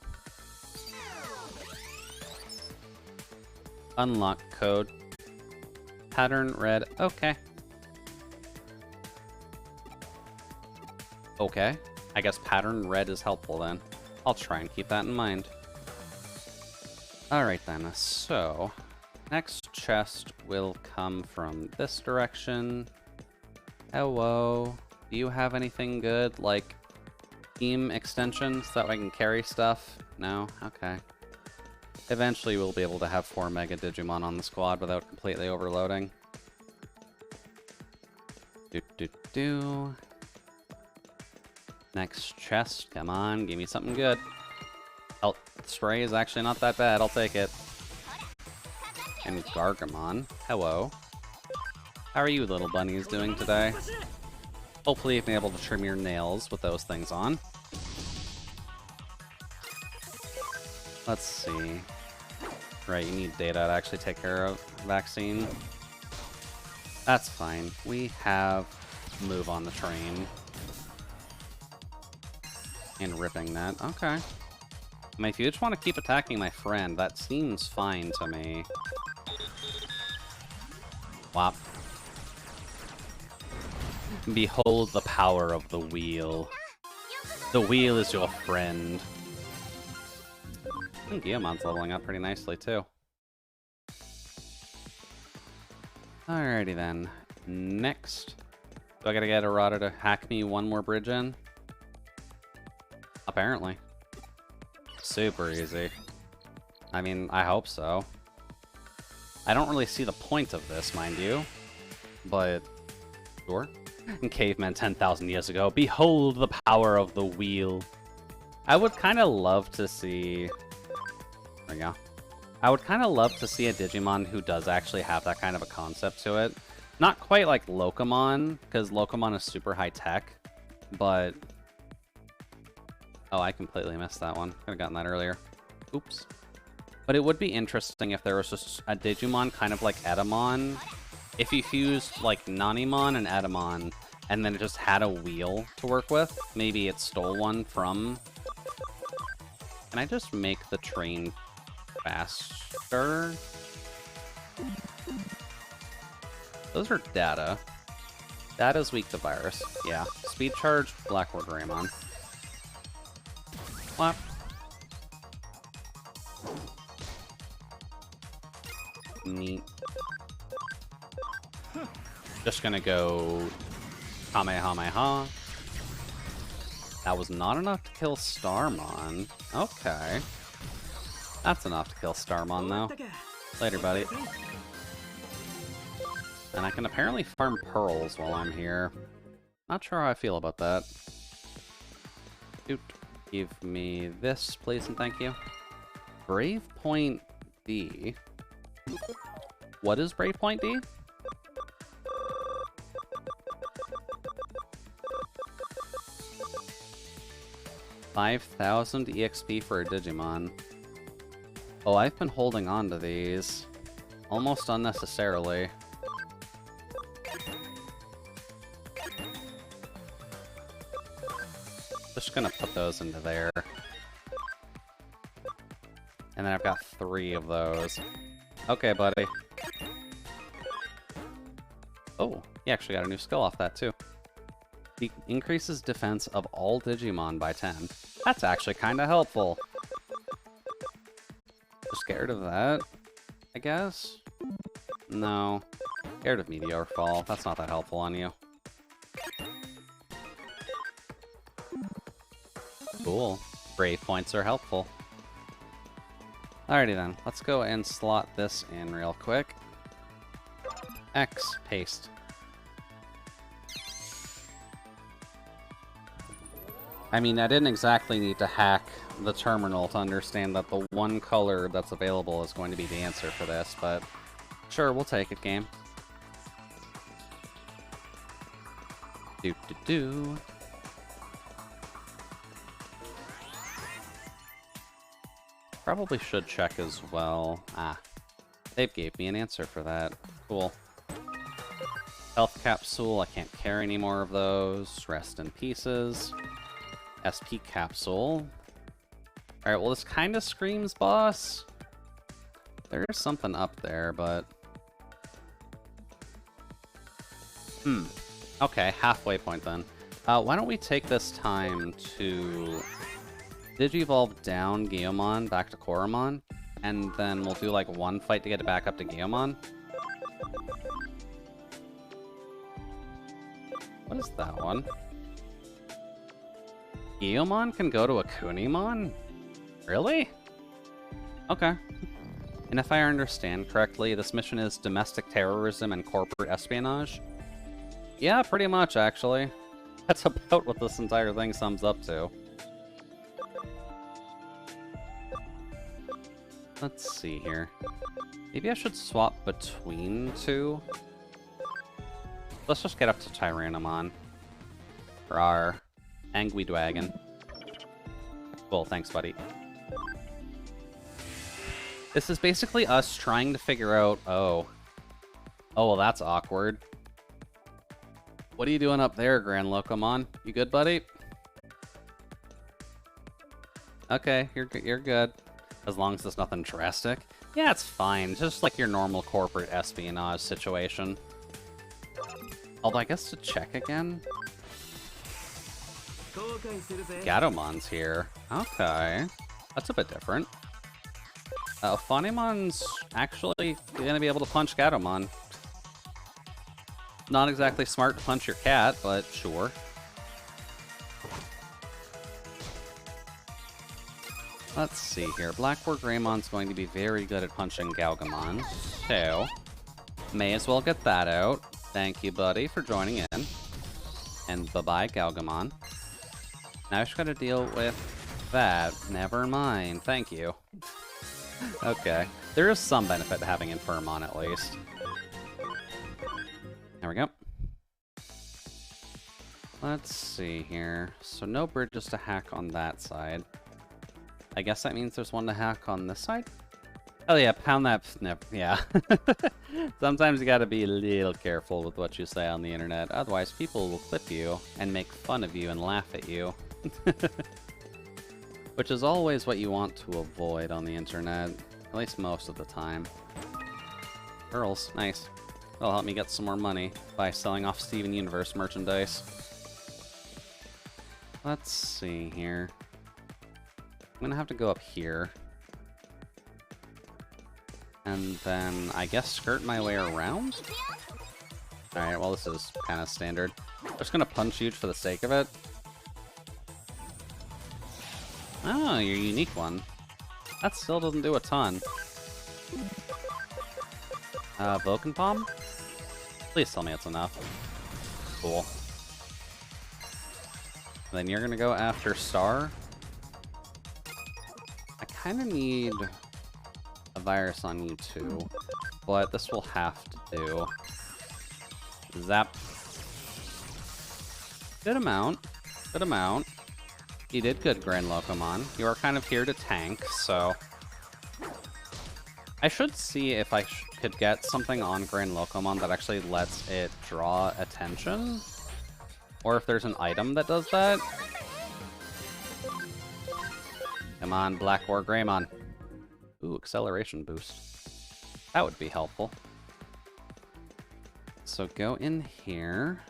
Unlock code. Pattern red. Okay. Okay. I guess pattern red is helpful then. I'll try and keep that in mind. Alright then, so... next chest will come from this direction. Hello. Do you have anything good, like team extensions that I can carry stuff? No? Okay. Eventually we'll be able to have 4 Mega Digimon on the squad without completely overloading. Next chest, come on, give me something good. Health spray is actually not that bad, I'll take it. And Gargamon, hello. How are you little bunnies doing today? Hopefully you've been able to trim your nails with those things on. Let's see. Right, you need data to actually take care of vaccine. That's fine. We have move on the train. And ripping that. Okay. I mean, if you just want to keep attacking my friend, that seems fine to me. Wop. Behold the power of the wheel. The wheel is your friend. I think Guillemon's leveling up pretty nicely, too. Alrighty then. Next. Do I gotta get Errata to hack me one more bridge in? Apparently. Super easy. I mean, I hope so. I don't really see the point of this, mind you. But... sure. Cavemen 10,000 years ago. Behold the power of the wheel. I would kind of love to see... there we go. I would kind of love to see a Digimon who does actually have that kind of a concept to it. Not quite like Locomon, because Locomon is super high-tech, but... oh, I completely missed that one. Could have gotten that earlier. Oops. But it would be interesting if there was just a Digimon kind of like Edamon. If you fused like Nanimon and Edamon, and then it just had a wheel to work with. Maybe it stole one from... can I just make the train faster? Those are data. Data's weak to virus. Yeah. Speed charge, Blackboard Greymon. What? Neat. Just gonna go Kamehameha. That was not enough to kill Starmon. Okay. That's enough to kill Starmon, though. Later, buddy. And I can apparently farm pearls while I'm here. Not sure how I feel about that. Doot. Give me this, please, and thank you. Brave Point D. What is Brave Point D? $5,000 EXP for a Digimon. Oh, I've been holding on to these. Almost unnecessarily. Just gonna put those into there. And then I've got 3 of those. Okay, buddy. Oh, he actually got a new skill off that, too. He increases defense of all Digimon by 10. That's actually kind of helpful. You're scared of that, I guess? No. Scared of Meteor Fall. That's not that helpful on you. Cool. Brave points are helpful. Alrighty then, let's go and slot this in real quick. X, paste. I mean, I didn't exactly need to hack the terminal to understand that the one color that's available is going to be the answer for this, but sure, we'll take it, game. Do-do-do. Probably should check as well. Ah, they gave me an answer for that. Cool. Health capsule, I can't carry any more of those. Rest in pieces. SP capsule. Alright, well this kind of screams boss. There's something up there, but... Okay, halfway point then. Why don't we take this time to Digivolve down Guilmon back to Koromon, and then we'll do like one fight to get it back up to Guilmon. What is that one? Guilmon can go to a Kunimon? Really? Okay. And if I understand correctly, this mission is domestic terrorism and corporate espionage? Yeah, pretty much, actually. That's about what this entire thing sums up to. Let's see here. Maybe I should swap between two. Let's just get up to Tyrannomon. For our Angudwagon. Cool, thanks, buddy. This is basically us trying to figure out... Oh, well, that's awkward. What are you doing up there, Grand Locomon? You good, buddy? Okay, you're good. As long as there's nothing drastic. Yeah, it's fine. Just like your normal corporate espionage situation. Although I guess to check again... Gatomon's here. Okay. That's a bit different. Phonimon's actually gonna be able to punch Gatomon. Not exactly smart to punch your cat, but sure. Let's see here. Blackboard Greymon's going to be very good at punching Galgamon, so may as well get that out. Thank you, buddy, for joining in. And bye-bye, Galgamon. Now I just gotta deal with that. Never mind. Thank you. Okay. There is some benefit to having Infirmon, at least. There we go. Let's see here. So no bridges to hack on that side. I guess that means there's one to hack on this side? Oh yeah, pound that... Yeah. Sometimes you gotta be a little careful with what you say on the internet. Otherwise, people will clip you and make fun of you and laugh at you. Which is always what you want to avoid on the internet. At least most of the time. Pearls, nice. That'll help me get some more money by selling off Steven Universe merchandise. Let's see here. I'm gonna have to go up here. And then, I guess, skirt my way around? Alright, well this is kind of standard. I'm just gonna punch you for the sake of it. Oh, your unique one. That still doesn't do a ton. Vulcan Palm? Please tell me it's enough. Cool. Then you're gonna go after Star. I kind of need a virus on you too, but this will have to do. Zap. Good amount. Good amount. You did good, Grand Locomon. You are kind of here to tank, so... I should see if I could get something on Grand Locomon that actually lets it draw attention. Or if there's an item that does that. Come on, Black or Greymon. Ooh, acceleration boost. That would be helpful. So go in here.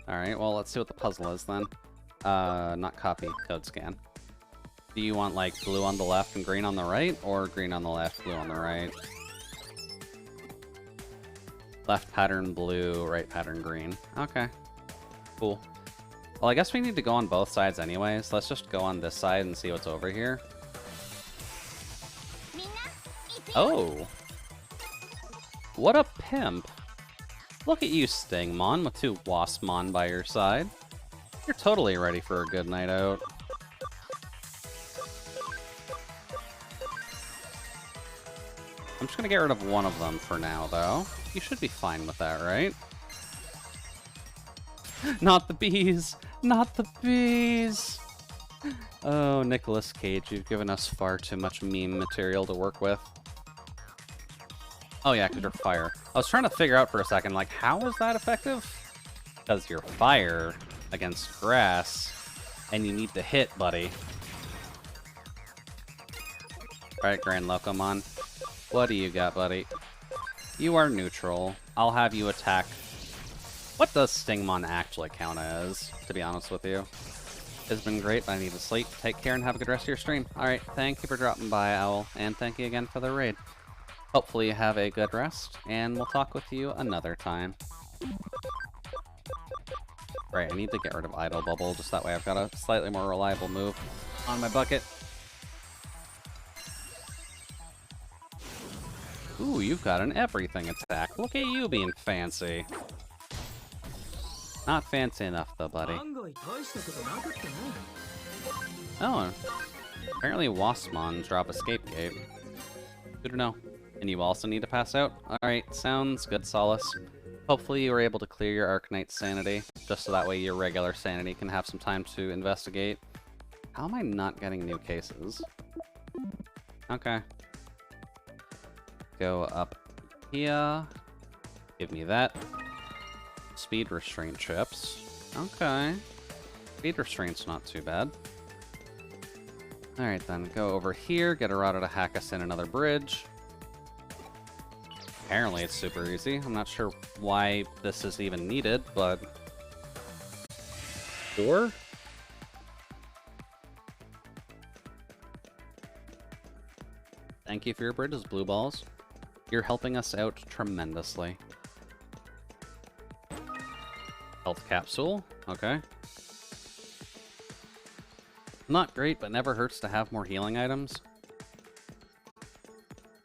Alright, well, let's see what the puzzle is then. Not copy, code scan. Do you want, like, blue on the left and green on the right? Or green on the left, blue on the right? Left pattern blue, right pattern green. Okay. Cool. Well, I guess we need to go on both sides anyways. Let's just go on this side and see what's over here. Oh! What a pimp! Look at you, Stingmon, with 2 Waspmon by your side. You're totally ready for a good night out. I'm just gonna get rid of one of them for now, though. You should be fine with that, right? Not the bees! Not the bees! Oh, Nicolas Cage, you've given us far too much meme material to work with. Oh yeah, because you're fire. I was trying to figure out for a second, like, how is that effective? Because you're fire against grass, and you need to hit, buddy. Alright, Grand Locomon. What do you got, buddy? You are neutral. I'll have you attack. What does Stingmon actually count as, to be honest with you? It's been great, but I need to sleep. Take care and have a good rest of your stream. Alright, thank you for dropping by, Owl, and thank you again for the raid. Hopefully you have a good rest, and we'll talk with you another time. Right, I need to get rid of Idle Bubble, just that way I've got a slightly more reliable move on my bucket. Ooh, you've got an everything attack. Look at you being fancy. Not fancy enough, though, buddy. Oh, apparently Waspmons drop Escape Gate. Good to know. And you also need to pass out? Alright, sounds good, Solace. Hopefully you were able to clear your Arcanite sanity, just so that way your regular sanity can have some time to investigate. How am I not getting new cases? Okay. Go up here. Give me that. Speed restraint chips. Okay. Speed restraint's not too bad. Alright then, go over here, get a router to hack us in another bridge. Apparently it's super easy. I'm not sure why this is even needed, but... Sure? Thank you for your bridges, Blue Balls. You're helping us out tremendously. Health capsule, okay. Not great, but never hurts to have more healing items.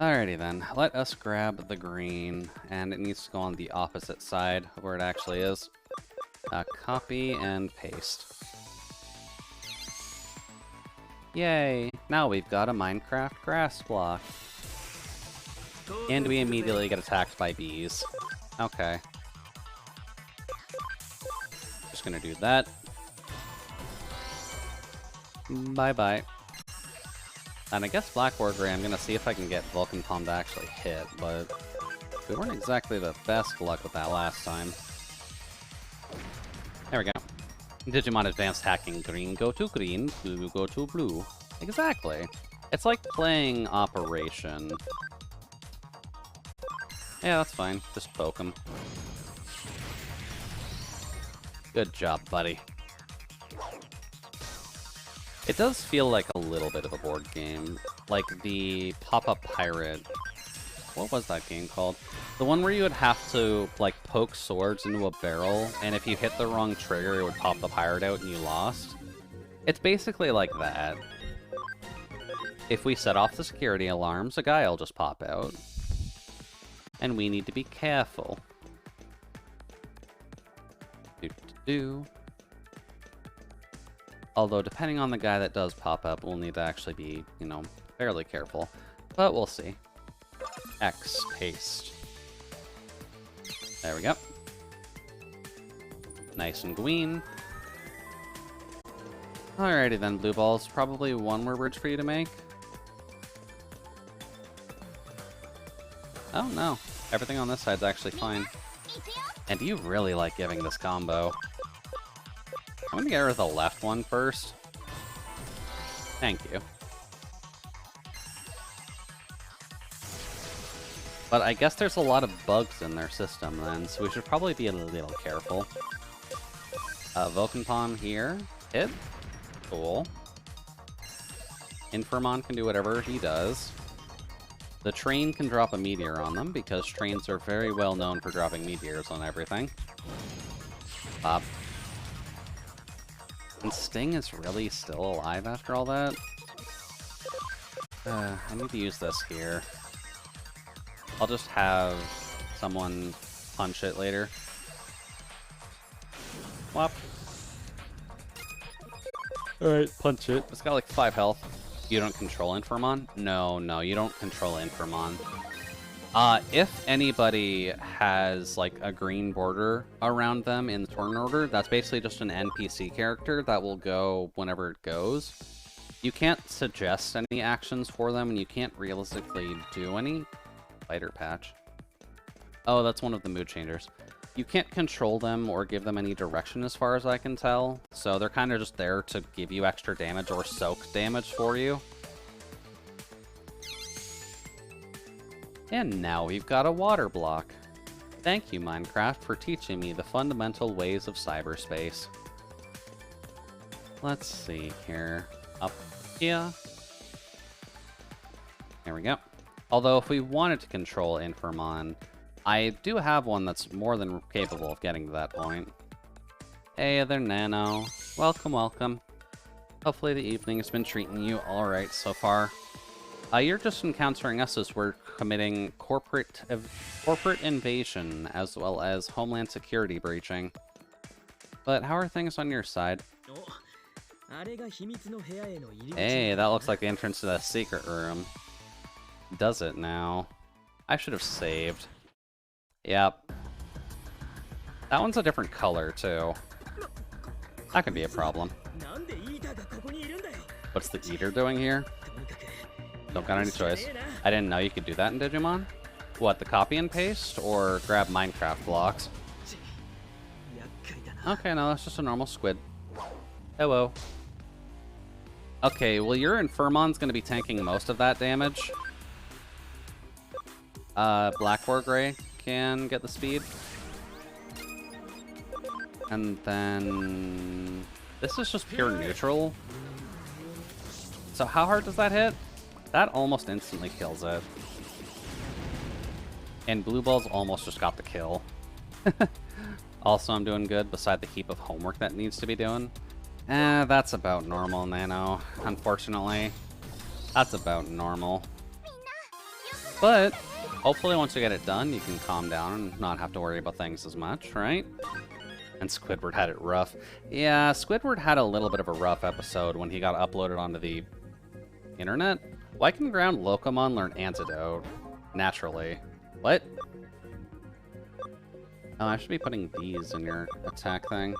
Alrighty then, let us grab the green, and it needs to go on the opposite side where it actually is. Copy and paste. Yay! Now we've got a Minecraft grass block. And we immediately get attacked by bees. Okay. Just gonna do that. Bye-bye. And I guess Black Wargray, I'm gonna see if I can get Vulcan Palm to actually hit, but we weren't exactly the best luck with that last time. There we go. Digimon Advanced Hacking. Green go to green, blue go to blue. Exactly. It's like playing Operation. Yeah, that's fine. Just poke him. Good job, buddy. It does feel like a little bit of a board game. Like the Pop-Up Pirate. What was that game called? The one where you would have to, like, poke swords into a barrel, and if you hit the wrong trigger, it would pop the pirate out and you lost. It's basically like that. If we set off the security alarms, a guy will just pop out. And we need to be careful. Do-do-do. Although, depending on the guy that does pop up, we'll need to actually be, you know, fairly careful. But we'll see. X paste. There we go. Nice and green. Alrighty then, Blue Balls. Probably one more bridge for you to make. Oh no. Everything on this side's actually fine. And you really like giving this combo. I'm gonna get rid of the left one first. Thank you. But I guess there's a lot of bugs in their system then, so we should probably be a little careful. Vulcan Palm here. Hit. Cool. Inframon can do whatever he does. The train can drop a meteor on them, because trains are very well known for dropping meteors on everything. Pop. And Sting is really still alive after all that? I need to use this here. I'll just have someone punch it later. Whop. Alright, punch it. It's got like 5 health. You don't control Infirmon? No, you don't control Infirmon. If anybody has like a green border around them in the turn order, that's basically just an NPC character that will go whenever it goes. You can't suggest any actions for them, and you can't realistically do any. Spider patch. Oh, that's one of the mood changers. You can't control them or give them any direction as far as I can tell, so they're kind of just there to give you extra damage or soak damage for you. And now we've got a water block. Thank you, Minecraft, for teaching me the fundamental ways of cyberspace. Let's see here. Up here. There we go. Although if we wanted to control Infirmon, I do have one that's more than capable of getting to that point. Hey there, Nano. Welcome, welcome. Hopefully the evening has been treating you alright so far. You're just encountering us as we're committing corporate invasion as well as homeland security breaching. But how are things on your side? Hey, that looks like the entrance to the secret room. Does it now? I should have saved. Yep. That one's a different color, too. That could be a problem. What's the eater doing here? Don't got any choice. I didn't know you could do that in Digimon. What, the copy and paste? Or grab Minecraft blocks? Okay, no, that's just a normal squid. Hello. Okay, well your Infirmon's gonna be tanking most of that damage. Black or Gray can get the speed. And then... this is just pure neutral. So how hard does that hit? That almost instantly kills it. And Blue Ball's almost just got the kill. Also, I'm doing good beside the heap of homework that needs to be doing. That's about normal, Nano. Unfortunately. That's about normal. But, hopefully once you get it done, you can calm down and not have to worry about things as much, right? And Squidward had it rough. Yeah, Squidward had a little bit of a rough episode when he got uploaded onto the internet. Why can ground Locomon learn Antidote? Naturally. What? Oh, I should be putting these in your attack thing.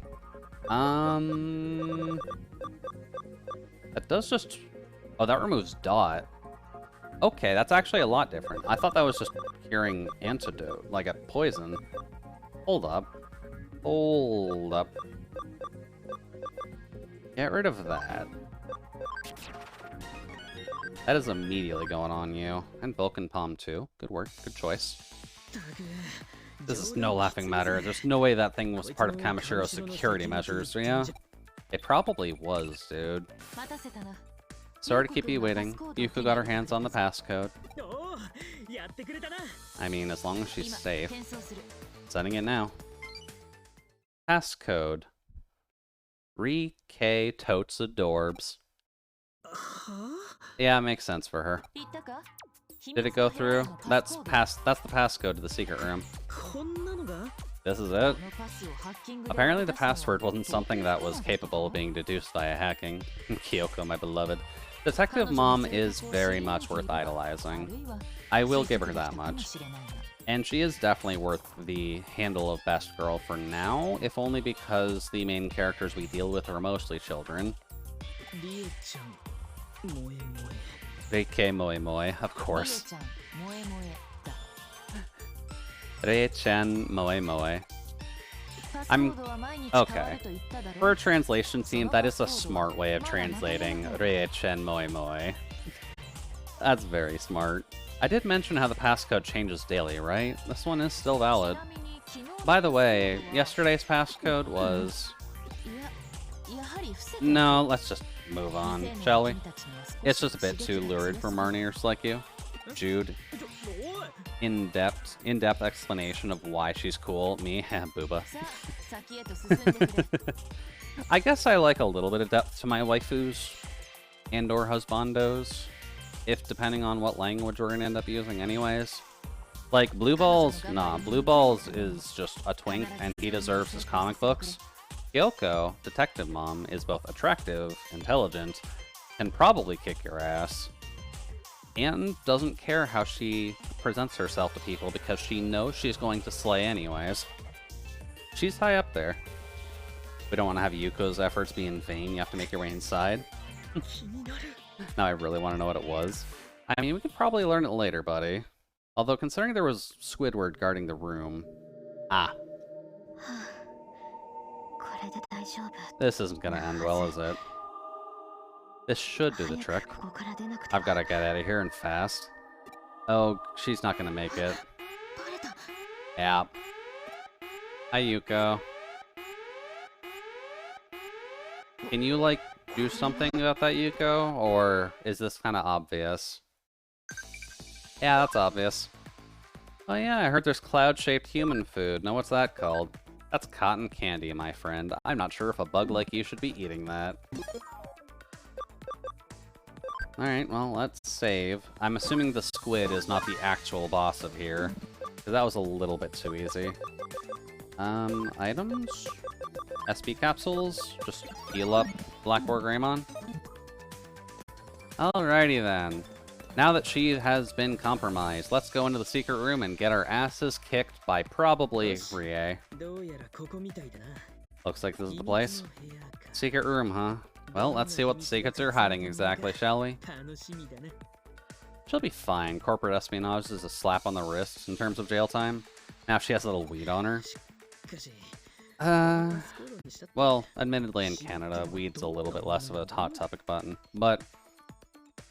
That does just... oh, that removes Dot. Okay, that's actually a lot different. I thought that was just curing Antidote, like a poison. Hold up. Hold up. Get rid of that. That is immediately going on you. And Vulcan Palm too. Good work. Good choice. This is no laughing matter. There's no way that thing was part of Kamashiro's security measures, yeah? It probably was, dude. Sorry to keep you waiting. Yuko got her hands on the passcode. I mean, as long as she's safe. Setting it now. Passcode. Re-K totes adorbs. Yeah, it makes sense for her. Did it go through? That's the passcode to the secret room. This is it. Apparently the password wasn't something that was capable of being deduced via hacking. Kyoko, my beloved. Detective Mom is very much worth idolizing. I will give her that much. And she is definitely worth the handle of best girl for now, if only because the main characters we deal with are mostly children. Reike Moe Moe, of course. Rei-chan Moe Moe. Okay. For a translation team, that is a smart way of translating Rei-chan Moe Moe. That's very smart. I did mention how the passcode changes daily, right? This one is still valid. By the way, yesterday's passcode was... no, let's just move on, shall we? It's just a bit too lurid for Marniers like you. Jude. In-depth explanation of why she's cool. Me, booba. I guess I like a little bit of depth to my waifus and or husbandos, if depending on what language we're gonna end up using anyways. Like, Blue Balls, nah, Blue Balls is just a twink, and he deserves his comic books. Kyoko, Detective Mom, is both attractive, intelligent, can probably kick your ass, and doesn't care how she presents herself to people because she knows she's going to slay anyways. She's high up there. We don't want to have Yuko's efforts be in vain. You have to make your way inside. Now I really want to know what it was. I mean, we could probably learn it later, buddy. Although, considering there was Squidward guarding the room... Ah. This isn't gonna end well, is it? This should do the trick. I've gotta get out of here and fast. Oh, she's not gonna make it. Yeah. Hi, Yuko. Can you, like, do something about that, Yuko? Or is this kind of obvious? Yeah, that's obvious. Oh yeah, I heard there's cloud-shaped human food. Now what's that called? That's cotton candy, my friend. I'm not sure if a bug like you should be eating that. Alright, well, let's save. I'm assuming the squid is not the actual boss of here, because that was a little bit too easy. Items? SP capsules? Just heal up Blackboard Greymon? Alrighty then. Now that she has been compromised, let's go into the secret room and get our asses kicked by probably Rie. Looks like this is the place. Secret room, huh? Well, let's see what the secrets are hiding exactly, shall we? She'll be fine. Corporate espionage is a slap on the wrist in terms of jail time. Now if she has a little weed on her. Well, admittedly in Canada, weed's a little bit less of a hot topic button, but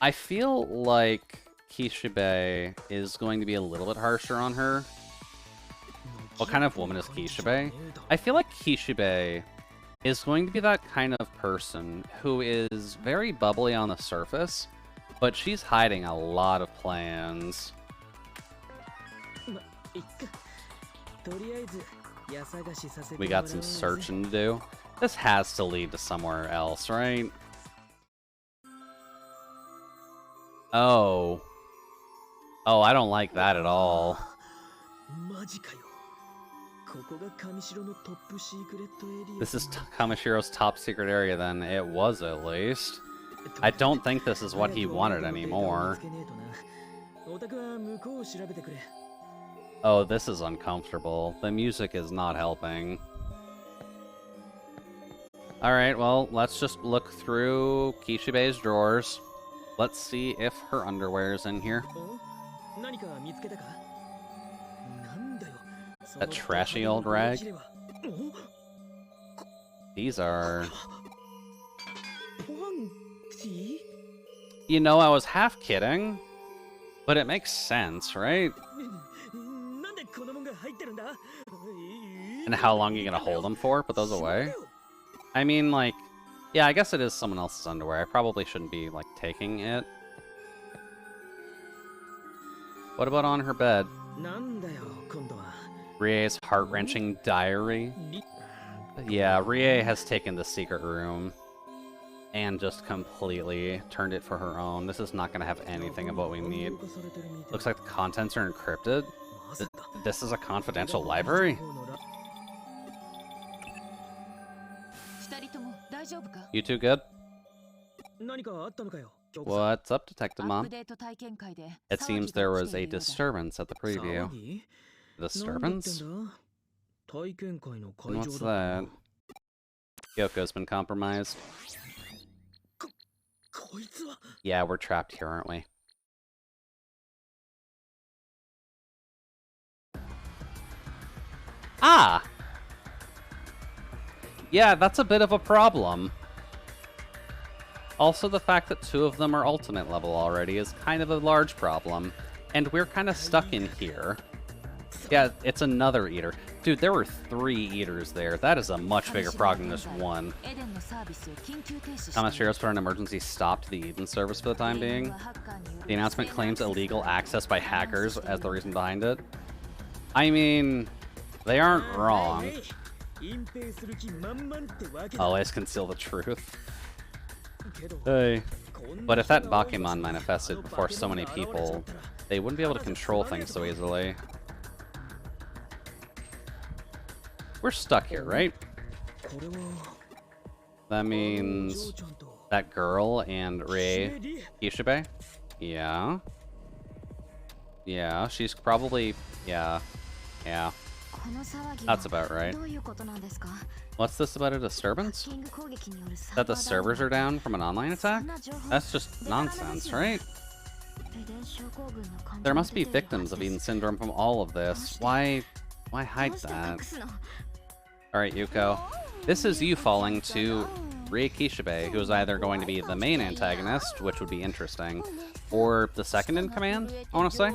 I feel like Kishibe is going to be a little bit harsher on her. What kind of woman is Kishibe? I feel like Kishibe is going to be that kind of person who is very bubbly on the surface, but she's hiding a lot of plans. We got some searching to do. This has to lead to somewhere else, right? Oh. Oh, I don't like that at all. This is Kamashiro's top secret area then. It was at least. I don't think this is what he wanted anymore. Oh, this is uncomfortable. The music is not helping. Alright, well, let's just look through Kishibe's drawers. Let's see if her underwear is in here. That trashy old rag. These are... You know, I was half kidding, but it makes sense, right? And how long are you gonna hold them for? Put those away? I mean, like... Yeah, I guess it is someone else's underwear. I probably shouldn't be, like, taking it. What about on her bed? Rie's heart-wrenching diary? Yeah, Rie has taken the secret room and just completely turned it for her own. This is not going to have anything of what we need. Looks like the contents are encrypted. This is a confidential library? You two good? What's up, Detective Mom? It seems there was a disturbance at the preview. Disturbance? And what's that? Kyoko's been compromised. Yeah, we're trapped here, aren't we? Ah! Yeah, that's a bit of a problem. Also, the fact that two of them are ultimate level already is kind of a large problem. And we're kind of stuck in here. Yeah, it's another eater. Dude, there were 3 eaters there. That is a much bigger problem than just one. Kamashiro's put an emergency stop to the Eden service for the time being. The announcement claims illegal access by hackers as the reason behind it. I mean, they aren't wrong. Always conceal the truth. Hey. But if that Bakemon manifested before so many people, they wouldn't be able to control things so easily. We're stuck here, right? That means that girl and Rei Kishibe? Yeah. Yeah, she's probably... Yeah. Yeah. That's about right. What's this about a disturbance? That the servers are down from an online attack? That's just nonsense, right? There must be victims of Eden Syndrome from all of this. Why hide that? Alright, Yuko. This is you falling to Rei Kishibe, who is either going to be the main antagonist, which would be interesting, or the second in command, I want to say.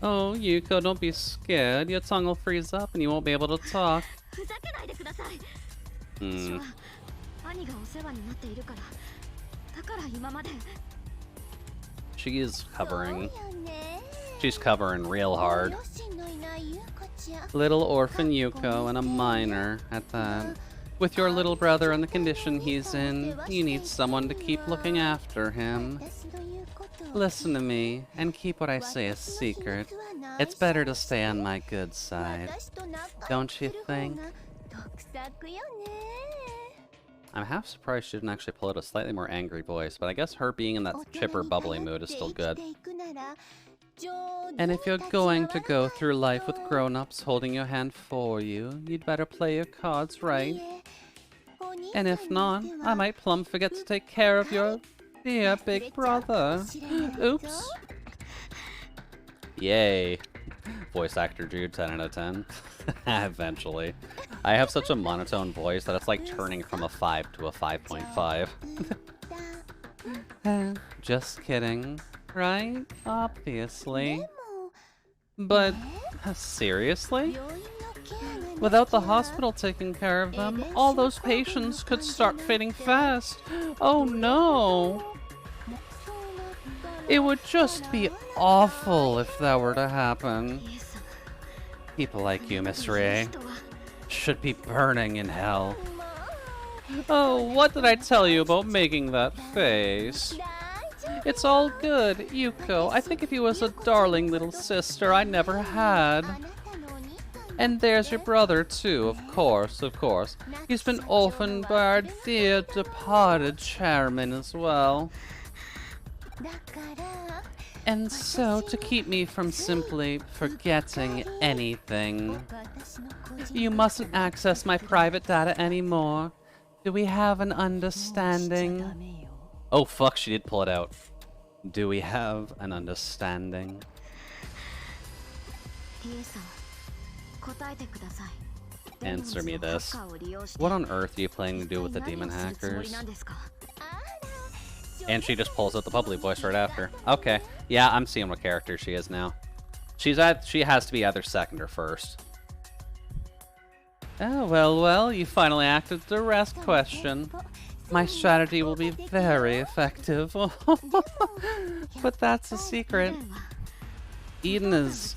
Oh, Yuko, don't be scared. Your tongue will freeze up and you won't be able to talk. She is covering. She's covering real hard. Little orphan Yuko and a minor at that. With your little brother and the condition he's in, you need someone to keep looking after him. Listen to me, and keep what I say a secret. It's better to stay on my good side. Don't you think? I'm half surprised she didn't actually pull out a slightly more angry voice, but I guess her being in that chipper, bubbly mood is still good. And if you're going to go through life with grown-ups holding your hand for you, you'd better play your cards right. And if not, I might plumb forget to take care of your dear big brother. Oops. Yay. Voice actor Jude, 10 out of 10. Eventually. I have such a monotone voice that it's like turning from a 5 to a 5.5. Just kidding. Right? Obviously. But, seriously? Without the hospital taking care of them, all those patients could start fading fast. Oh no! It would just be awful if that were to happen. People like you, Miss Rei, should be burning in hell. Oh, what did I tell you about making that face? It's all good, Yuko. I think of you as a darling little sister I never had. And there's your brother, too, of course, of course. He's been orphaned by our dear departed chairman as well. And so, to keep me from simply forgetting anything, you mustn't access my private data anymore. Do we have an understanding? Oh fuck, she did pull it out. Do we have an understanding? Answer me this. What on earth are you planning to do with the demon hackers? And she just pulls out the bubbly voice right after. Okay, yeah, I'm seeing what character she is now. She has to be either second or first. Oh, well, you finally acted the rest question. My strategy will be very effective. But that's a secret. Eden is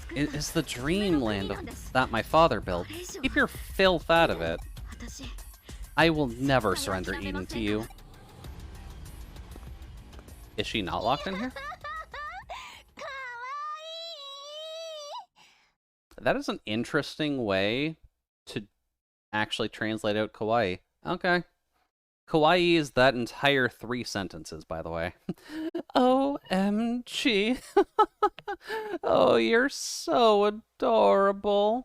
the dreamland that my father built. Keep your filth out of it. I will never surrender Eden to you. Is she not locked in here? That is an interesting way to actually translate out kawaii. Okay. Kawaii is that entire 3 sentences, by the way. OMG. Oh, you're so adorable.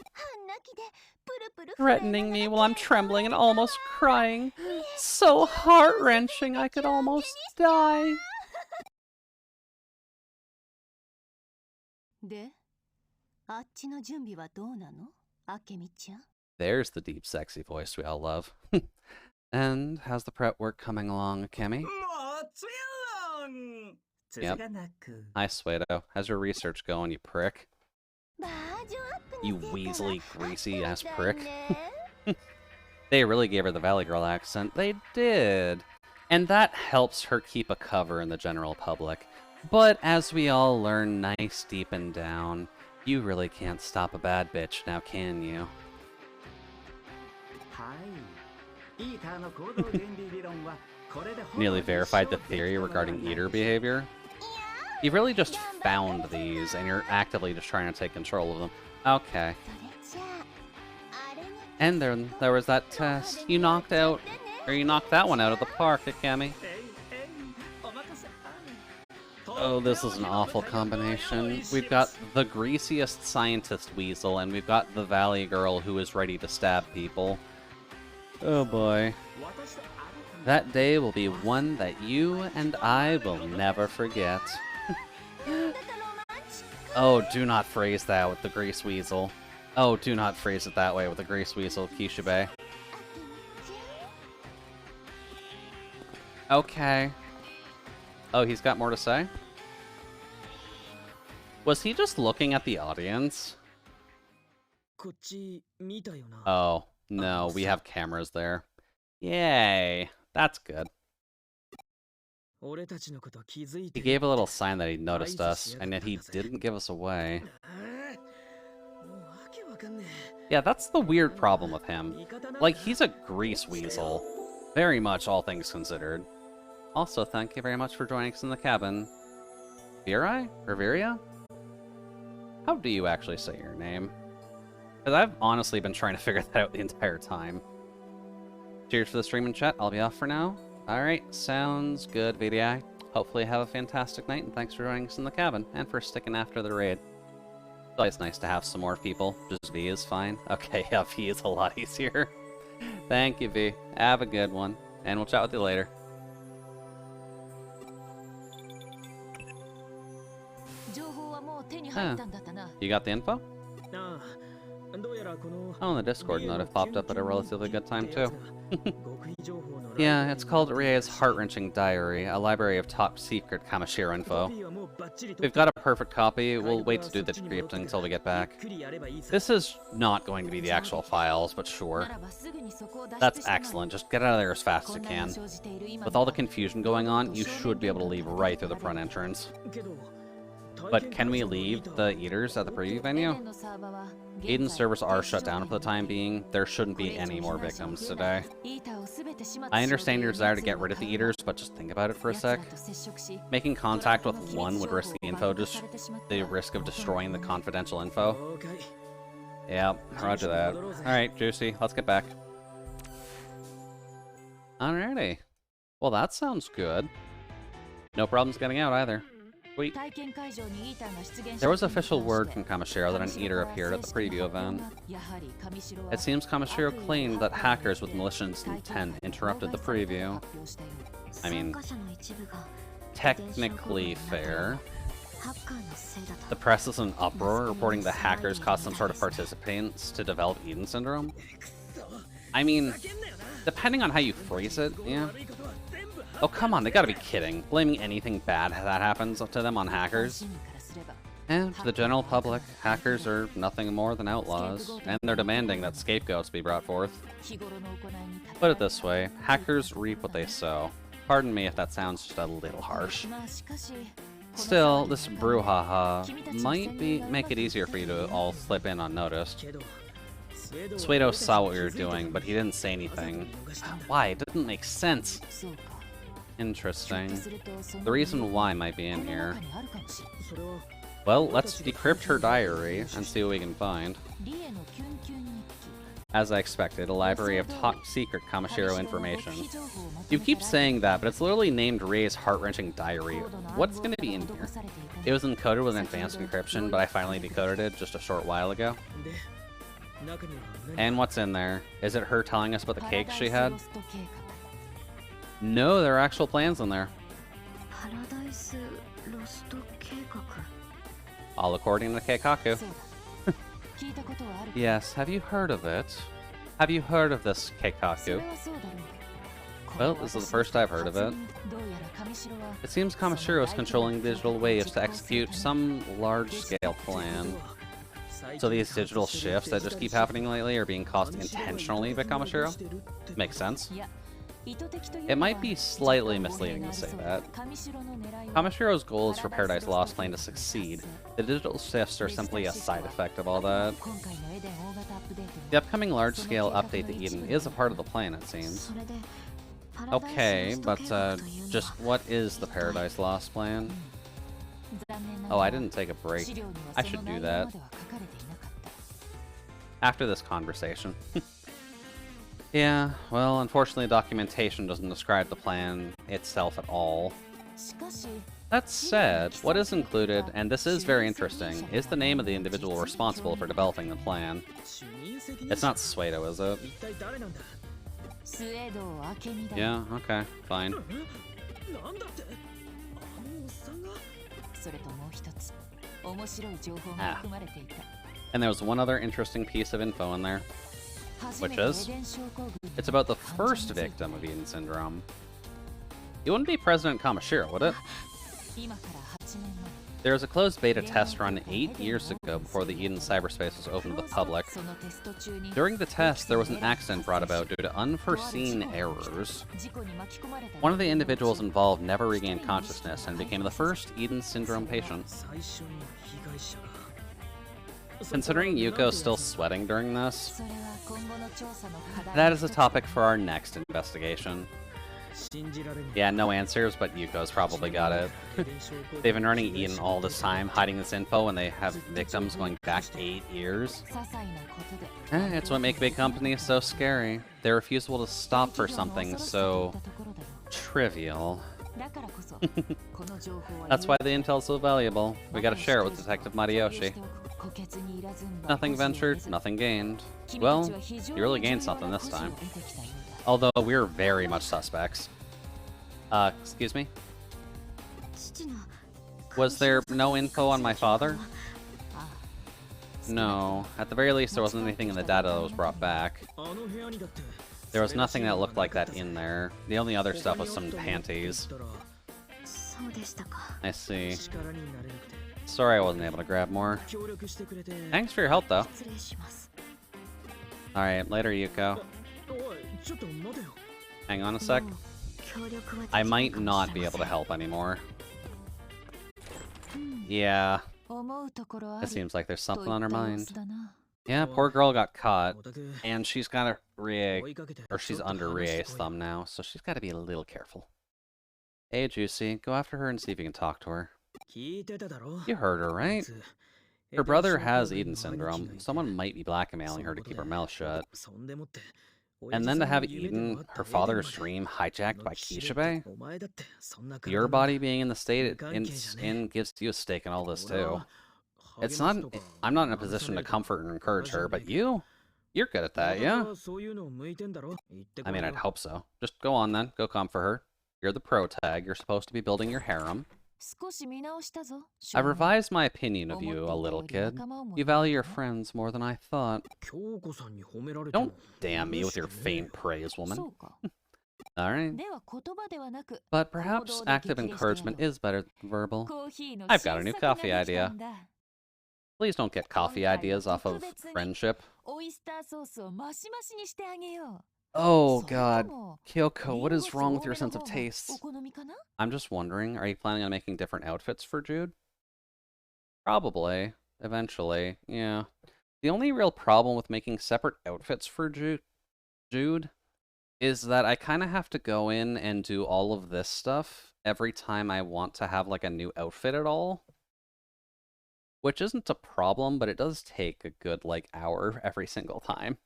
Threatening me while I'm trembling and almost crying. So heart-wrenching, I could almost die. There's the deep, sexy voice we all love. And how's the prep work coming along, Akemi? Yep. Hi, Suedo. How's your research going, you prick? You weaselly, greasy-ass prick. They really gave her the Valley Girl accent. They did. And that helps her keep a cover in the general public. But as we all learn nice deep and down, You really can't stop a bad bitch, now can you? Nearly verified the theory regarding eater behavior. You've really just found these, and you're actively just trying to take control of them. Okay. And then there was that test. You knocked that one out of the park, Akemi. Oh, this is an awful combination. We've got the greasiest scientist weasel, and we've got the valley girl who is ready to stab people. Oh boy. That day will be one that you and I will never forget. Oh, do not phrase that with the grease weasel. Oh, do not phrase it that way with the grease weasel, Kishibe. Okay. Oh, he's got more to say? Was he just looking at the audience? Oh, no, we have cameras there. Yay, that's good. He gave a little sign that he noticed us, and yet he didn't give us away. Yeah, that's the weird problem with him. Like, he's a grease weasel. Very much, all things considered. Also, thank you very much for joining us in the cabin. Virai? Or Viria? How do you actually say your name? Because I've honestly been trying to figure that out the entire time. Cheers for the stream and chat. I'll be off for now. Alright, sounds good, VDI. Hopefully have a fantastic night, and thanks for joining us in the cabin, and for sticking after the raid. It's always nice to have some more people. Just V is fine. Okay, yeah, V is a lot easier. Thank you, V. Have a good one, and we'll chat with you later. Huh. You got the info? Oh, the Discord note have popped up at a relatively good time, too. Yeah, it's called Rie's Heart-Wrenching Diary, a library of top-secret Kamashiro info. We've got a perfect copy. We'll wait to do the decrypting until we get back. This is not going to be the actual files, but sure. That's excellent. Just get out of there as fast as you can. With all the confusion going on, you should be able to leave right through the front entrance. But can we leave the eaters at the preview venue? Aiden's servers are shut down for the time being. There shouldn't be any more victims today. I understand your desire to get rid of the eaters, but just think about it for a sec. Making contact with one would risk the risk of destroying the confidential info. Yeah, roger that. Alright, Juicy, let's get back. Alrighty. Well, that sounds good. No problems getting out either. Sweet. There was official word from Kamashiro that an eater appeared at the preview event. It seems Kamashiro claimed that hackers with malicious intent interrupted the preview. I mean, technically fair. The press is in uproar, reporting that hackers caused some sort of participants to develop Eden syndrome. I mean, depending on how you phrase it, yeah. Oh, come on, they gotta be kidding. Blaming anything bad that happens to them on hackers. And to the general public, hackers are nothing more than outlaws, and they're demanding that scapegoats be brought forth. Put it this way, hackers reap what they sow. Pardon me if that sounds just a little harsh. Still, this brouhaha might make it easier for you to all slip in unnoticed. Suedo saw what we were doing, but he didn't say anything. Why? It didn't make sense. Interesting. The reason why might be in here. Well, let's decrypt her diary and see what we can find. As I expected, a library of top-secret Kamashiro information. You keep saying that, but it's literally named Rie's Heart-Wrenching Diary. What's going to be in here? It was encoded with advanced encryption, but I finally decoded it just a short while ago. And what's in there? Is it her telling us about the cakes she had? No, there are actual plans in there. All according to Keikaku. Yes, have you heard of it? Have you heard of this Keikaku? Well, this is the first I've heard of it. It seems Kamashiro is controlling digital waves to execute some large-scale plan. So these digital shifts that just keep happening lately are being caused intentionally by Kamashiro? Makes sense. It might be slightly misleading to say that. Kamashiro's goal is for Paradise Lost Plan to succeed. The digital shifts are simply a side effect of all that. The upcoming large-scale update to Eden is a part of the plan, it seems. Okay, but just what is the Paradise Lost Plan? Oh, I didn't take a break. I should do that. After this conversation. Yeah, well, unfortunately documentation doesn't describe the plan itself at all. That said, what is included, and this is very interesting, is the name of the individual responsible for developing the plan. It's not Suedo, is it? Yeah, okay, fine. Ah. And there was one other interesting piece of info in there, which is, it's about the first victim of Eden Syndrome. It wouldn't be President Kamashiro, would it? There was a closed beta test run 8 years ago before the Eden cyberspace was open to the public. During the test, there was an accident brought about due to unforeseen errors. One of the individuals involved never regained consciousness and became the first Eden Syndrome patient. Considering Yuko's still sweating during this, that is a topic for our next investigation. Yeah, no answers, but Yuko's probably got it. They've been running Eden all this time, hiding this info, and they have victims going back 8 years. It's what makes big companies so scary. Their refusal to stop for something so trivial. That's why the intel's so valuable. We gotta share it with Detective Mariyoshi. Nothing ventured, nothing gained. Well, you really gained something this time. Although we're very much suspects. Excuse me? Was there no info on my father? No. At the very least, there wasn't anything in the data that was brought back. There was nothing that looked like that in there. The only other stuff was some panties. I see. Sorry I wasn't able to grab more. Thanks for your help, though. Alright, later, Yuko. Hang on a sec. I might not be able to help anymore. Yeah. It seems like there's something on her mind. Yeah, poor girl got caught, and she's got a she's under Rie's thumb now, so she's got to be a little careful. Hey, Juucie, go after her and see if you can talk to her. You heard her, right? Her brother has Eden Syndrome. Someone might be blackmailing her to keep her mouth shut. And then to have Eden, her father's dream, hijacked by Kishibe? Your body being in the state it's in gives you a stake in all this, too. I'm not in a position to comfort and encourage her, but you're good at that, yeah? I mean, I'd hope so. Just go on then, go comfort her. You're the pro tag, you're supposed to be building your harem. I've revised my opinion of you a little, kid. You value your friends more than I thought. Don't damn me with your faint praise, woman. Alright. But perhaps active encouragement is better than verbal. I've got a new coffee idea. Please don't get coffee ideas off of friendship. Oh god. Kyoko, what is wrong with your sense of taste? I'm just wondering, are you planning on making different outfits for Jude? Probably. Eventually, yeah. The only real problem with making separate outfits for Jude is that I kind of have to go in and do all of this stuff every time I want to have like a new outfit at all. Which isn't a problem, but it does take a good like hour every single time.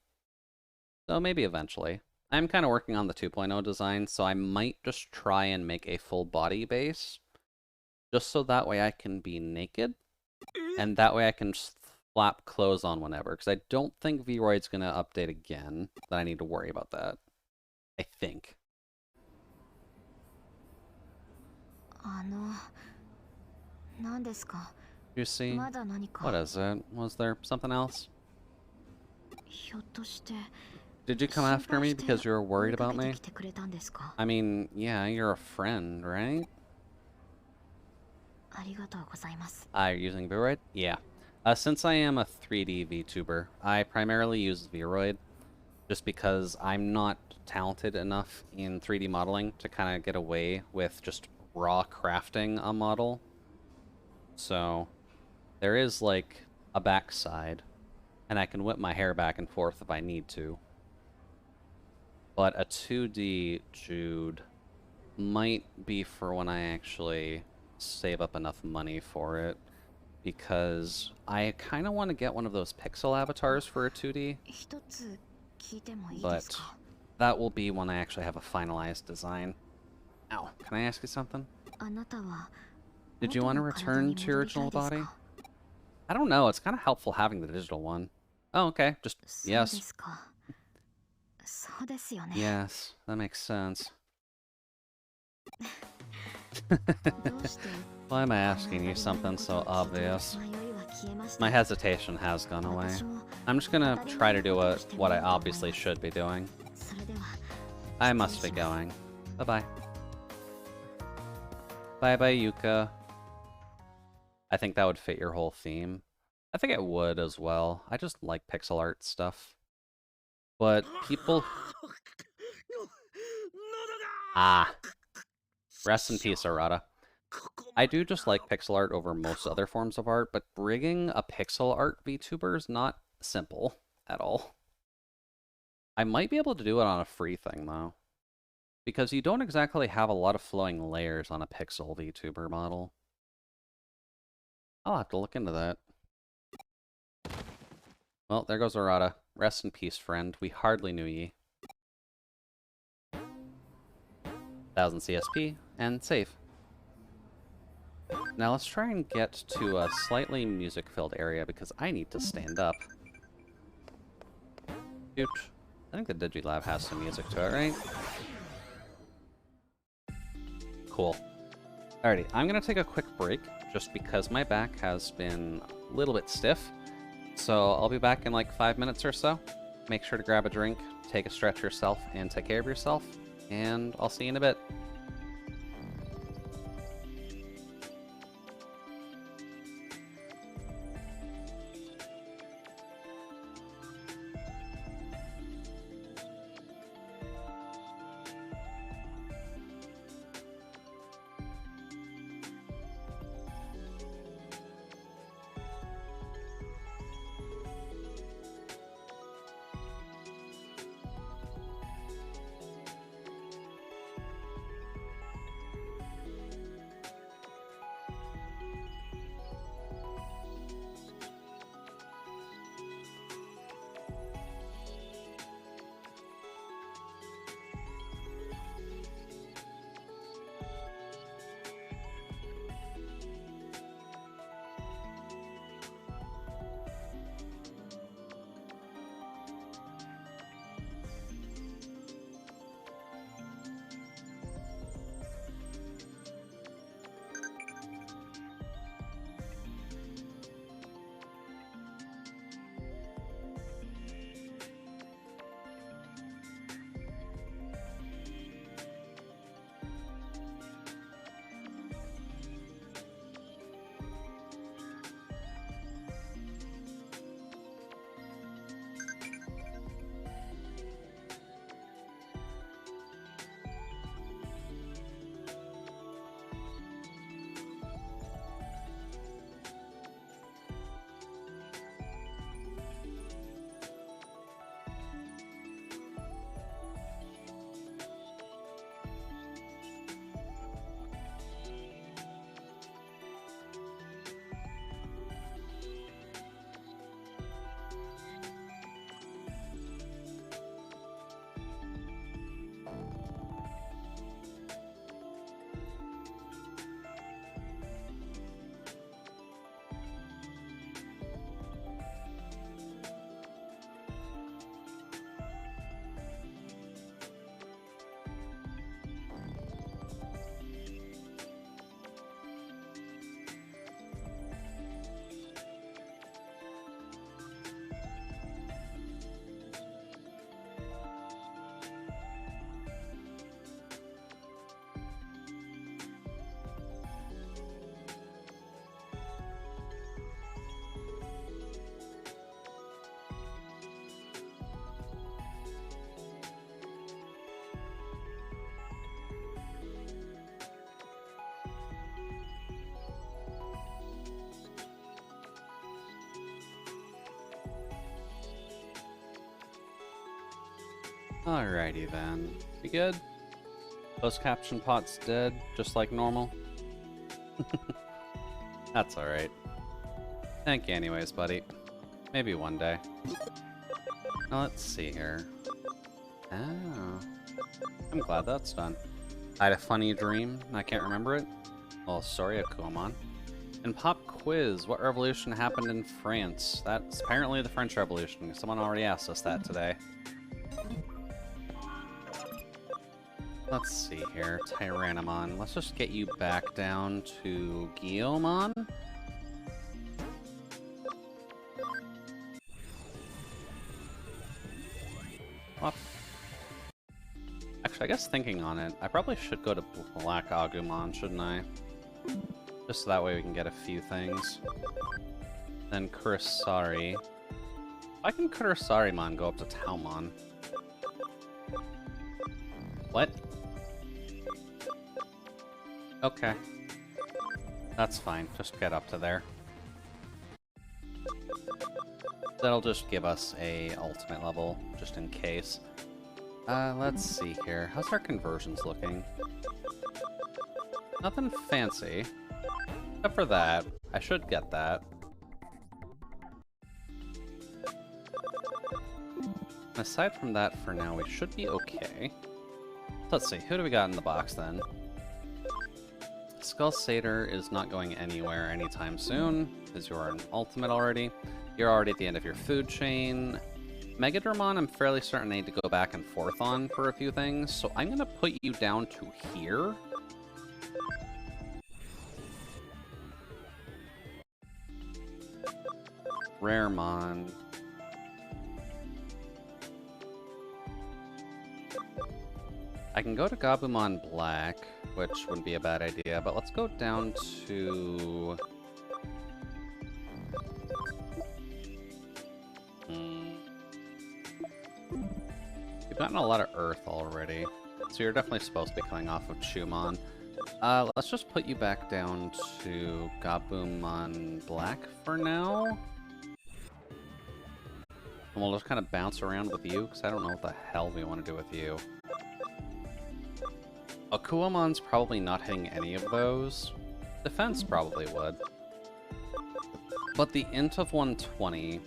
So maybe eventually. I'm kind of working on the 2.0 design, so I might just try and make a full body base. Just so that way I can be naked. And that way I can slap clothes on whenever. Because I don't think Vroid's going to update again. That I need to worry about that. I think. You see? What is it? Was there something else? Did you come after me because you were worried about me? I mean, yeah, you're a friend, right? You're using Vroid? Yeah. Since I am a 3D VTuber, I primarily use Vroid. just because I'm not talented enough in 3D modeling to kind of get away with just raw crafting a model. So there is like a backside, and I can whip my hair back and forth if I need to. But a 2D Jude might be for when I actually save up enough money for it, because I kind of want to get one of those pixel avatars for a 2D, but that will be when I actually have a finalized design. Ow, can I ask you something? Did you want to return to your original body? I don't know, it's kind of helpful having the digital one. Oh, okay, just yes. Yes, that makes sense. Why am I asking you something so obvious? My hesitation has gone away. I'm just gonna try to do what I obviously should be doing. I must be going. Bye-bye. Bye-bye, Yuka. I think that would fit your whole theme. I think it would as well. I just like pixel art stuff. But people... Ah. Rest in peace, Arata. I do just like pixel art over most other forms of art, but rigging a pixel art VTuber is not simple at all. I might be able to do it on a free thing, though, because you don't exactly have a lot of flowing layers on a pixel VTuber model. I'll have to look into that. Well, there goes Arata. Rest in peace, friend. We hardly knew ye. 1000 CSP, and save. Now let's try and get to a slightly music-filled area, because I need to stand up. Shoot. I think the Digilab has some music to it, right? Cool. Alrighty, I'm gonna take a quick break, just because my back has been a little bit stiff. So I'll be back in like 5 minutes or so. Make sure to grab a drink, take a stretch yourself, and take care of yourself. And I'll see you in a bit. Alrighty then. You good? Closed caption pot's dead, just like normal. That's alright. Thank you anyways, buddy. Maybe one day. Now let's see here. Oh. I'm glad that's done. I had a funny dream, and I can't remember it. Oh, sorry, Akuamon. In Pop Quiz, what revolution happened in France? That's apparently the French Revolution. Someone already asked us that today. Let's see here. Tyrannomon. Let's just get you back down to Guillaumon. What? Actually, I guess thinking on it, I probably should go to Black Agumon, shouldn't I? Just so that way we can get a few things. Then Kurosari. Why can Kurosarimon go up to Taumon? What? Okay. That's fine. Just get up to there. That'll just give us a ultimate level, just in case. Let's see here. How's our conversions looking? Nothing fancy. Except for that. I should get that. Aside from that, for now, we should be okay. Let's see. Who do we got in the box, then? Skull Satyr is not going anywhere anytime soon, because you're an ultimate already. You're already at the end of your food chain. Megadramon, I'm fairly certain I need to go back and forth on for a few things, so I'm going to put you down to here. Raremon. I can go to Gabumon Black, which wouldn't be a bad idea, but let's go down to... We've gotten a lot of Earth already, so you're definitely supposed to be coming off of Chumon. Let's just put you back down to Gabumon Black for now. And we'll just kind of bounce around with you, because I don't know what the hell we want to do with you. Akuamon's probably not hitting any of those. Defense probably would. But the int of 120...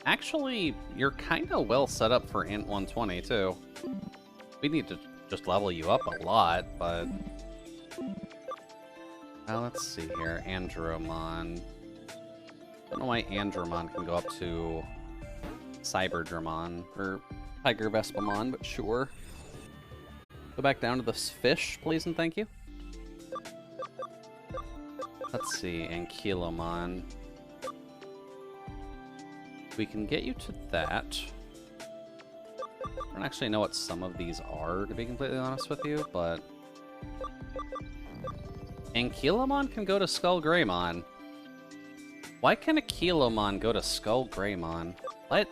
Actually, you're kind of well set up for int 120, too. We need to just level you up a lot, but... let's see here. Andromon. I don't know why Andromon can go up to Cyberdramon, or Tiger Vespamon, but sure. Go back down to this fish, please and thank you. Let's see, Ankylomon. We can get you to that. I don't actually know what some of these are, to be completely honest with you, but... Ankylomon can go to Skull Greymon. Why can Ankylomon go to Skull Greymon? What?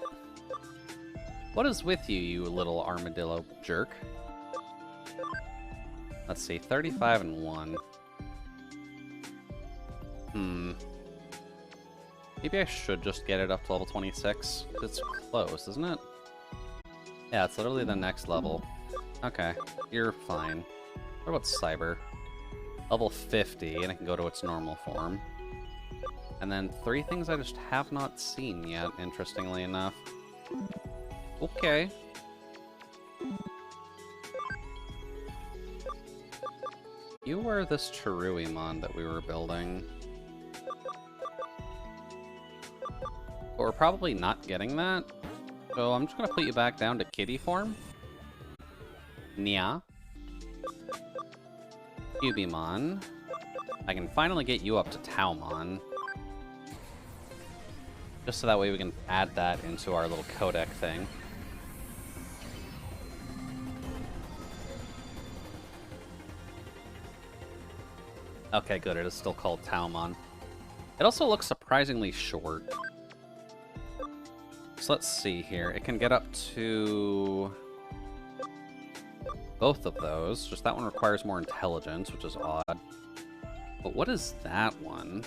What is with you, you little armadillo jerk? Let's see, 35 and 1. Maybe I should just get it up to level 26. It's close, isn't it? Yeah, it's literally the next level. Okay, you're fine. What about Cyber? Level 50, and it can go to its normal form. And then 3 things I just have not seen yet, interestingly enough. Okay. You were this Cheruimon that we were building. But we're probably not getting that. So I'm just gonna put you back down to kitty form. Nya. Cubimon. I can finally get you up to Taumon. Just so that way we can add that into our little codec thing. Okay, good. It is still called Taumon. It also looks surprisingly short. So let's see here. It can get up to both of those. Just that one requires more intelligence, which is odd. But what is that one?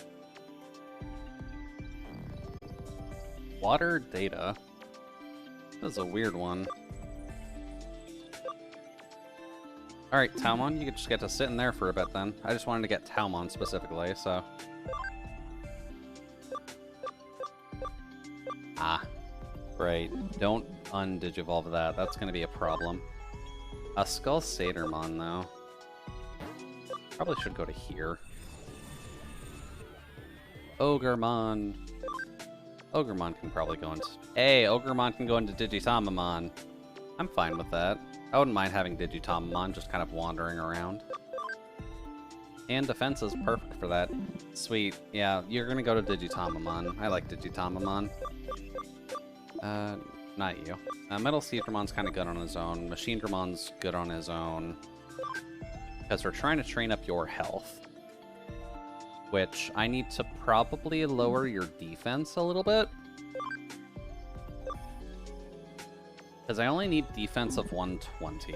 Water data. That is a weird one. Alright, Talmon, you just get to sit in there for a bit then. I just wanted to get Talmon specifically, so... Ah. Right. Don't undigivolve that. That's gonna be a problem. A Skull Satyramon, though. Probably should go to here. Ogremon. Ogremon can probably go into... Hey, Ogremon can go into Digitamamon. I'm fine with that. I wouldn't mind having Digitamamon just kind of wandering around. And defense is perfect for that. Sweet. Yeah, you're gonna go to Digitamamon. I like Digitamamon. Not you. Metal Seedramon's kind of good on his own. Machine Dramon's good on his own. Because we're trying to train up your health. Which I need to probably lower your defense a little bit. Because I only need defense of 120.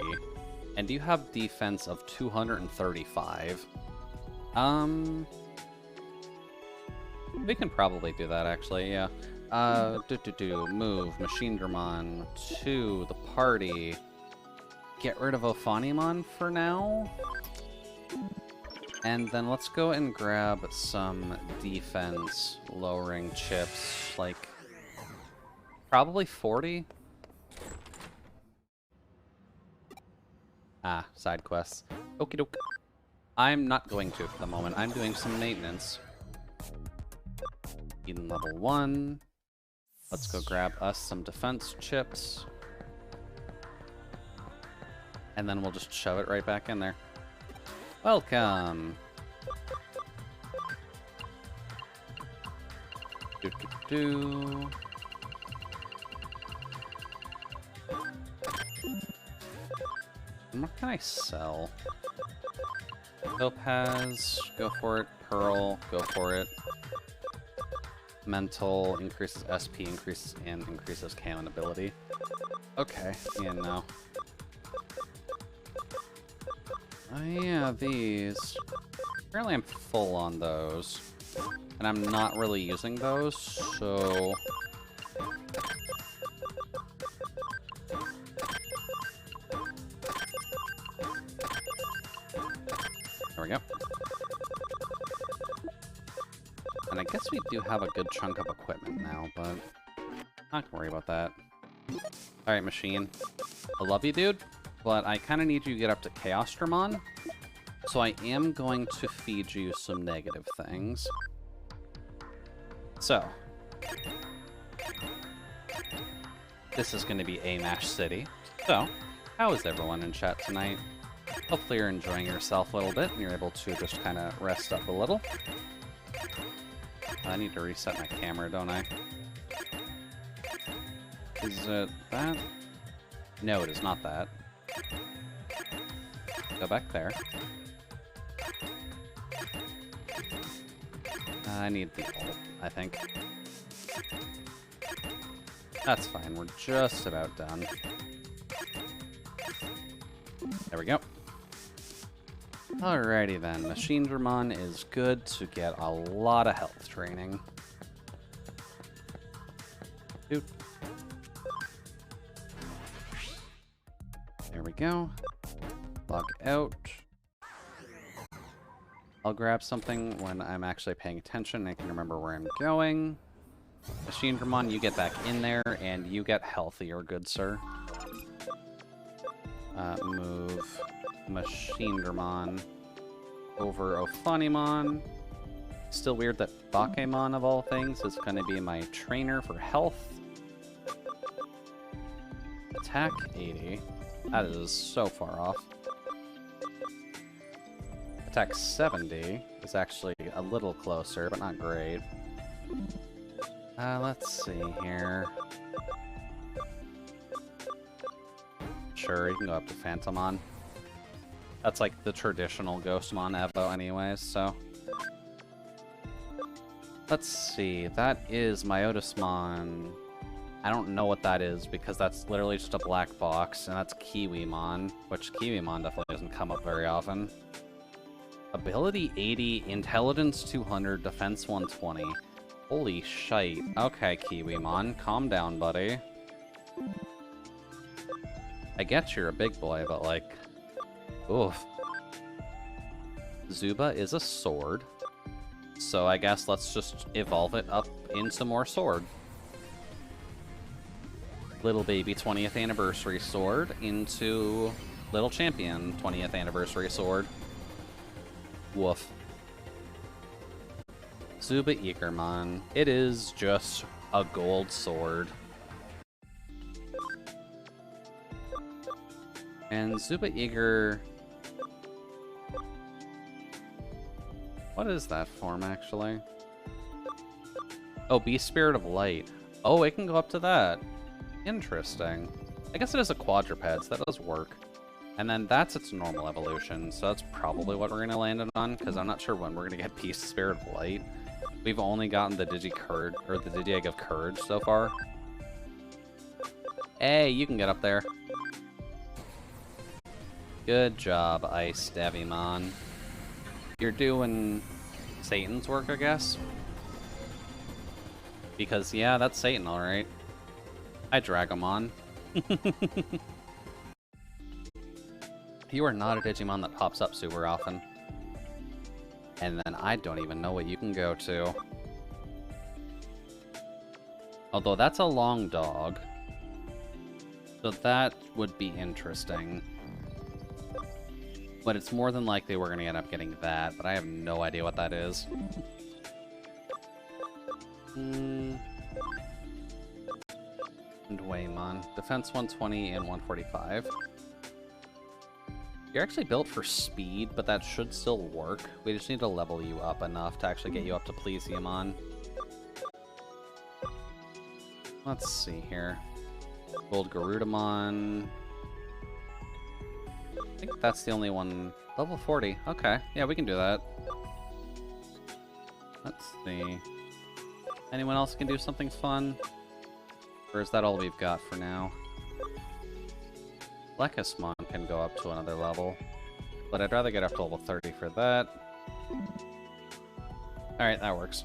And you have defense of 235. We can probably do that, actually, yeah. Move Machine Dramon to the party. Get rid of Ophanimon for now. And then let's go and grab some defense lowering chips, like probably 40. Ah, side quests. Okie doke. I'm not going to for the moment. I'm doing some maintenance. Eden level 1. Let's go grab us some defense chips. And then we'll just shove it right back in there. Welcome! Do. What can I sell? Topaz, go for it. Pearl, go for it. Mental, increases SP, increases cannon ability. Okay, yeah, no. Oh yeah, these. Apparently I'm full on those. And I'm not really using those, so... There we go. And I guess we do have a good chunk of equipment now, but not gonna worry about that. Alright, Machine. I love you, dude, but I kind of need you to get up to Chaos Dramon. So I am going to feed you some negative things. So. This is going to be Amash City. So, how is everyone in chat tonight? Hopefully you're enjoying yourself a little bit and you're able to just kind of rest up a little. I need to reset my camera, don't I? Is it that? No, it is not that. Go back there. I need the ult, I think. That's fine, we're just about done. There we go. Alrighty then, Machine Dramon is good to get a lot of health training. Dude. There we go. Log out. I'll grab something when I'm actually paying attention and I can remember where I'm going. Machine Dramon, you get back in there and you get healthier, good sir. Move Machine Dramon over Ophanimon. Still weird that Bakemon, of all things, is going to be my trainer for health. Attack 80. That is so far off. Attack 70 is actually a little closer, but not great. Let's see here. Sure, you can go up to Phantomon. That's like the traditional Ghostmon Evo anyways, so... Let's see, that is Myotismon. I don't know what that is, because that's literally just a black box, and that's Kiwimon, which Kiwimon definitely doesn't come up very often. Ability 80, Intelligence 200, Defense 120. Holy shite. Okay, Kiwimon, calm down, buddy. I get you're a big boy, but like... Oof. Zuba is a sword. So I guess let's just evolve it up into more sword. Little baby 20th anniversary sword into little champion 20th anniversary sword. Woof. Zuba Eagermon. It is just a gold sword. And Zuba Eager... What is that form, actually? Oh, Beast Spirit of Light. Oh, it can go up to that. Interesting. I guess it is a quadruped, so that does work. And then that's its normal evolution, so that's probably what we're going to land it on, because I'm not sure when we're going to get Beast Spirit of Light. We've only gotten the Digi-Courage, or the Digi-Egg of Courage so far. Hey, you can get up there. Good job, Ice Davimon. You're doing Satan's work, I guess? Because, yeah, that's Satan, alright. Hi, Dragomon. You are not a Digimon that pops up super often. And then I don't even know what you can go to. Although that's a long dog. So that would be interesting. But it's more than likely we're going to end up getting that, but I have no idea what that is. And Waymon. Defense 120 and 145. You're actually built for speed, but that should still work. We just need to level you up enough to actually get you up to Plesiumon. Let's see here. Gold Garudamon. I think that's the only one. Level 40. Okay. Yeah, we can do that. Let's see. Anyone else can do something fun? Or is that all we've got for now? Lekismon can go up to another level. But I'd rather get up to level 30 for that. Alright, that works.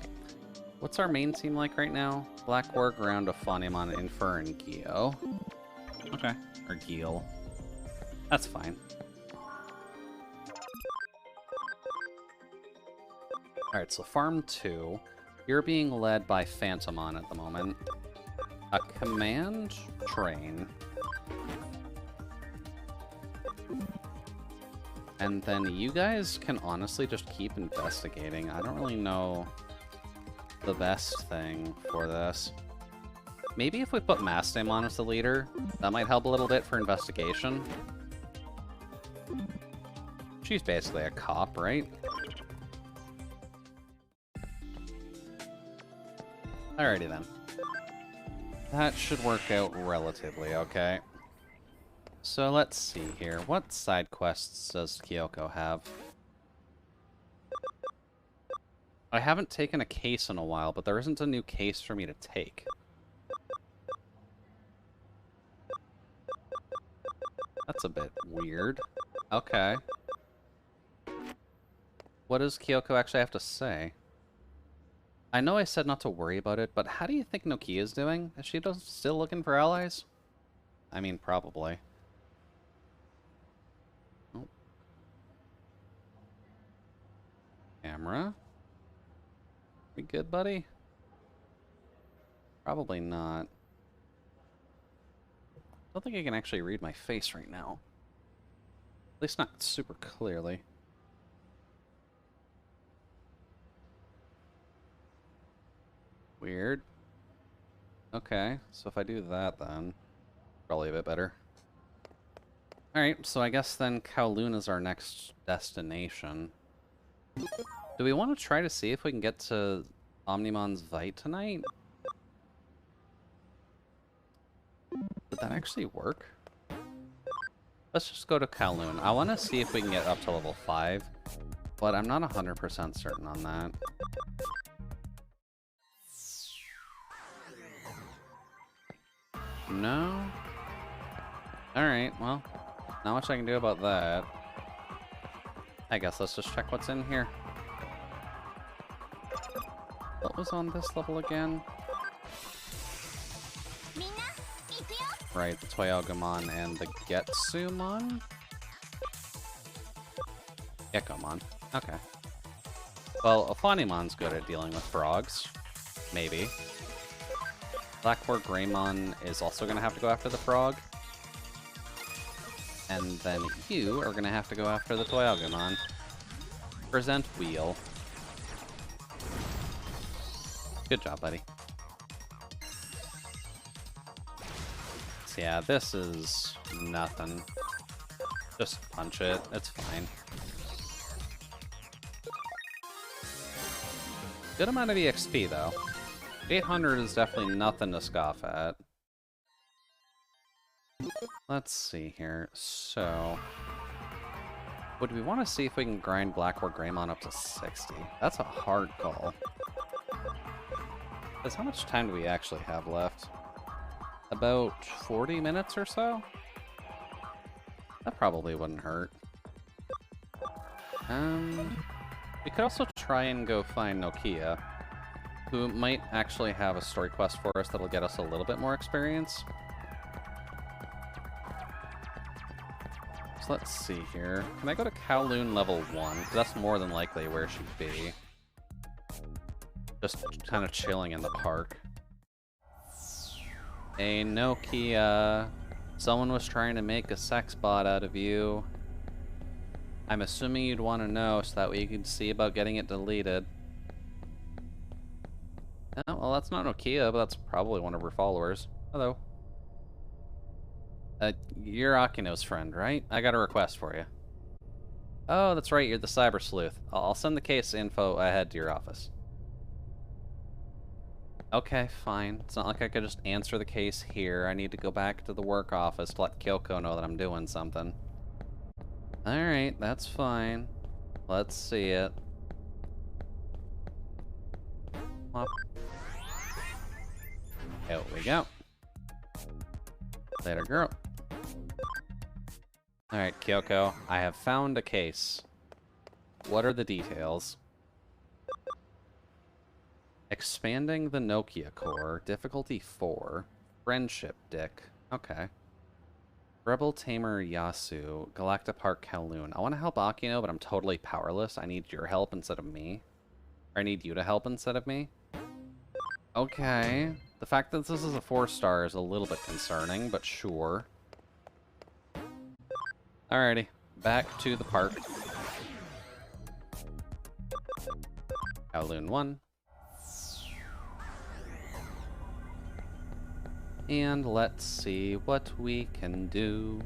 What's our main team like right now? Black War, Ground, Aphaniumon, Infer, and Geo. Okay. Or Geel. That's fine. Alright, so Farm 2. You're being led by Phantomon at the moment. A command train. And then you guys can honestly just keep investigating. I don't really know the best thing for this. Maybe if we put Mastamon as the leader, that might help a little bit for investigation. She's basically a cop, right? Alrighty then. That should work out relatively okay. So let's see here. What side quests does Kyoko have? I haven't taken a case in a while, but there isn't a new case for me to take. That's a bit weird. Okay. What does Kyoko actually have to say? I know I said not to worry about it, but how do you think Nokia's doing? Is she still looking for allies? I mean, probably. Oh. Camera? We good, buddy? Probably not. I don't think I can actually read my face right now. At least not super clearly. Weird. Okay, so if I do that then, probably a bit better. Alright, so I guess then Kowloon is our next destination. Do we want to try to see if we can get to Omnimon's Vite tonight? Would that actually work? Let's just go to Kowloon. I want to see if we can get up to level 5, but I'm not 100% certain on that. No? Alright, well, not much I can do about that. I guess let's just check what's in here. What was on this level again? Right, the Toyogamon and the Getsumon? Gekomon. Okay. Well, Ophanimon's good at dealing with frogs. Maybe. Blackboar Greymon is also going to have to go after the frog. And then you are going to have to go after the Toyagumon. Present wheel. Good job, buddy. So yeah, this is nothing. Just punch it. It's fine. Good amount of EXP, though. 800 is definitely nothing to scoff at. Let's see here. So, would we want to see if we can grind Blackboar Greymon up to 60? That's a hard call. Because how much time do we actually have left? About 40 minutes or so? That probably wouldn't hurt. We could also try and go find Nokia, who might actually have a story quest for us that'll get us a little bit more experience. So let's see here. Can I go to Kowloon level 1? Because that's more than likely where she'd be. Just kind of chilling in the park. Hey, Nokia. Someone was trying to make a sex bot out of you. I'm assuming you'd want to know so that way you can see about getting it deleted. Oh, well, that's not Nokia, but that's probably one of her followers. Hello. You're Akino's friend, right? I got a request for you. Oh, that's right, you're the Cyber Sleuth. I'll send the case info ahead to your office. Okay, fine. It's not like I could just answer the case here. I need to go back to the work office to let Kyoko know that I'm doing something. Alright, that's fine. Let's see it. Up. Out we go. Later, girl. Alright, Kyoko, I have found a case. What are the details? Expanding the Nokia core, difficulty 4, friendship dick. Okay. Rebel Tamer Yasu, Galactapark Kowloon. I want to help Akino, but I'm totally powerless. I need your help instead of me. Or I need you to help instead of me. Okay. The fact that this is a 4-star is a little bit concerning, but sure. Alrighty. Back to the park. Kowloon 1. And let's see what we can do.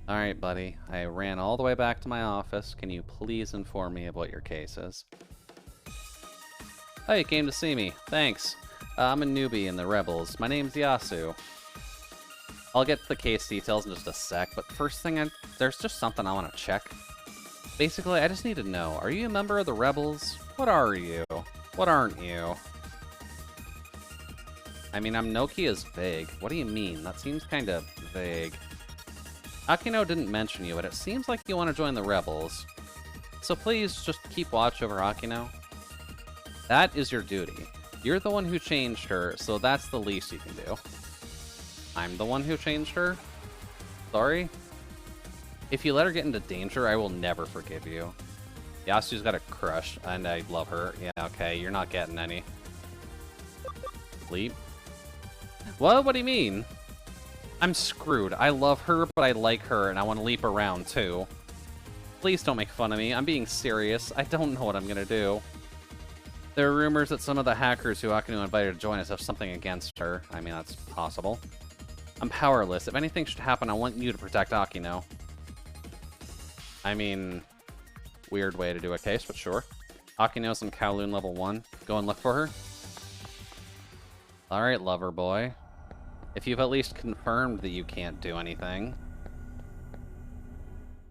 Alright, buddy. I ran all the way back to my office. Can you please inform me of what your case is? Oh, you came to see me. Thanks. I'm a newbie in the Rebels. My name's Yasu. I'll get the case details in just a sec, but first thing, there's just something I want to check. Basically, I just need to know, are you a member of the Rebels? What are you? What aren't you? I mean, I'm Nokia's vague. What do you mean? That seems kind of vague. Akino didn't mention you, but it seems like you want to join the Rebels. So please, just keep watch over Akino. That is your duty. You're the one who changed her, so that's the least you can do. I'm the one who changed her? Sorry? If you let her get into danger, I will never forgive you. Yasu's got a crush, and I love her. Yeah, okay, you're not getting any. Leap? What? What do you mean? I'm screwed. I love her, but I like her, and I want to leap around, too. Please don't make fun of me. I'm being serious. I don't know what I'm gonna do. There are rumors that some of the hackers who Akino invited to join us have something against her. I mean, that's possible. I'm powerless. If anything should happen, I want you to protect Akino. I mean... weird way to do a case, but sure. Akino's in Kowloon level 1. Go and look for her. Alright, lover boy. If you've at least confirmed that you can't do anything.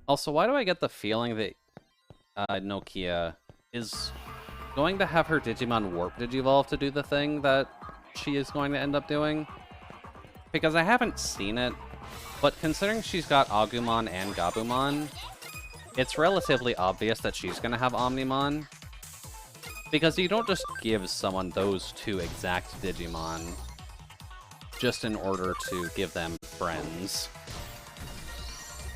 Also, why do I get the feeling that Nokia is going to have her Digimon Warp Digivolve to do the thing that she is going to end up doing? Because I haven't seen it, but considering she's got Agumon and Gabumon, it's relatively obvious that she's going to have Omnimon. Because you don't just give someone those two exact Digimon just in order to give them friends.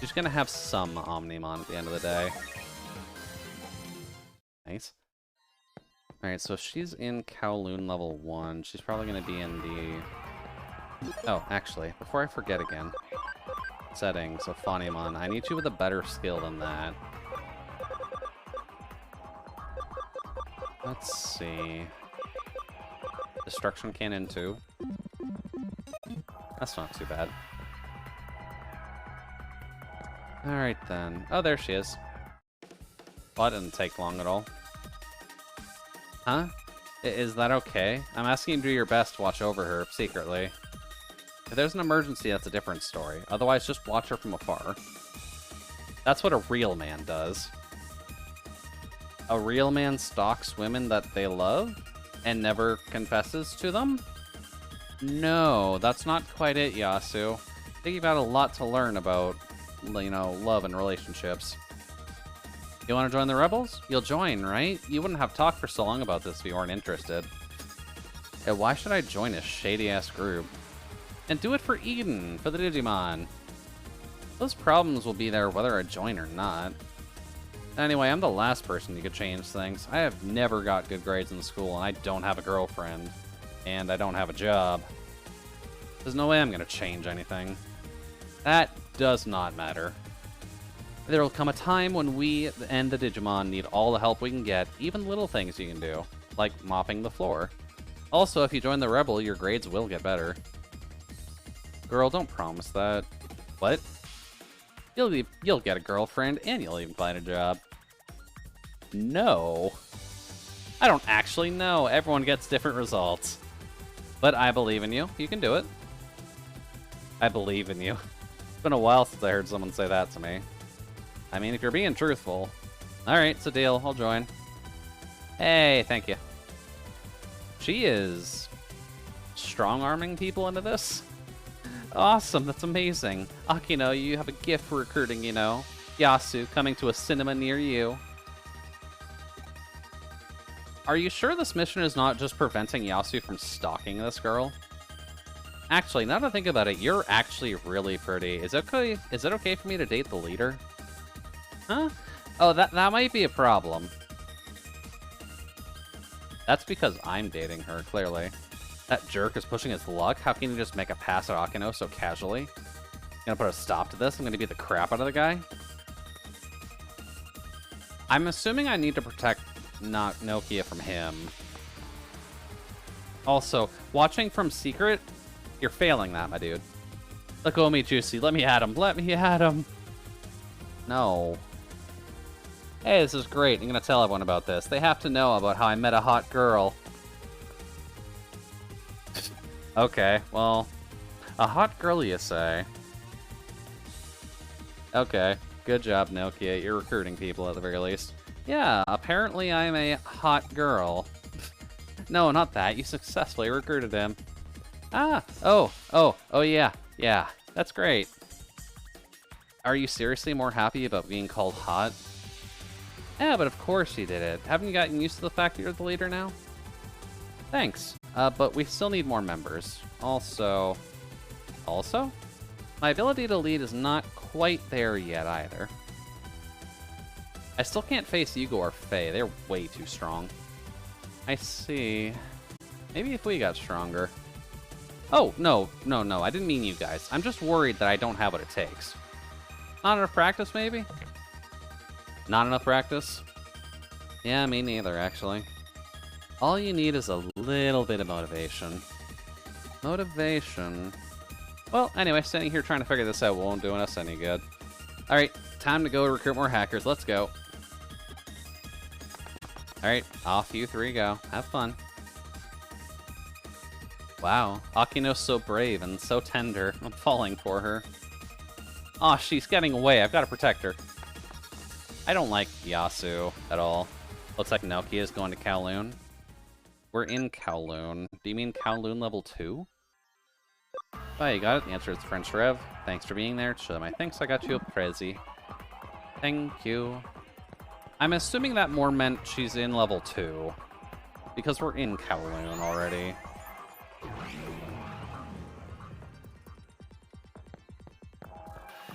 She's gonna have some Omnimon at the end of the day. Nice. Alright, so she's in Kowloon level 1. She's probably gonna be in the... Oh, actually, before I forget again. Settings of Fonimon. I need you with a better skill than that. Let's see. Destruction Cannon 2. That's not too bad. Alright then. Oh, there she is. Well, that didn't take long at all. Huh? Is that okay? I'm asking you to do your best to watch over her, secretly. If there's an emergency, that's a different story. Otherwise, just watch her from afar. That's what a real man does. A real man stalks women that they love and never confesses to them? No, that's not quite it, Yasu. I think you've got a lot to learn about, you know, love and relationships. You want to join the rebels? You'll join, right? You wouldn't have talked for so long about this if you weren't interested. Yeah, why should I join a shady-ass group? And do it for Eden, for the Digimon. Those problems will be there whether I join or not. Anyway, I'm the last person you could change things. I have never got good grades in school, and I don't have a girlfriend. And I don't have a job. There's no way I'm gonna change anything. That does not matter. There will come a time when we and the Digimon need all the help we can get, even little things you can do, like mopping the floor. Also, if you join the Rebel, your grades will get better. Girl, don't promise that. What? You'll get a girlfriend, and you'll even find a job. No. I don't actually know. Everyone gets different results. But I believe in you. You can do it. I believe in you. It's been a while since I heard someone say that to me. I mean, if you're being truthful. Alright, it's a deal. I'll join. Hey, thank you. She is strong-arming people into this? Awesome, that's amazing. Akino, you have a gift for recruiting, you know. Yasu, coming to a cinema near you. Are you sure this mission is not just preventing Yasu from stalking this girl? Actually, now that I think about it, you're actually really pretty. Is it okay for me to date the leader? Huh? Oh, that might be a problem. That's because I'm dating her, clearly. That jerk is pushing his luck? How can you just make a pass at Akino so casually? Gonna put a stop to this? I'm gonna beat the crap out of the guy? I'm assuming I need to protect Nokia from him. Also, watching from secret, you're failing that, my dude. Let go of me, Juucie. Let me at him. Let me at him. No. Hey, this is great. I'm gonna tell everyone about this. They have to know about how I met a hot girl. Okay, well, a hot girl, you say? Okay, good job, Nokia. You're recruiting people at the very least. Yeah, apparently I'm a hot girl. No, not that. You successfully recruited him. Ah, oh, yeah, that's great. Are you seriously more happy about being called hot? Yeah, but of course you did it. Haven't you gotten used to the fact that you're the leader now? Thanks. But we still need more members. Also? My ability to lead is not quite there yet either. I still can't face Yugo or Faye. They're way too strong. I see. Maybe if we got stronger. Oh, no. I didn't mean you guys. I'm just worried that I don't have what it takes. Not enough practice, maybe? Not enough practice? Yeah, me neither, actually. All you need is a little bit of motivation. Motivation? Well, anyway, standing here trying to figure this out won't do us any good. Alright, time to go recruit more hackers. Let's go. Alright, off you three go. Have fun. Wow, Akino's so brave and so tender. I'm falling for her. Aw, she's getting away. I've got to protect her. I don't like Yasu at all. Looks like Nokia's going to Kowloon. We're in Kowloon. Do you mean Kowloon level 2? Oh, you got it. The answer is French Rev. Thanks for being there. Show my thanks. I got you a Prezi. Thank you. I'm assuming that more meant she's in level 2. Because we're in Kowloon already.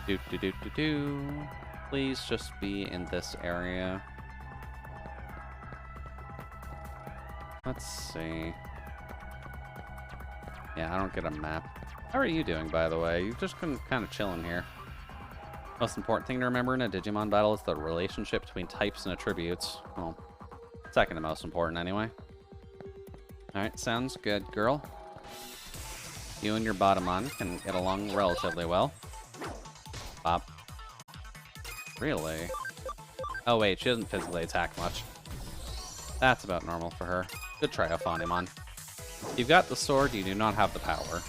Do do do do do. Please just be in this area. Let's see. Yeah, I don't get a map. How are you doing, by the way? You've just been kind of chilling here. Most important thing to remember in a Digimon battle is the relationship between types and attributes. Well, second to most important, anyway. Alright, sounds good, girl. You and your Bottomon can get along relatively well. Bop. Really? Oh wait, she doesn't physically attack much. That's about normal for her. Good try, Ophanimon. You've got the sword, you do not have the power.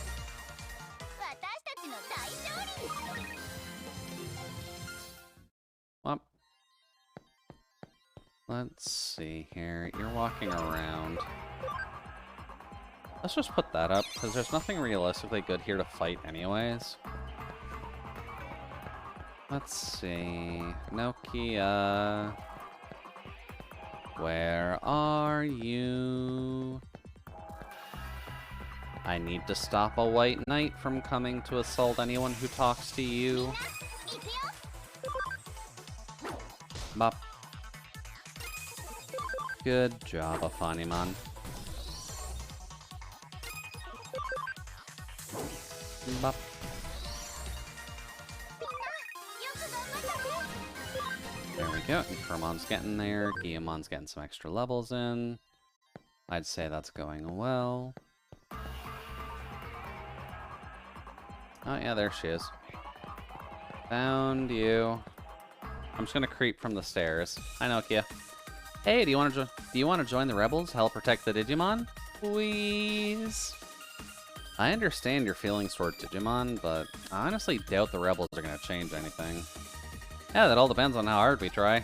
Well, let's see here. You're walking around. Let's just put that up, because there's nothing realistically good here to fight anyways. Let's see. Nokia. Where are you? I need to stop a white knight from coming to assault anyone who talks to you. Bop. Good job, Ophanimon. Bop. There we go. Infermon's getting there. Guillemon's getting some extra levels in. I'd say that's going well. Oh yeah, there she is. Found you. I'm just gonna creep from the stairs. Hi, Nokia. Hey, do you want to join the rebels? Help protect the Digimon? Please. I understand your feelings toward Digimon, but I honestly doubt the rebels are gonna change anything. Yeah, that all depends on how hard we try.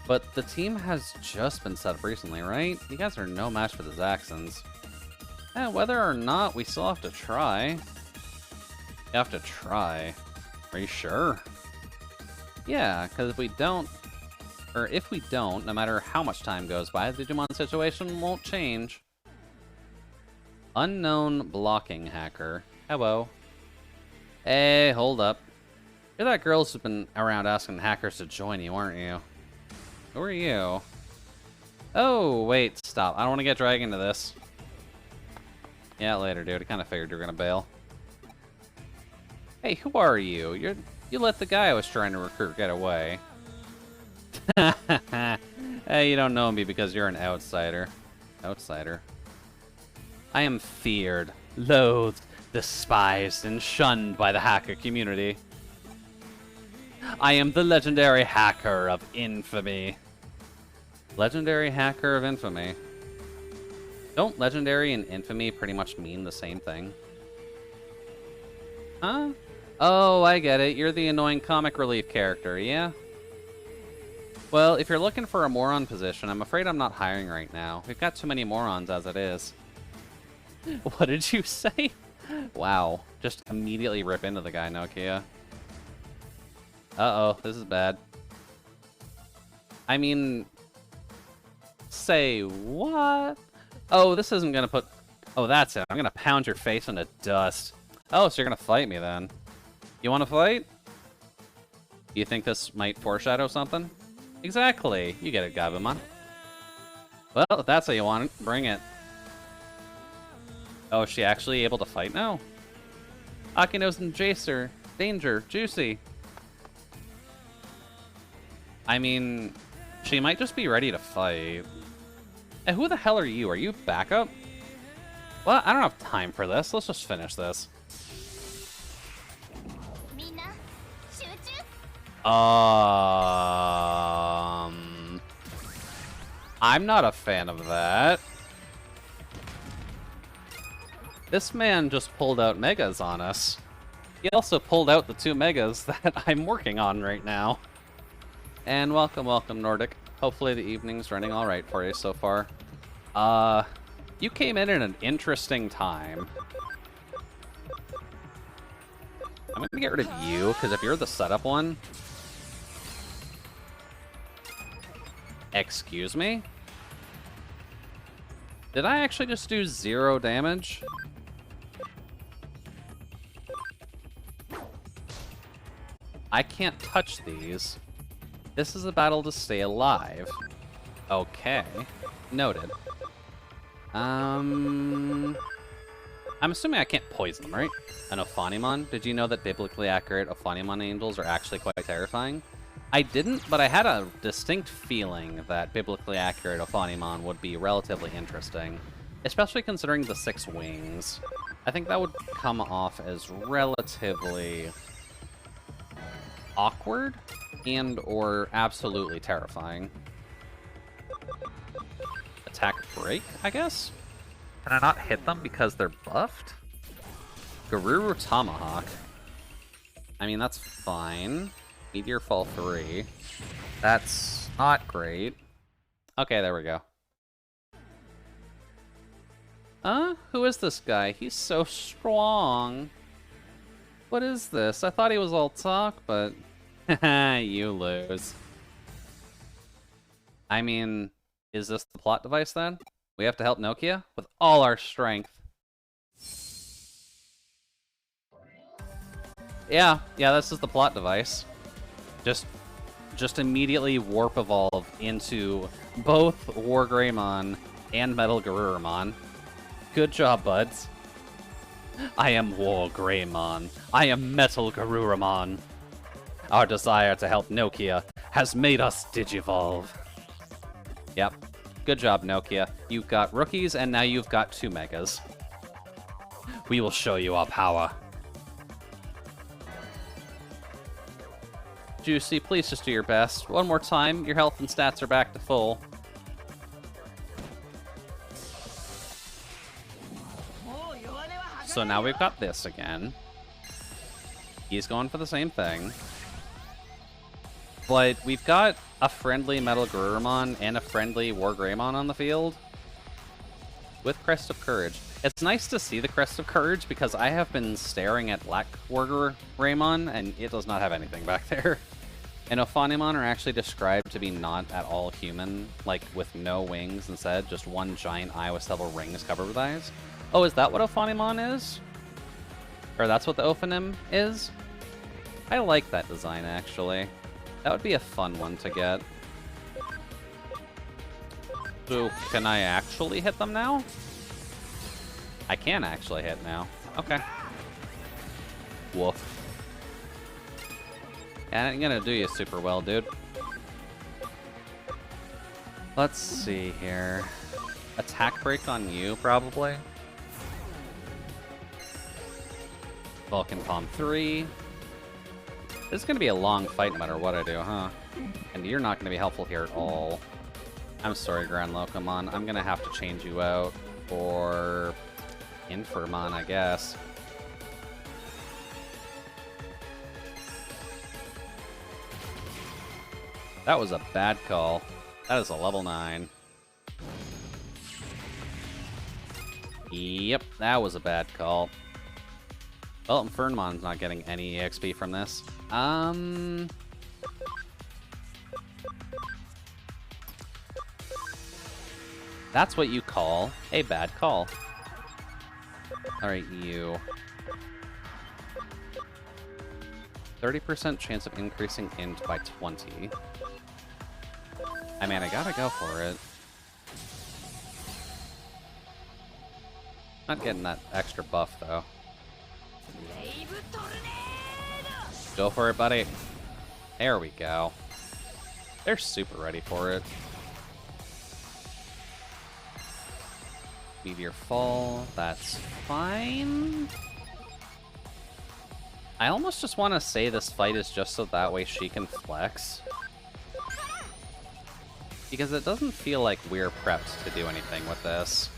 But the team has just been set up recently, right? You guys are no match for the Zaxxons. Yeah, whether or not, we still have to try. You have to try. Are you sure? Yeah, because if we don't, no matter how much time goes by, the Digimon situation won't change. Unknown blocking hacker. Hello. Hey, hold up. You're that girl who's been around asking hackers to join you, aren't you? Who are you? Oh, wait, stop. I don't want to get dragged into this. Yeah, later, dude. I kind of figured you were going to bail. Hey, who are you? You let the guy I was trying to recruit get away. Hey, you don't know me because you're an outsider. Outsider. I am feared, loathed, despised, and shunned by the hacker community. I am the legendary hacker of infamy. Legendary hacker of infamy. Don't legendary and infamy pretty much mean the same thing? Huh? Oh, I get it. You're the annoying comic relief character, yeah? Well, if you're looking for a moron position, I'm afraid I'm not hiring right now. We've got too many morons as it is. What did you say? Wow. Just immediately rip into the guy, Nokia. Uh-oh, this is bad. I mean... Say what? Oh, this isn't gonna put... Oh, that's it. I'm gonna pound your face into dust. Oh, so you're gonna fight me then. You wanna fight? Do you think this might foreshadow something? Exactly. You get it, Gabumon. Well, if that's how you want it, bring it. Oh, is she actually able to fight now? Akino's in danger. Juucie. I mean, she might just be ready to fight. And who the hell are you? Are you backup? Well, I don't have time for this. Let's just finish this. I'm not a fan of that. This man just pulled out megas on us. He also pulled out the 2 megas that I'm working on right now. And welcome, Nordic. Hopefully the evening's running alright for you so far. You came in at an interesting time. I'm gonna get rid of you, because if you're the setup one... Excuse me? Did I actually just do 0 damage? I can't touch these. This is a battle to stay alive. Okay. Noted. I'm assuming I can't poison them, right? An Ophanimon? Did you know that biblically accurate Ophanimon angels are actually quite terrifying? I didn't, but I had a distinct feeling that biblically accurate Ophanimon would be relatively interesting, especially considering the 6 wings. I think that would come off as relatively awkward and or absolutely terrifying. Attack break, I guess? Can I not hit them because they're buffed? Garuru Tomahawk. I mean, that's fine. Meteor Fall 3. That's not great. Okay, there we go. Who is this guy? He's so strong. What is this? I thought he was all talk, but... you lose. I mean, is this the plot device then? We have to help Nokia with all our strength. Yeah, this is the plot device. Just immediately warp evolve into both War Greymon and Metal Garurumon. Good job, buds. I am War Greymon. I am Metal Garurumon. Our desire to help Nokia has made us digivolve. Yep. Good job, Nokia. You've got rookies, and now you've got 2 megas. We will show you our power. Juucie, please just do your best. One more time, your health and stats are back to full. So now we've got this again. He's going for the same thing. But we've got a friendly Metal Garurumon and a friendly War Greymon on the field. With Crest of Courage. It's nice to see the Crest of Courage because I have been staring at Black War Greymon and it does not have anything back there. And Ophanimon are actually described to be not at all human, like with no wings instead, just one giant eye with several rings covered with eyes. Oh, is that what Ophanimon is? Or that's what the Ophanim is? I like that design, actually. That would be a fun one to get. So, can I actually hit them now? I can actually hit now. Okay. Woof. Yeah, ain't gonna do you super well, dude. Let's see here. Attack break on you, probably. Vulcan Palm 3. This is gonna be a long fight no matter what I do, huh? And you're not gonna be helpful here at all. I'm sorry, Grand Locomon. I'm gonna have to change you out for Infirmon, I guess. That was a bad call. That is a level 9. Yep, that was a bad call. Well, Infernmon's not getting any EXP from this. That's what you call a bad call. Alright, you. 30% chance of increasing int by 20. I mean, I gotta go for it. Not getting that extra buff, though. Go for it, buddy. There we go. They're super ready for it. Meteor Fall, that's fine. I almost just want to say this fight is just so that way she can flex. Because it doesn't feel like we're prepped to do anything with this.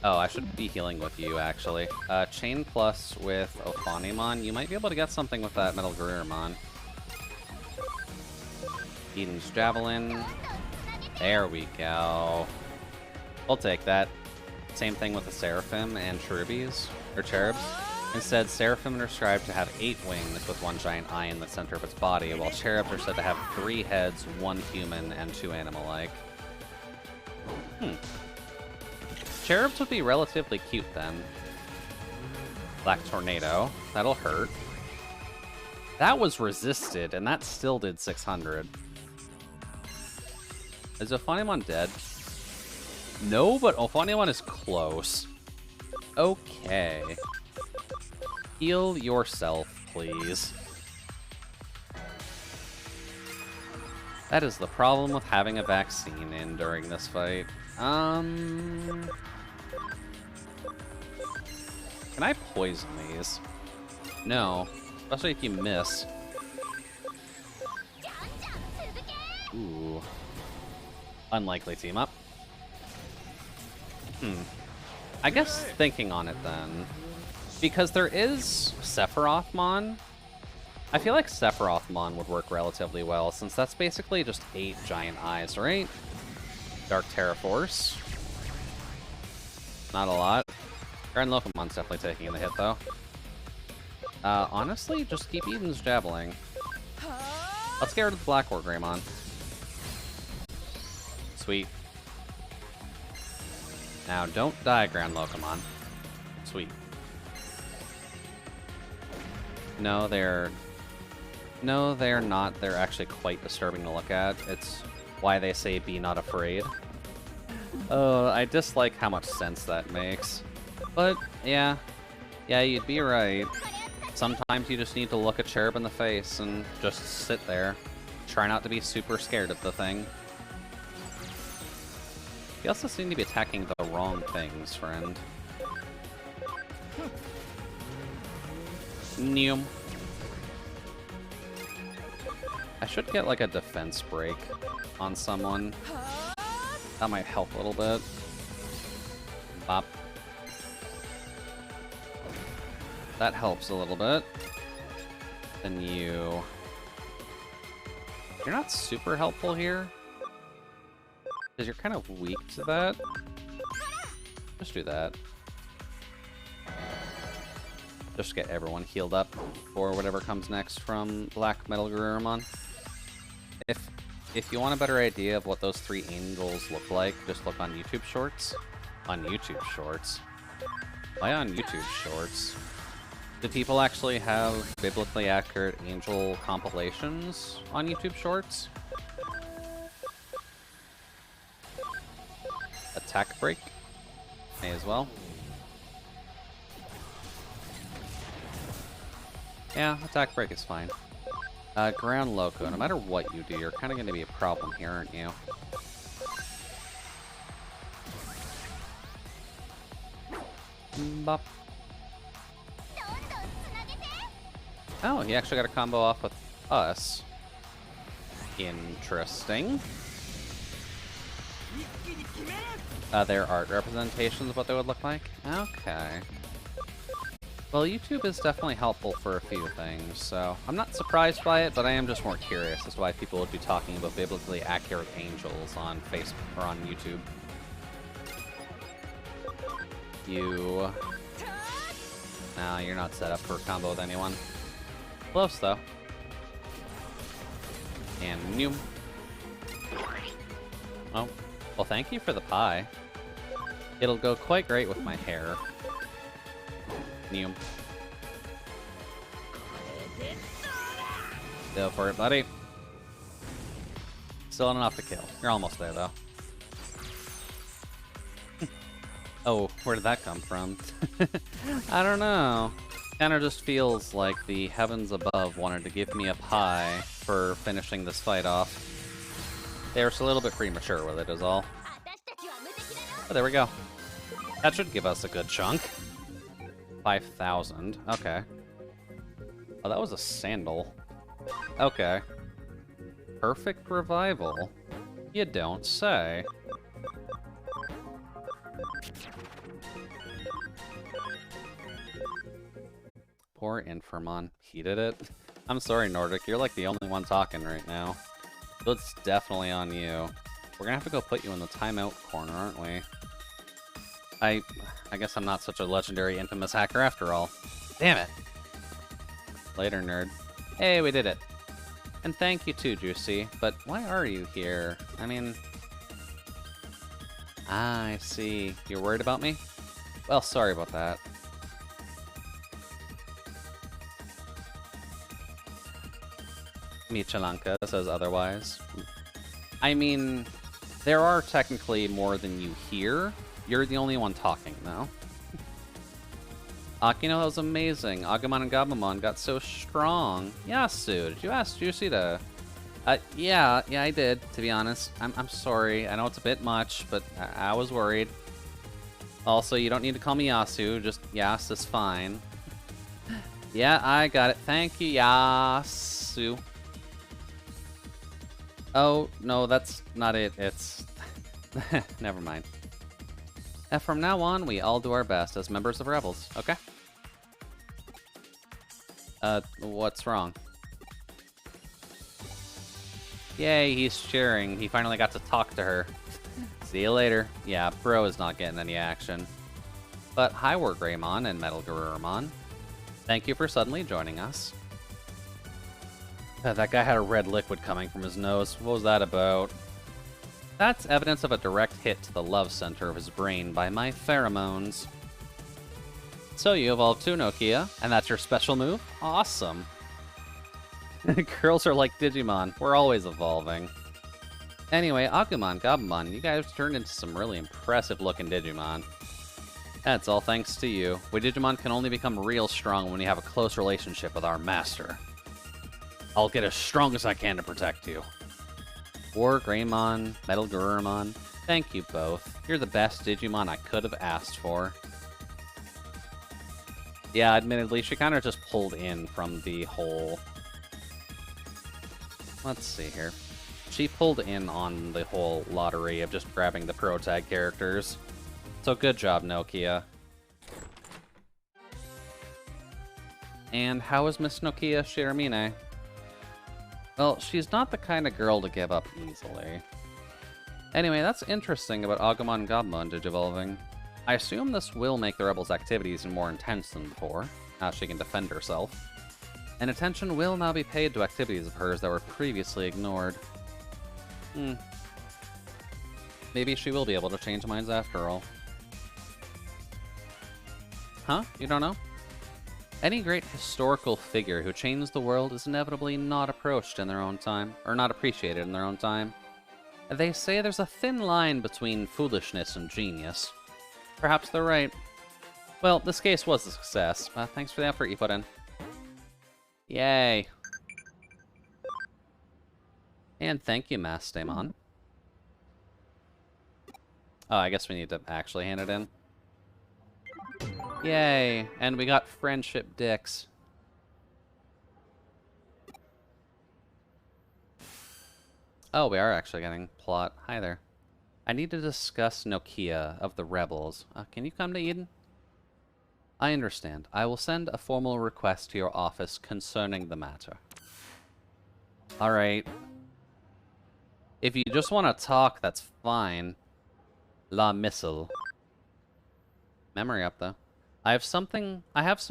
Oh, I should be healing with you, actually. Chain Plus with Ophanimon. You might be able to get something with that Metal Garurumon. Eden's Javelin. There we go. We'll take that. Same thing with the Seraphim and Cherubies, or Cherubs. Instead, Seraphim are described to have 8 wings with 1 giant eye in the center of its body, while Cherubs are said to have 3 heads, 1 human, and 2 animal-like. Cherubs would be relatively cute then. Black Tornado. That'll hurt. That was resisted, and that still did 600. Is Ophanimon dead? No, but Ophanimon is close. Okay. Heal yourself, please. That is the problem with having a vaccine in during this fight. Can I poison these? No. Especially if you miss. Ooh. Unlikely team up. I guess thinking on it then. Because there is Sephirothmon. I feel like Sephirothmon would work relatively well, since that's basically just 8 giant eyes, right? Dark Terra Force. Not a lot. Grand Locomon's definitely taking the hit, though. Honestly, just keep Eden's Javelin. Let's get rid of the Black War Greymon. Sweet. Now, don't die, Grand Locomon. Sweet. No, they're not. They're actually quite disturbing to look at. It's why they say be not afraid. I dislike how much sense that makes. But, yeah. Yeah, you'd be right. Sometimes you just need to look a cherub in the face and just sit there. Try not to be super scared of the thing. You also seem to be attacking the wrong things, friend. Neum. I should get like a defense break on someone. That might help a little bit. Bop. That helps a little bit. Then you... You're not super helpful here. Because you're kind of weak to that. Just do that. Just get everyone healed up for whatever comes next from Black Metal Garurumon. If you want a better idea of what those 3 angels look like, just look on YouTube Shorts. On YouTube Shorts? Why on YouTube Shorts? Do people actually have biblically accurate angel compilations on YouTube Shorts? Attack break? May as well. Yeah, attack break is fine. Ground Loco, no matter what you do, you're kind of going to be a problem here, aren't you? Bop. Oh, he actually got a combo off with us. Interesting. Their art representations of what they would look like? Okay. Well, YouTube is definitely helpful for a few things, so I'm not surprised by it, but I am just more curious as to why people would be talking about biblically accurate angels on Facebook or on YouTube. You... No, you're not set up for a combo with anyone. Close, though. And Noom. Oh, well, thank you for the pie. It'll go quite great with my hair. Noom. Go for it, buddy. Still not enough to kill. You're almost there, though. Oh, where did that come from? I don't know. Kinda just feels like the heavens above wanted to give me a pie for finishing this fight off. They were just a little bit premature with it is all. Oh, there we go. That should give us a good chunk. 5,000. Okay. Oh, that was a sandal. Okay. Perfect revival. You don't say. Poor Infirmon. He did it. I'm sorry, Nordic. You're like the only one talking right now. So it's definitely on you. We're gonna have to go put you in the timeout corner, aren't we? I guess I'm not such a legendary infamous hacker after all. Damn it. Later, nerd. Hey, we did it. And thank you too, Juucie. But why are you here? I mean... Ah, I see. You're worried about me? Well, sorry about that. Michelanka says otherwise. I mean, there are technically more than you hear. You're the only one talking, though. Akino, that was amazing. Agumon and Gabumon got so strong. Yasu, did you ask Juucie to... yeah, I did, to be honest. I'm sorry. I know it's a bit much, but I was worried. Also, you don't need to call me Yasu. Just Yas is fine. Yeah, I got it. Thank you, Yasu. Oh, no, that's not it. It's... Never mind. And from now on, we all do our best as members of Rebels, okay? What's wrong? Yay, he's cheering. He finally got to talk to her. See you later. Yeah, Bro is not getting any action. But hi, War Greymon and Metal Garurumon. Thank you for suddenly joining us. That guy had a red liquid coming from his nose. What was that about? That's evidence of a direct hit to the love center of his brain by my pheromones. So you evolved too, Nokia, and that's your special move? Awesome. Girls are like Digimon. We're always evolving. Anyway, Agumon, Gabumon, you guys turned into some really impressive-looking Digimon. That's all thanks to you. We Digimon can only become real strong when we have a close relationship with our master. I'll get as strong as I can to protect you. War Greymon, Metal Garurumon, thank you both. You're the best Digimon I could have asked for. Yeah, admittedly, she kind of just pulled in from the whole... Let's see here. She pulled in on the whole lottery of just grabbing the pro tag characters. So good job, Nokia. And how is Miss Nokia Shiramine? Well, she's not the kind of girl to give up easily. Anyway, that's interesting about Agumon and Gabumon digivolving. I assume this will make the Rebels' activities more intense than before, now she can defend herself. And attention will now be paid to activities of hers that were previously ignored. Maybe she will be able to change minds after all. Huh? You don't know? Any great historical figure who changed the world is inevitably not approached in their own time, or not appreciated in their own time. They say there's a thin line between foolishness and genius. Perhaps they're right. Well, this case was a success. Thanks for the effort you put in. Yay. And thank you, Mastemon. Oh, I guess we need to actually hand it in. Yay, and we got friendship dicks. Oh, we are actually getting plot. Hi there. I need to discuss Nokia of the Rebels. Can you come to Eden? I understand. I will send a formal request to your office concerning the matter. Alright. If you just want to talk, that's fine. La Missile. Memory up, though. I have some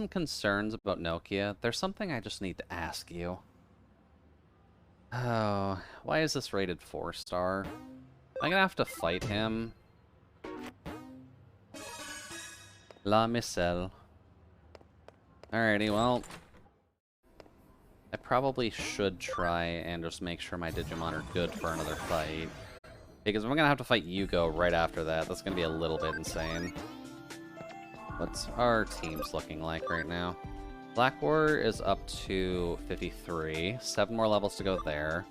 concerns about Nokia. There's something I just need to ask you. Oh, why is this rated 4-star? I'm gonna have to fight him. La Missile. Alrighty, well... I probably should try and just make sure my Digimon are good for another fight. Because I'm gonna have to fight Yugo right after that. That's gonna be a little bit insane. What's our teams looking like right now? Black Warrior is up to 53. 7 more levels to go there.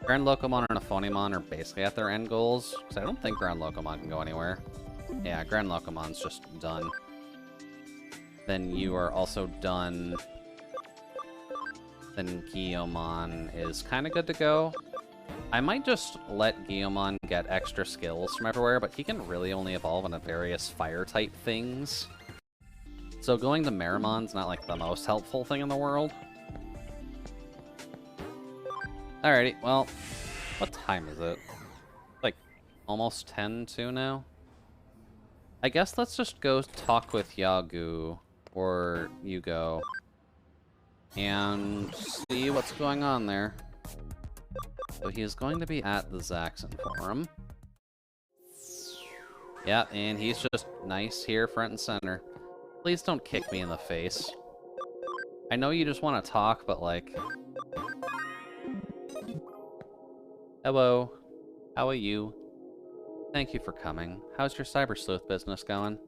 Grand Locomon and Aphonimon are basically at their end goals. Because I don't think Grand Locomon can go anywhere. Yeah, Grand Locomon's just done. Then you are also done. Then Guillaumon is kind of good to go. I might just let Guillaumon get extra skills from everywhere, but he can really only evolve into various fire-type things. So going to Marimon's not like the most helpful thing in the world. Alrighty, well, what time is it? Like, almost 10 to now? I guess let's just go talk with Yagu, or Yugo, and see what's going on there. So he is going to be at the Zaxxon Forum. Yeah, and he's just nice here, front and center. Please don't kick me in the face. I know you just want to talk, but like... Hello. How are you? Thank you for coming. How's your cyber sleuth business going?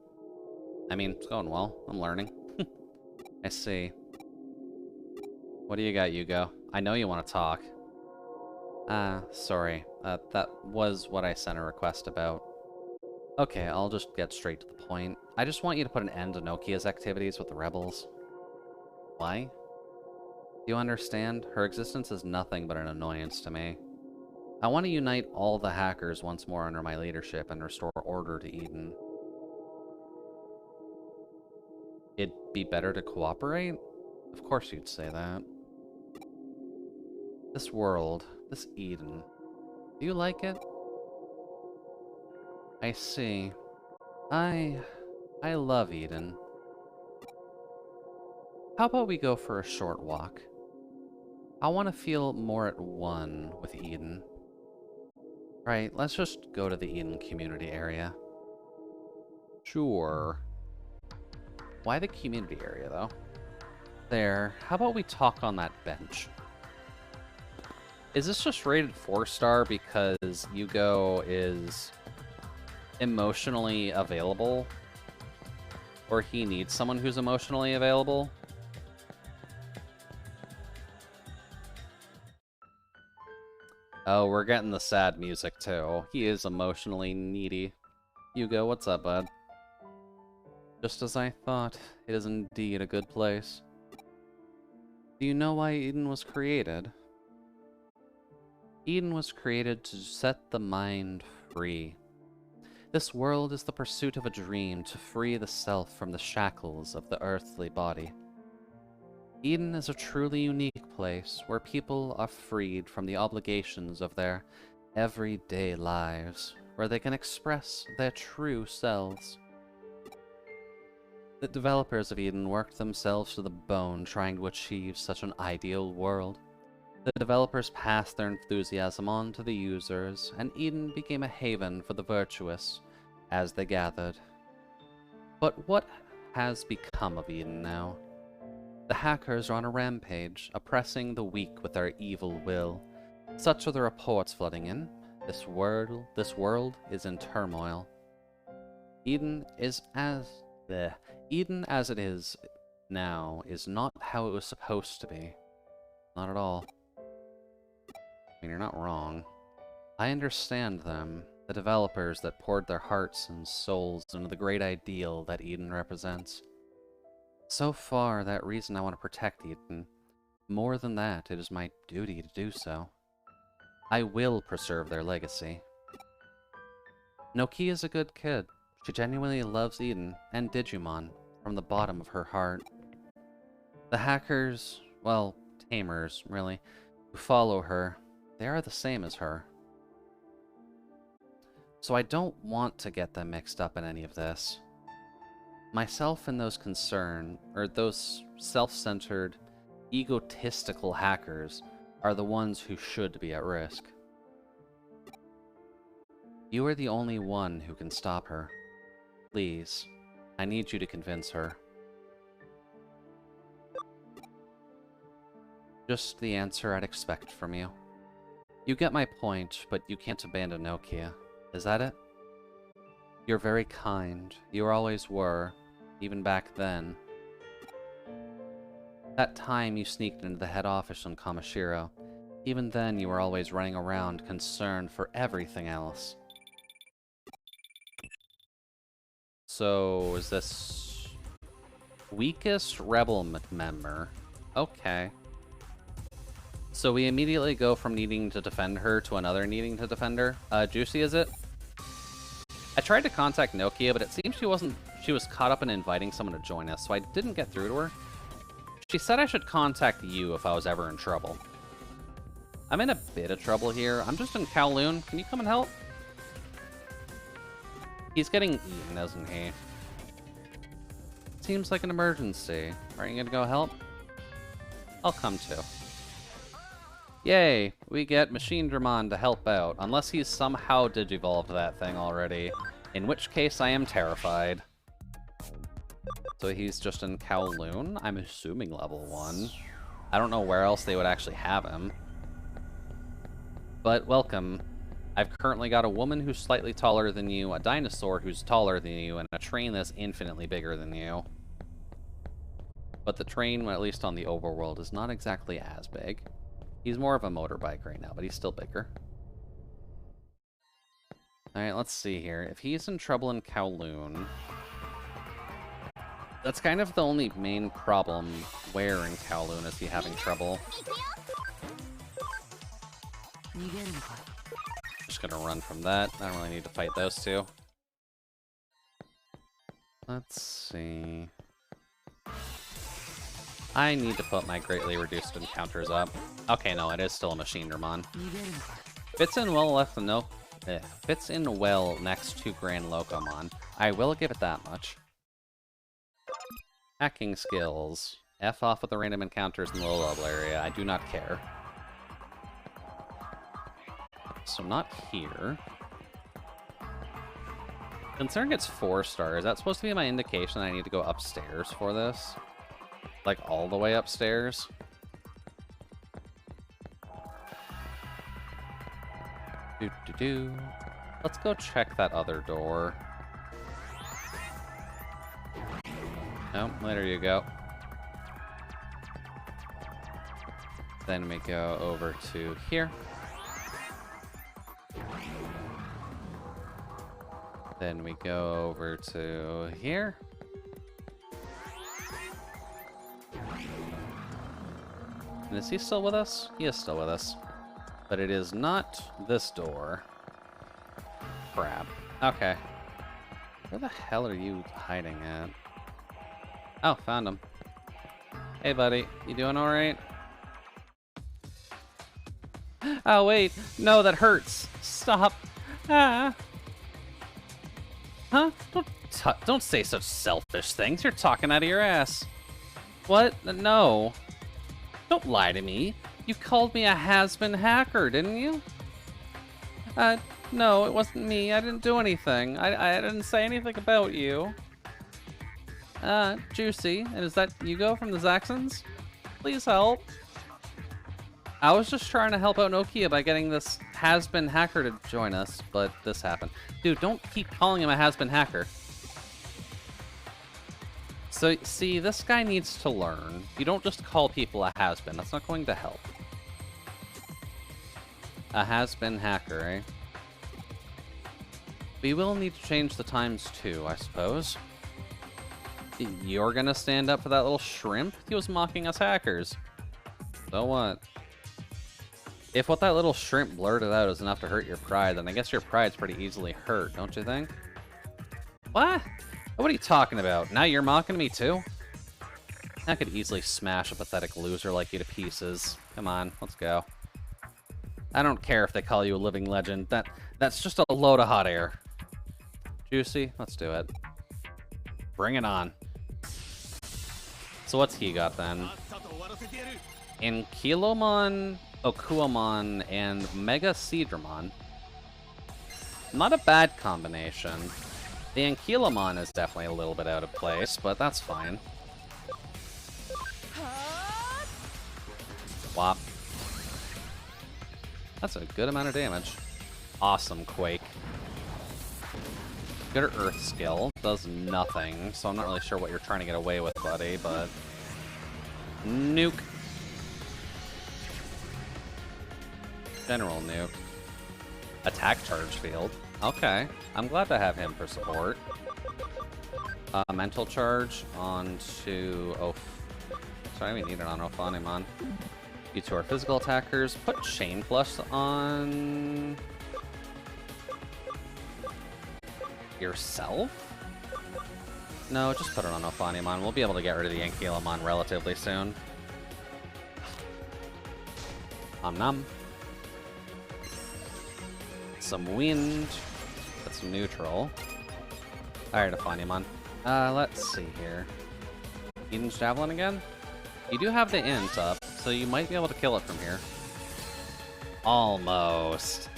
I mean, it's going well. I'm learning. I see. What do you got, Hugo? I know you want to talk. Sorry. That was what I sent a request about. Okay, I'll just get straight to the point. I just want you to put an end to Nokia's activities with the rebels. Why? Do you understand? Her existence is nothing but an annoyance to me. I want to unite all the hackers once more under my leadership and restore order to Eden. It'd be better to cooperate? Of course you'd say that. This world, this Eden, do you like it? I see. I love Eden. How about we go for a short walk? I want to feel more at one with Eden. Right, let's just go to the Eden community area. Sure. Why the community area, though? There, how about we talk on that bench? Is this just rated 4-star because Hugo is emotionally available? Or he needs someone who's emotionally available? Oh, we're getting the sad music too. He is emotionally needy. Hugo, what's up, bud? Just as I thought, it is indeed a good place. Do you know why Eden was created? Eden was created to set the mind free. This world is the pursuit of a dream to free the self from the shackles of the earthly body. Eden is a truly unique place where people are freed from the obligations of their everyday lives, where they can express their true selves. The developers of Eden worked themselves to the bone trying to achieve such an ideal world. The developers passed their enthusiasm on to the users, and Eden became a haven for the virtuous as they gathered. But what has become of Eden now? The hackers are on a rampage, oppressing the weak with their evil will. Such are the reports flooding in. This world is in turmoil. Eden as it is now is not how it was supposed to be. Not at all. I mean, you're not wrong. I understand them, the developers that poured their hearts and souls into the great ideal that Eden represents. So far, that reason I want to protect Eden. More than that, it is my duty to do so. I will preserve their legacy. Nokia is a good kid. She genuinely loves Eden and Digimon from the bottom of her heart. The hackers, well, tamers, really, who follow her, they are the same as her. So I don't want to get them mixed up in any of this. Myself and those concerned, or those self-centered, egotistical hackers, are the ones who should be at risk. You are the only one who can stop her. Please, I need you to convince her. Just the answer I'd expect from you. You get my point, but you can't abandon Nokia. Is that it? You're very kind. You always were, even back then. That time you sneaked into the head office on Kamashiro, even then you were always running around concerned for everything else. So, is this weakest rebel member? Okay. So we immediately go from needing to defend her to another needing to defend her. Juucie, is it? I tried to contact Nokia, but it seems she was caught up in inviting someone to join us, so I didn't get through to her. She said I should contact you if I was ever in trouble. I'm in a bit of trouble here. I'm just in Kowloon. Can you come and help? He's getting eaten, isn't he? Seems like an emergency. Are you gonna go help? I'll come too. Yay! We get Machine Dramon to help out, unless he's somehow digivolved that thing already, in which case I am terrified. So he's just in Kowloon? I'm assuming level 1. I don't know where else they would actually have him. but welcome. I've currently got a woman who's slightly taller than you, a dinosaur who's taller than you, and a train that's infinitely bigger than you. But the train, at least on the overworld, is not exactly as big. He's more of a motorbike right now, but he's still bigger. Alright, let's see here. If he's in trouble in Kowloon... That's kind of the only main problem. Where in Kowloon is he having trouble? Just gonna run from that. I don't really need to fight those two. Let's see... I need to put my greatly reduced encounters up. Okay, no, it is still a Machine Dramon. Fits in well next to Grand Locomon. I will give it that much. Hacking skills. F off with the random encounters in the low level area. I do not care. So not here. Considering it's 4 stars, that's supposed to be my indication that I need to go upstairs for this. Like, all the way upstairs. Let's go check that other door. Oh, there you go. Then we go over to here. Then we go over to here. And is he still with us? He is still with us. But it is not this door. Crap. Okay. Where the hell are you hiding at? Oh, found him. Hey, buddy. You doing alright? Oh, wait. No, that hurts. Stop. Ah. Huh? Don't say such selfish things. You're talking out of your ass. What? No. Don't lie to me. You called me a has-been hacker, didn't you? No, it wasn't me. I didn't do anything. I didn't say anything about you. Juucie, and is that Hugo from the Zaxxons? Please help. I was just trying to help out Nokia by getting this has-been hacker to join us, but this happened. Dude, don't keep calling him a has-been hacker. So, see, this guy needs to learn. You don't just call people a has-been. That's not going to help. A has-been hacker, eh? We will need to change the times too, I suppose. You're gonna stand up for that little shrimp? He was mocking us hackers. So what? If what that little shrimp blurted out is enough to hurt your pride, then I guess your pride's pretty easily hurt, don't you think? What? What are you talking about? Now you're mocking me too? I could easily smash a pathetic loser like you to pieces. Come on, let's go. I don't care if they call you a living legend. That's just a load of hot air. Juucie, let's do it. Bring it on. So what's he got then? Ankylomon, Okuamon, and Mega Seedramon. Not a bad combination. The Ankylomon is definitely a little bit out of place, but that's fine. Whop. That's a good amount of damage. Awesome Quake. Good Earth skill. Does nothing, so I'm not really sure what you're trying to get away with, buddy, but... Nuke. General Nuke. Attack Charge Field. Okay. I'm glad to have him for support. Mental Charge onto... Oh, sorry, we need it on Ophanimon. You two are physical attackers. Put Chain Flush on... yourself? No, just put it on Ophanimon. We'll be able to get rid of the Ankylomon relatively soon. Nom. Some wind. That's neutral. Alright, Ophanimon. Let's see here. Eden's Javelin again? You do have the int up, so you might be able to kill it from here. Almost.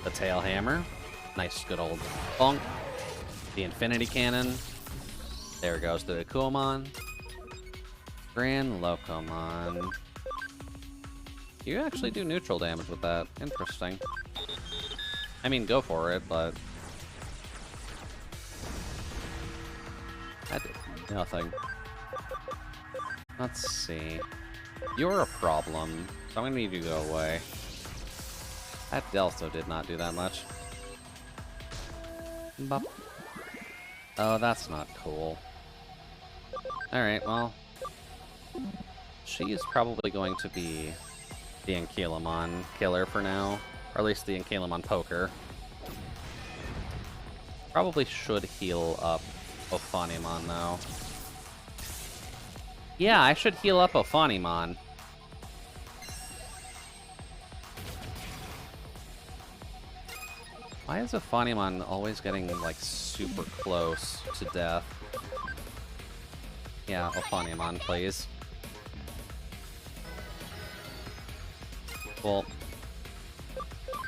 The Tail Hammer. Nice, good old bonk. The Infinity Cannon. There goes the Akuamon. Grand Locomon. You actually do neutral damage with that. Interesting. I mean, go for it, but... That did nothing. Let's see. You're a problem, so I'm gonna need you to go away. That Delso did not do that much. Bop. Oh, that's not cool. Alright, well... She is probably going to be the Ankylamon killer for now. Or at least the Ankylamon poker. Probably should heal up Ophanimon, though. Yeah, I should heal up Ophanimon. Why is Ophanimon always getting, like, super close to death? Yeah, Ophanimon, please. Cool.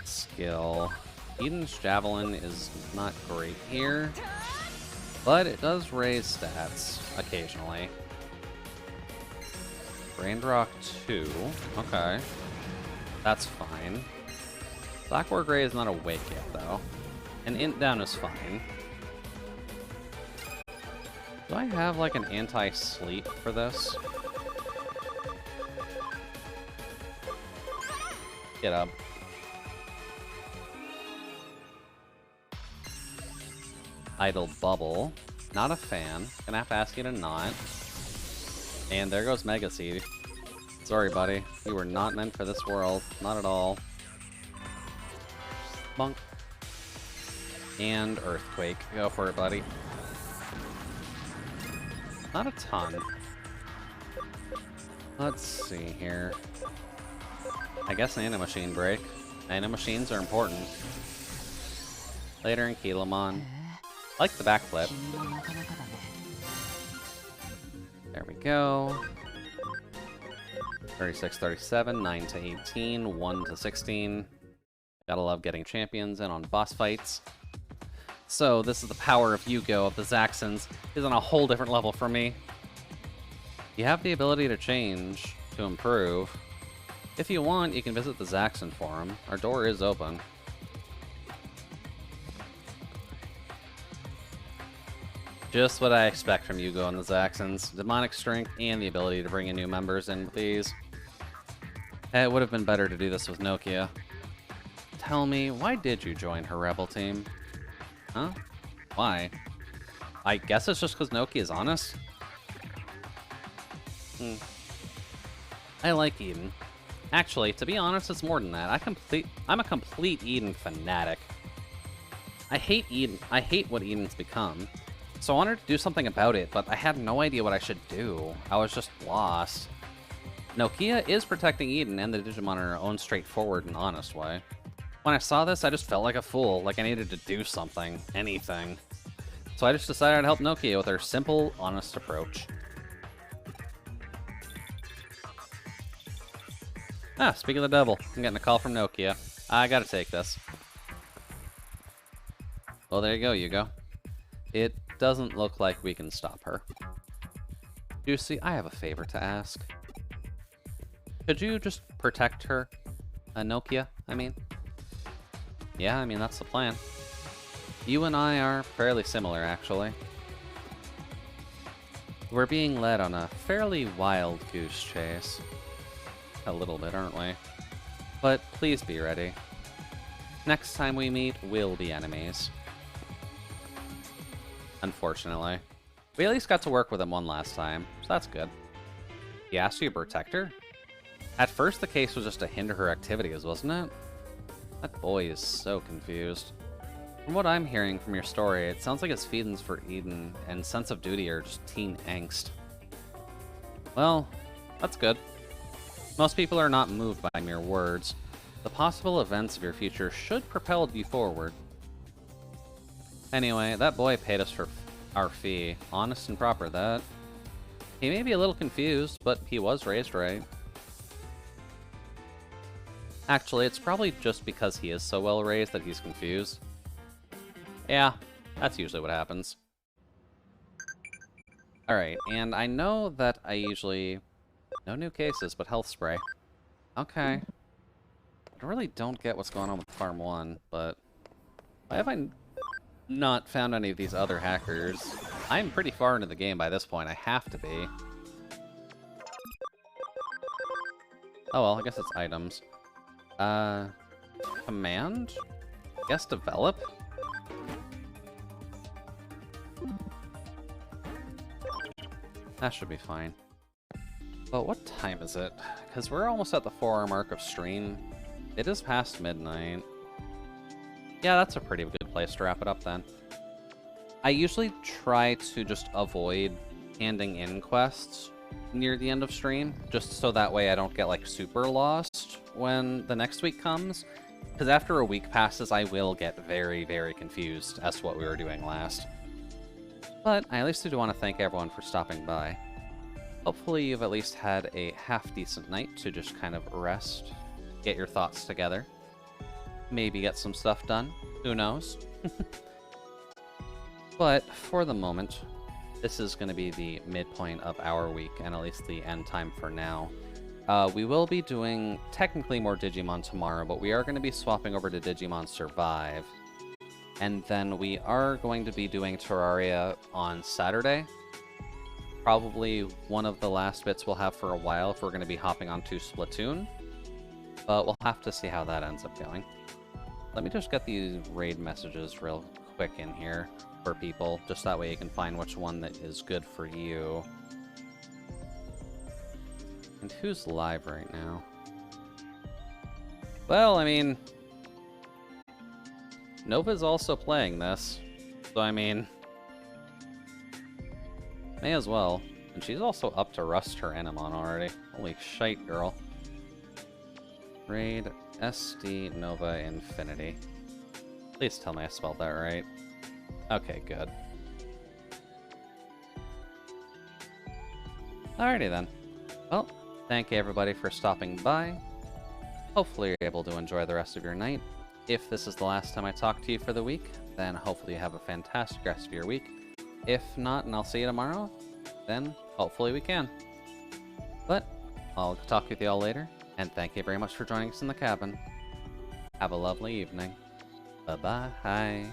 Skill. Eden's Javelin is not great here, but it does raise stats occasionally. Raindrock 2. Okay. That's fine. Black War Gray is not awake yet, though. And Int Down is fine. Do I have, like, an anti-sleep for this? Get up. Idle Bubble. Not a fan. Gonna have to ask you to not. And there goes Mega Seed. Sorry, buddy. You were not meant for this world. Not at all. Bonk. And Earthquake. Go for it, buddy. Not a ton. Let's see here. I guess Nano Machine break. Nano Machines are important. Later in Ankylamon. I like the backflip. There we go. 36, 37, 9 to 18, 1 to 16. Gotta love getting champions in on boss fights. So, this is the power of Yu-Gi-Oh! Of the Zaxxons. Is on a whole different level for me. You have the ability to change, to improve. If you want, you can visit the Zaxxon forum. Our door is open. Just what I expect from Yu-Gi-Oh! And the Zaxxons. Demonic strength and the ability to bring in new members in with these. It would have been better to do this with Nokia. Tell me, why did you join her rebel team? Huh? Why? I guess it's just because Nokia is honest? I like Eden. Actually, to be honest, it's more than that. I'm a complete Eden fanatic. I hate Eden. I hate what Eden's become. So I wanted to do something about it, but I had no idea what I should do. I was just lost. Nokia is protecting Eden and the Digimon in her own straightforward and honest way. When I saw this, I just felt like a fool, like I needed to do something, anything. So I just decided to help Nokia with her simple, honest approach. Ah, speaking of the devil, I'm getting a call from Nokia. I gotta take this. Well, there you go, Yugo. It doesn't look like we can stop her. Juucie, I have a favor to ask. Could you just protect her? Nokia, I mean? Yeah, I mean, that's the plan. You and I are fairly similar, actually. We're being led on a fairly wild goose chase. A little bit, aren't we? But please be ready. Next time we meet, we'll be enemies. Unfortunately. We at least got to work with him one last time, so that's good. He asked you to protect her? At first the case was just to hinder her activities, wasn't it? That boy is so confused. From what I'm hearing from your story, it sounds like his feelings for Eden and sense of duty are just teen angst. Well, that's good. Most people are not moved by mere words. The possible events of your future should propel you forward. Anyway, that boy paid us for our fee. Honest and proper, that. He may be a little confused, but he was raised right. Actually, it's probably just because he is so well raised that he's confused. Yeah, that's usually what happens. Alright, and I know that I usually... No new cases, but health spray. Okay. I really don't get what's going on with Farm 1, but why have I not found any of these other hackers? I'm pretty far into the game by this point. I have to be. Oh well, I guess it's items. Command? Guess develop? That should be fine. But what time is it? Because we're almost at the 4-hour mark of stream. It is past midnight. Yeah, that's a pretty good place to wrap it up then. I usually try to just avoid handing in quests near the end of stream, just so that way I don't get like super lost when the next week comes. Because after a week passes, I will get very, very confused as to what we were doing last. But I at least do want to thank everyone for stopping by. Hopefully you've at least had a half-decent night to just kind of rest, get your thoughts together, maybe get some stuff done, who knows? But for the moment, this is going to be the midpoint of our week, and at least the end time for now. We will be doing technically more Digimon tomorrow, but we are going to be swapping over to Digimon Survive. And then we are going to be doing Terraria on Saturday. Probably one of the last bits we'll have for a while if we're going to be hopping onto Splatoon. But we'll have to see how that ends up going. Let me just get these raid messages real quick in here for people, just that way you can find which one that is good for you. And who's live right now? Well, I mean, Nova's also playing this, so I mean, may as well. And she's also up to rust her Enamon already. Holy shite, girl. Raid SD Nova Infinity. Please tell me I spelled that right. Okay, good. Alrighty then. Well, thank you everybody for stopping by. Hopefully you're able to enjoy the rest of your night. If this is the last time I talk to you for the week, then hopefully you have a fantastic rest of your week. If not, and I'll see you tomorrow, then hopefully we can. But I'll talk with you all later, and thank you very much for joining us in the cabin. Have a lovely evening. Bye-bye.